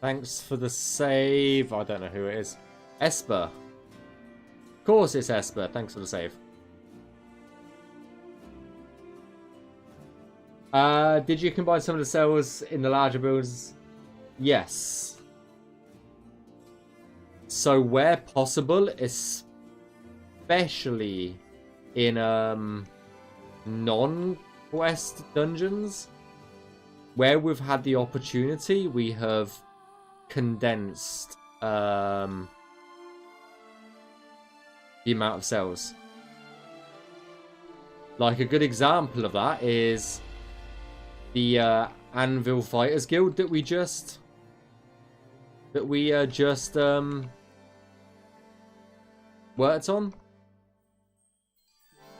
Thanks for the save. I don't know who it is. Esper. Of course it's Esper. Thanks for the save. Did you combine some of the cells in the larger builds? Yes. So where possible, especially in non-quest dungeons, where we've had the opportunity, we have condensed the amount of cells. Like a good example of that is the Anvil Fighters Guild that we just worked on.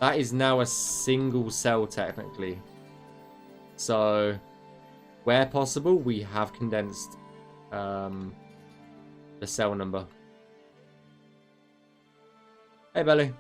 That is now a single cell technically. So where possible, we have condensed the cell number. Hey, Belly.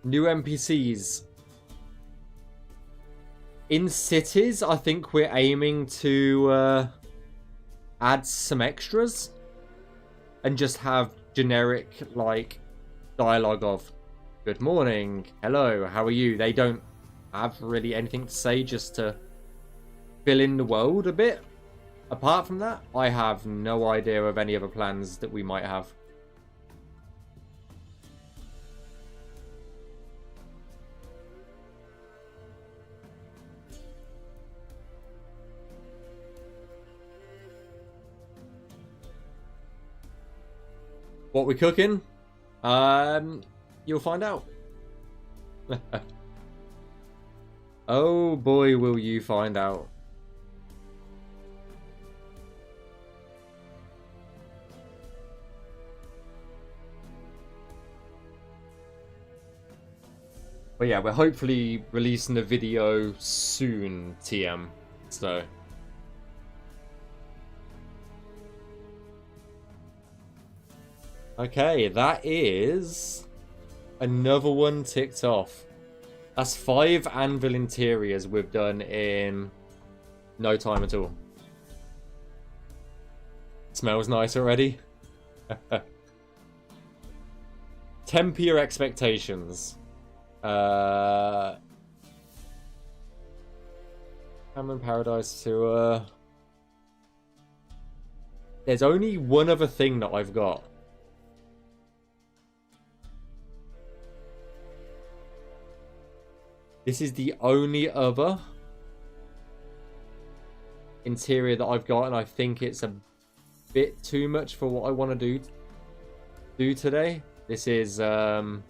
New NPCs. In cities, I think we're aiming to add some extras and just have generic, like, dialogue of good morning, hello, how are you? They don't have really anything to say, just to fill in the world a bit. Apart from that, I have no idea of any other plans that we might have. What we're cooking? You'll find out. Oh boy, will you find out. But yeah, we're hopefully releasing the video soon, TM. So... okay, that is another one ticked off. That's 5 anvil interiors we've done in no time at all. Smells nice already. Temper your expectations. Cameron Paradise Tour. There's only one other thing that I've got. This is the only other interior that I've got, and I think it's a bit too much for what I want to do today. This is the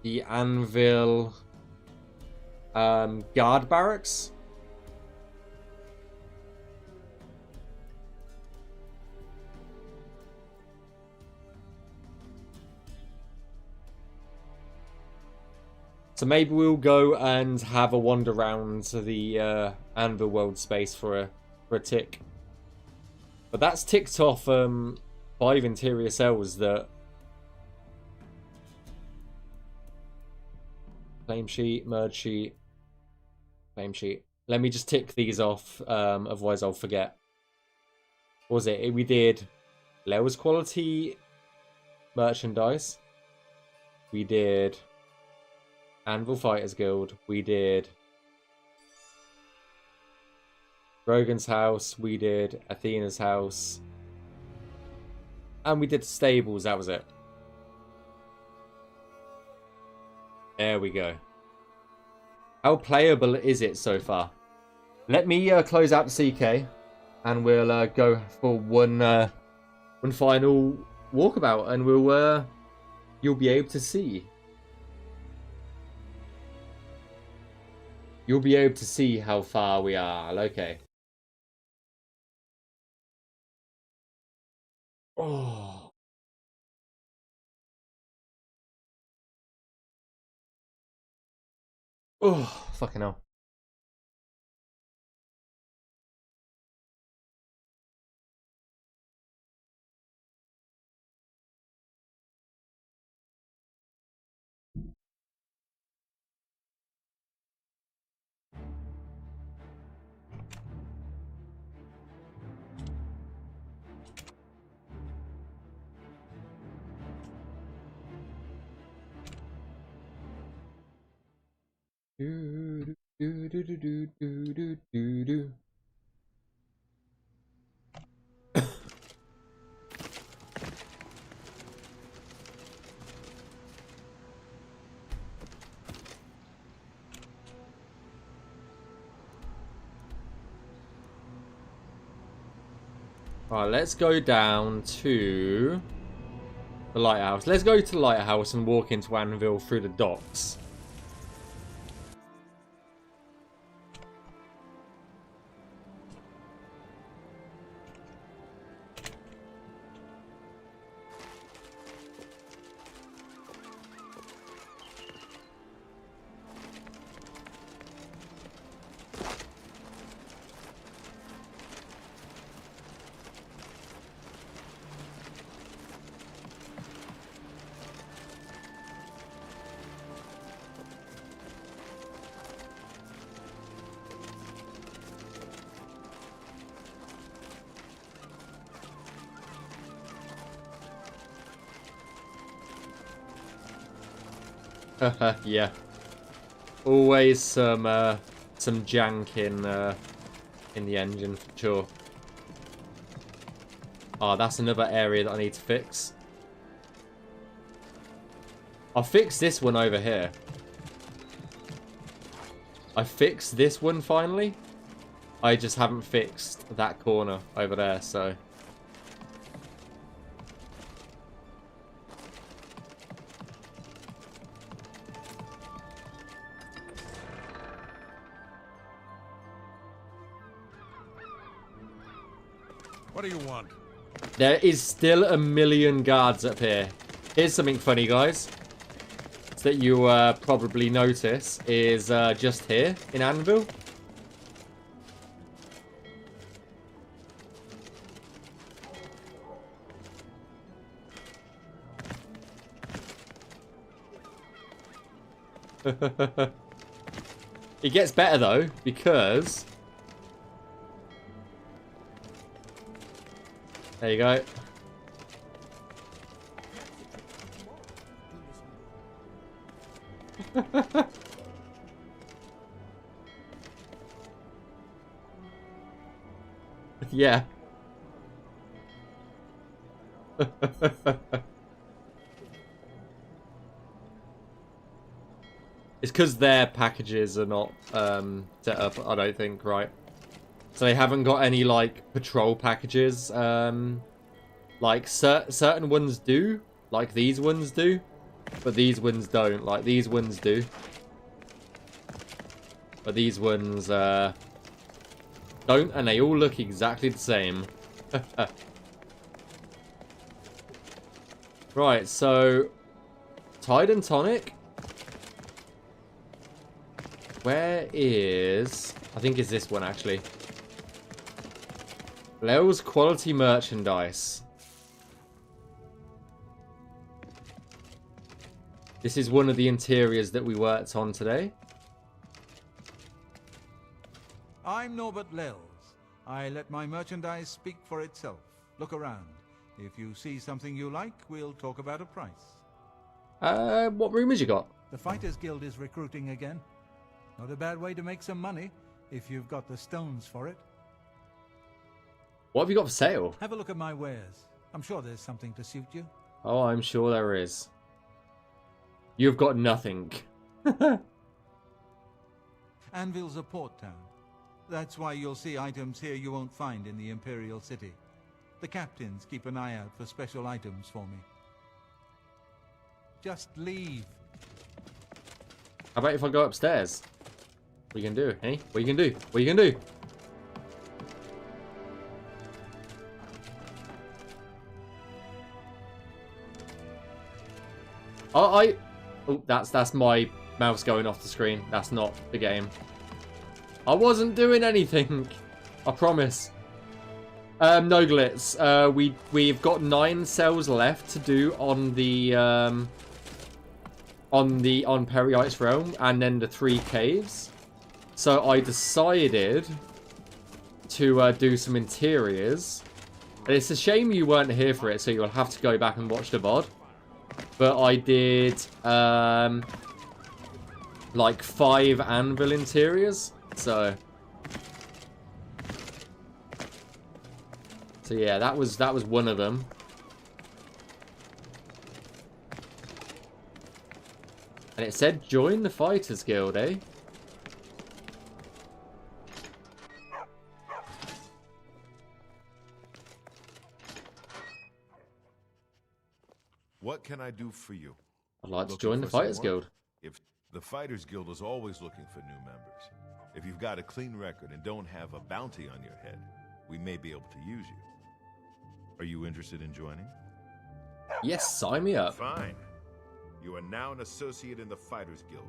Anvil guard barracks. So maybe we'll go and have a wander around the Anvil world space for a tick. But that's ticked off 5 interior cells that... claim sheet, merge sheet, claim sheet. Let me just tick these off, otherwise I'll forget. What was it? We did lowers quality merchandise. We did Anvil Fighters Guild. We did Rogan's house. We did Athena's house. And we did stables. That was it. There we go. How playable is it so far? Let me close out the CK, and we'll go for one final walkabout, and we'll you'll be able to see. You'll be able to see how far we are. Okay. Oh. Oh, fucking hell. Do, do, do, do, do, do, do, do, do. Alright, let's go down to the lighthouse. Let's go to the lighthouse and walk into Anvil through the docks. Yeah. Always some jank in the engine for sure. Oh, that's another area that I need to fix. I'll fix this one over here. I fixed this one finally. I just haven't fixed that corner over there, so. What do you want? There is still a million guards up here. Here's something funny, guys. That you probably notice is just here in Anvil. It gets better though, because there you go. Yeah. It's because their packages are not set up, I don't think, right? So they haven't got any, like, patrol packages. Like, certain ones do. Like, these ones do. But these ones don't. Like, these ones do. But these ones, don't. And they all look exactly the same. Right, so Tide and Tonic. Where is... I think it's this one, actually. Lel's Quality Merchandise. This is one of the interiors that we worked on today. I'm Norbert Lels. I let my merchandise speak for itself. Look around. If you see something you like, we'll talk about a price. What rumors you got? The Fighters Guild is recruiting again. Not a bad way to make some money, if you've got the stones for it. What have you got for sale? Have a look at my wares. I'm sure there's something to suit you. Oh, I'm sure there is. You've got nothing. Anvil's a port town. That's why you'll see items here you won't find in the Imperial City. The captains keep an eye out for special items for me. Just leave. How about if I go upstairs? What you can do, eh? What you can do? What you can do? Oh, that's my mouse going off the screen. That's not the game. I wasn't doing anything. I promise. No glitz. We've got 9 cells left to do on the on Peryite'S realm, and then the 3 caves. So I decided to do some interiors. And it's a shame you weren't here for it, so you'll have to go back and watch the VOD. But I did like 5 anvil interiors. So yeah, that was one of them. And it said join the Fighters Guild, eh? What can I do for you? I'd like to Looking join the for some Fighters work? Guild. If the Fighters Guild is always looking for new members. If you've got a clean record and don't have a bounty on your head, we may be able to use you. Are you interested in joining? Yes, sign me up. Fine. You are now an associate in the Fighters Guild.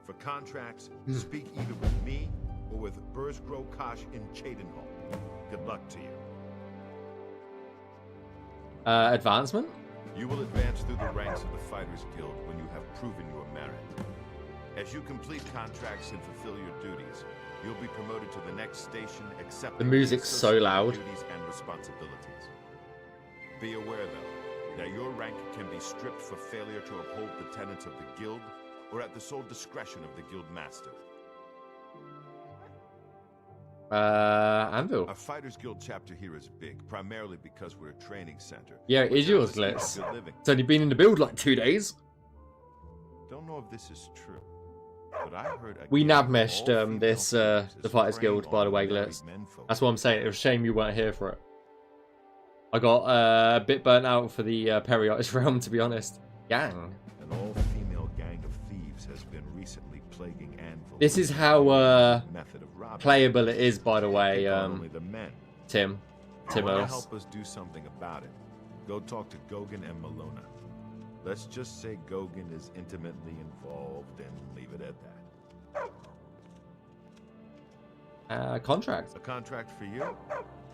For contracts, speak either with me or with Burzgro Kosh in Cheydinhall. Good luck to you. Advancement? You will advance through the ranks of the Fighters Guild when you have proven your merit. As you complete contracts and fulfill your duties, you'll be promoted to the next station, accepting The music's so loud. duties and responsibilities. Be aware, though, that your rank can be stripped for failure to uphold the tenets of the guild, or at the sole discretion of the guild master. Anvil. Our Fighters Guild chapter here is big, primarily because we're a training center. Yeah, it is We're yours, not Glitz. good living. It's only been in the build like 2 days. Don't know if this is true, but I heard a We guild of navmeshed all-female this teams the is Fighters preying Guild, by the on way, married Glitz. menfolk. That's what I'm saying. It was a shame you weren't here for it. I got a bit burnt out for the Peryite'S realm, to be honest. Gang. An all-female gang of thieves has been recently plaguing Anvil. This is how method of robbing. playable it is, by the way, Pick on only the men. Tim. If you wanna Timos. help us do something about it, go talk to Gogan and Malona. Let's just say Gogan is intimately involved and leave it at that. Contract. A contract for you?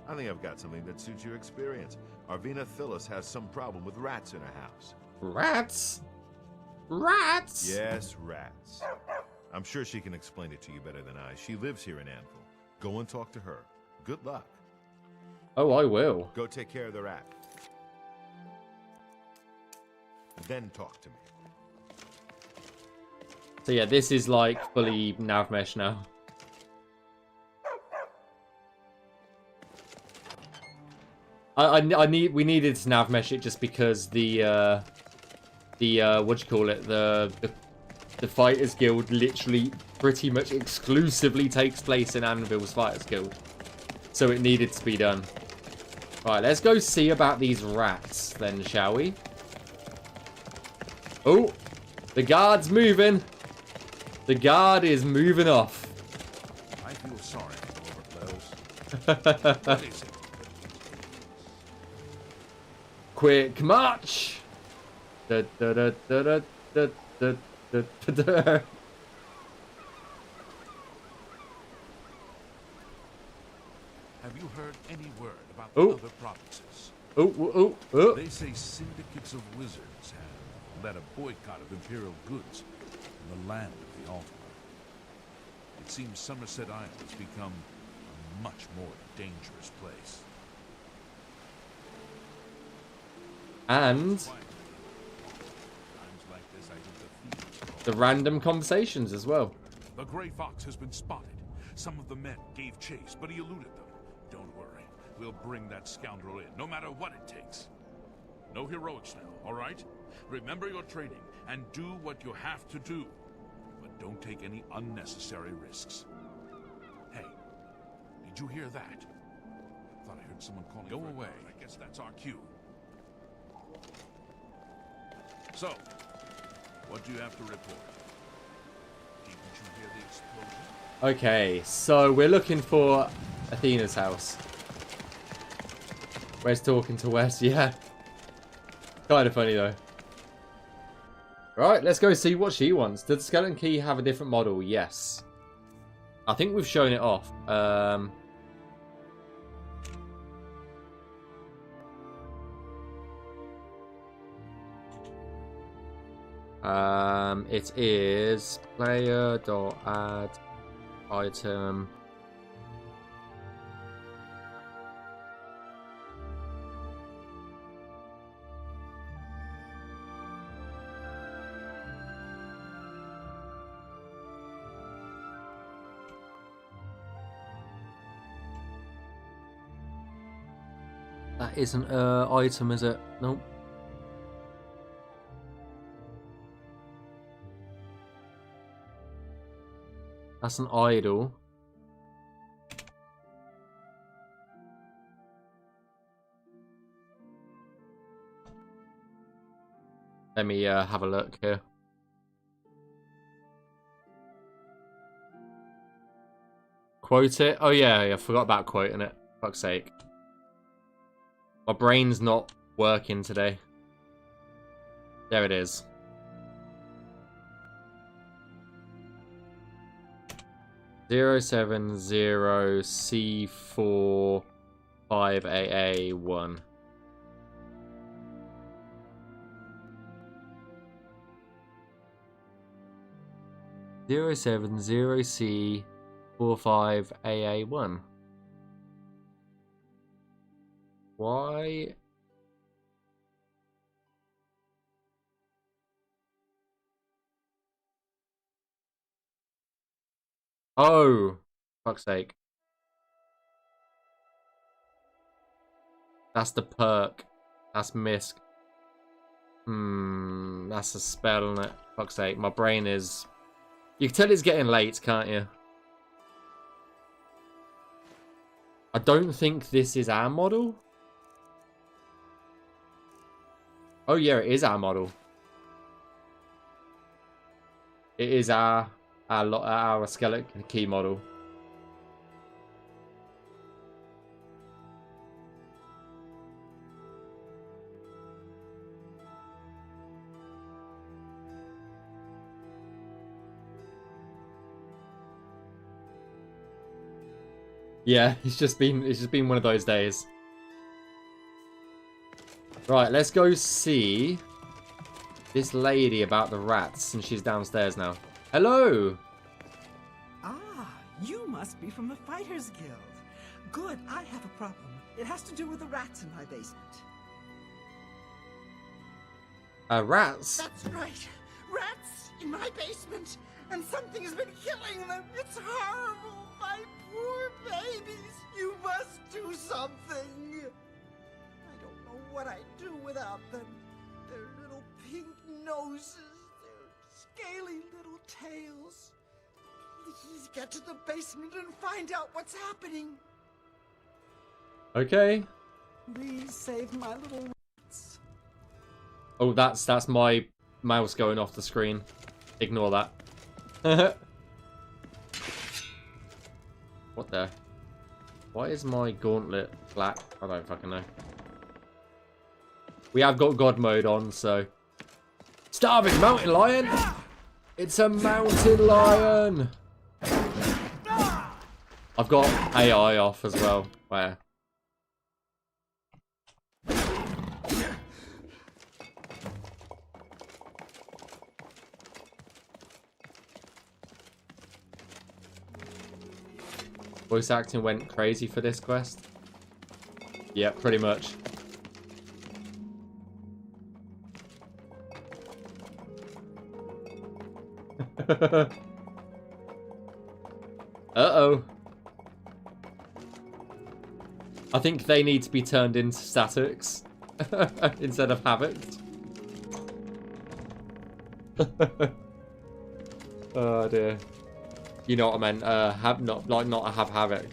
I think I've got something that suits your experience. Arvina Phyllis has some problem with rats in her house. Rats? Rats? Yes, rats. I'm sure she can explain it to you better than I. She lives here in Anvil. Go and talk to her. Good luck. Oh, I will. Go take care of the rat. Then talk to me. So yeah, this is like fully Navmesh now. We needed to Navmesh it just because the what do you call it, the Fighters Guild literally pretty much exclusively takes place in Anvil's Fighters Guild, so it needed to be done. Right, let's go see about these rats then, shall we? Oh, the guard's moving. The guard is moving off. I feel sorry for Lord Bells. What is it? Quick march! Da, da, da, da, da, da, da, da, da, da. Have you heard any word about Oh. the other provinces? Oh, oh, oh. They say syndicates of wizards have led a boycott of imperial goods in the land of the Altar. It seems Somerset Isle has become a much more dangerous place. And Times like this, I think the thieves the random conversations as well. The Grey Fox has been spotted. Some of the men gave chase, but he eluded them. Don't worry. We'll bring that scoundrel in, no matter what it takes. No heroics now, all right? Remember your training, and do what you have to do. But don't take any unnecessary risks. Hey, did you hear that? Thought I heard someone calling. Go away. I guess that's our cue. So, what do you have to report? Didn't you hear the explosion? Okay, so we're looking for Athena's house. Where's talking to Wes? Yeah. Kind of funny though. Right, let's go see what she wants. Does the skeleton key have a different model? Yes. I think we've shown it off. It is player.add item. That isn't an item, is it? Nope. That's an idol. Let me have a look here. Quote it? Oh yeah, I forgot about quoting it. Fuck's sake. My brain's not working today. There it is. (070C45AA1). (070C45AA1). Why? Oh, fuck's sake. That's the perk. That's misc. That's a spell, isn't it? Fuck's sake, my brain is... You can tell it's getting late, can't you? I don't think this is our model. Oh yeah, it is our model. It is our skeleton key model. Yeah, it's just been one of those days. Right, let's go see this lady about the rats, and she's downstairs now. Hello! Ah, you must be from the Fighters Guild. Good, I have a problem. It has to do with the rats in my basement. Rats? That's right. Rats in my basement. And something has been killing them. It's horrible. My poor babies. You must do something. I don't know what I'd do without them. Their little pink noses, their scaly little tails. Please get to the basement and find out what's happening. Okay. Please save my little rats. Oh, that's my mouse going off the screen. Ignore that. What the? Why is my gauntlet black? I don't fucking know. We have got God mode on, so... Starving mountain lion! It's a mountain lion! I've got AI off as well. Where? Voice acting went crazy for this quest. Yeah, pretty much. Uh-oh. I think they need to be turned into statics instead of havocs. Oh dear. You know what I meant? Not have havoc.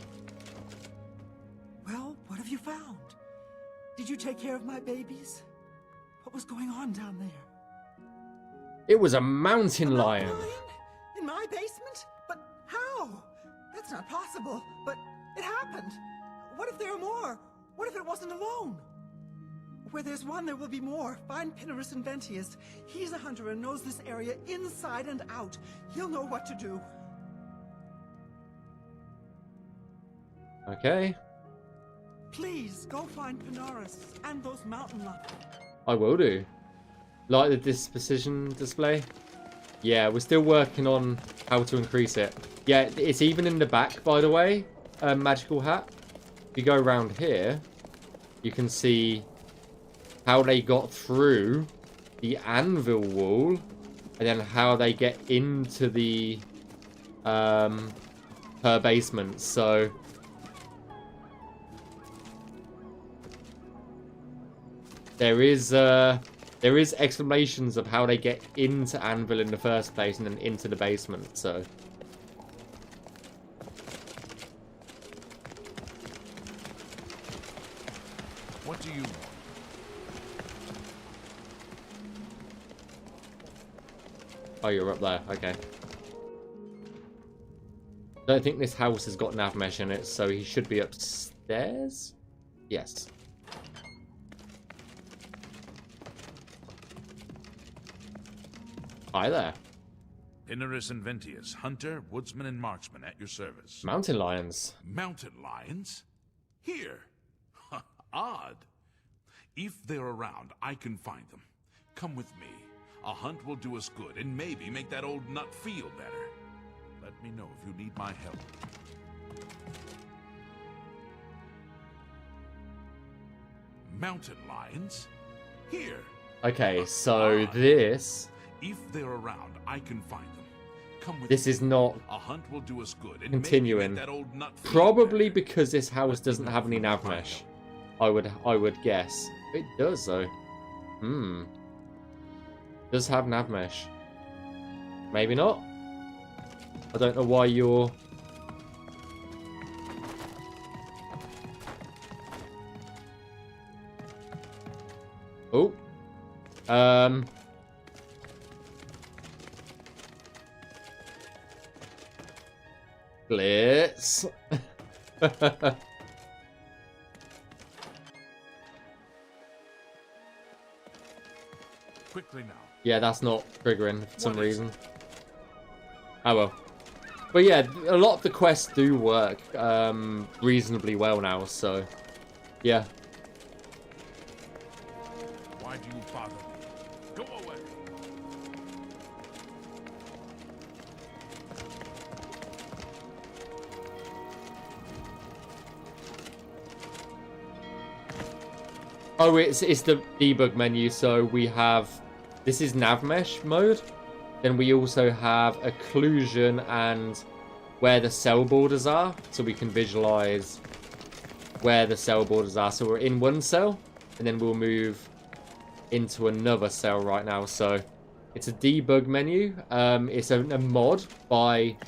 Well, what have you found? Did you take care of my babies? What was going on down there? It was a mountain lion. In my basement? But how? That's not possible. But it happened. What if there are more? What if it wasn't alone? Where there's one, there will be more. Find Pinnerus and Ventius. He's a hunter and knows this area inside and out. He'll know what to do. Okay. Please, go find Pinnerus and those mountain lions. I will do. Like the disposition display? Yeah, we're still working on how to increase it. Yeah, it's even in the back, by the way. Magical hat. If you go around here, you can see how they got through the anvil wall, and then how they get into the her basement. So there is explanations of how they get into Anvil in the first place and then into the basement, so... What do you want? Oh, you're up there. Okay. I don't think this house has got Navmesh in it, so he should be upstairs? Yes. Hi there. Inaris and Ventius, hunter, woodsman, and marksman at your service. Mountain lions. Mountain lions? Here? Odd. If they're around, I can find them. Come with me. A hunt will do us good, and maybe make that old nut feel better. Let me know if you need my help. Mountain lions? Here. Okay, so this... If they're around, I can find them. Come with This me. is not A hunt will do us good, and continuing. maybe make that old nut feel Probably better. because this house doesn't have any Navmesh. I would guess. It does though. Does have Navmesh. Maybe not. I don't know why you're... Oh. Blitz. Quickly now. Yeah, that's not triggering for some What is reason. Oh well. But yeah, a lot of the quests do work reasonably well now, so yeah. Why do you bother me? Go away. Oh, it's the debug menu, so we have... This is Navmesh mode. Then we also have occlusion and where the cell borders are, so we can visualize where the cell borders are. So we're in one cell, and then we'll move into another cell right now. So it's a debug menu. It's a mod by...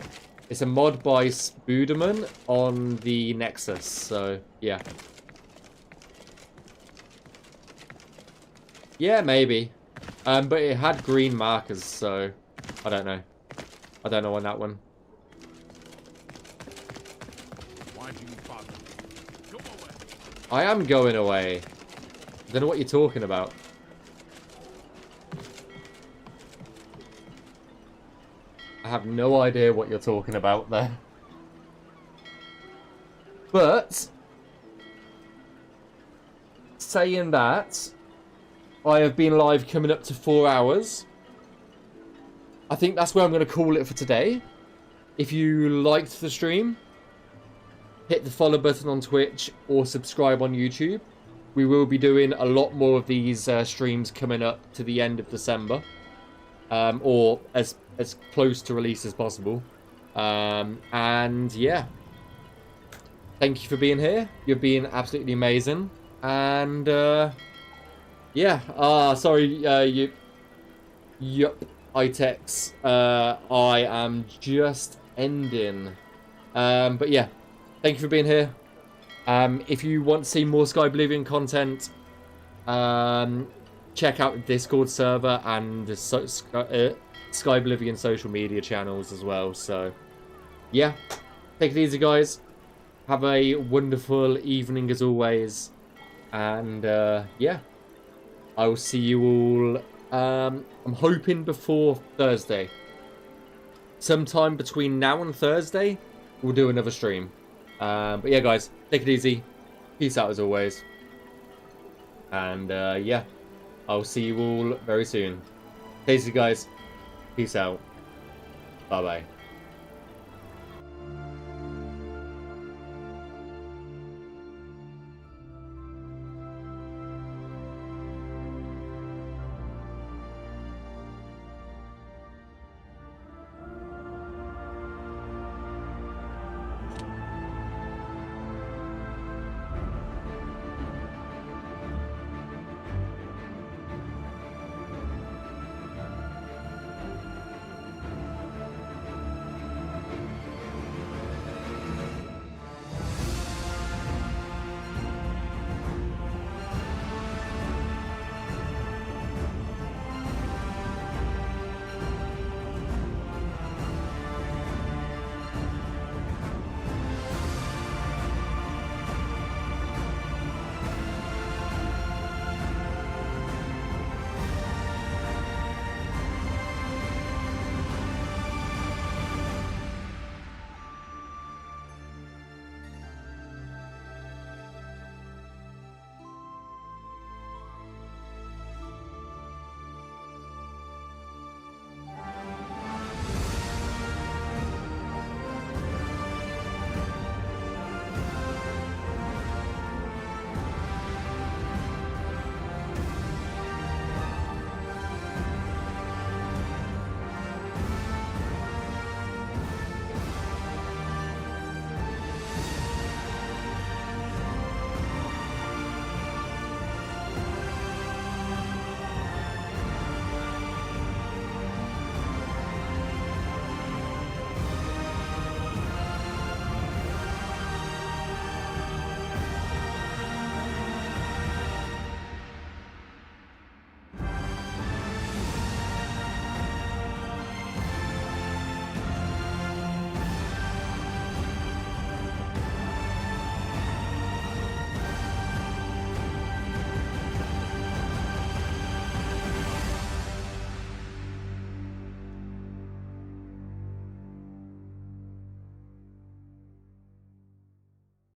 It's a mod by Spooderman on the Nexus, so yeah. Yeah, maybe. But it had green markers, so I don't know. I don't know on that one. Why do you bother me? Go away. I am going away. I don't know what you're talking about. I have no idea what you're talking about there. But saying that, I have been live coming up to 4 hours. I think that's where I'm going to call it for today. If you liked the stream, hit the follow button on Twitch or subscribe on YouTube. We will be doing a lot more of these streams coming up to the end of December. Or as close to release as possible. And yeah. Thank you for being here. You're being absolutely amazing. And yeah, sorry, yup, Itex, I am just ending. But yeah, thank you for being here. If you want to see more Skyblivion content, check out the Discord server and the Skyblivion social media channels as well. So yeah, take it easy, guys. Have a wonderful evening as always. And yeah. I will see you all, I'm hoping before Thursday. Sometime between now and Thursday, we'll do another stream. But yeah, guys, take it easy. Peace out as always. And yeah, I'll see you all very soon. Take it easy, guys. Peace out. Bye-bye.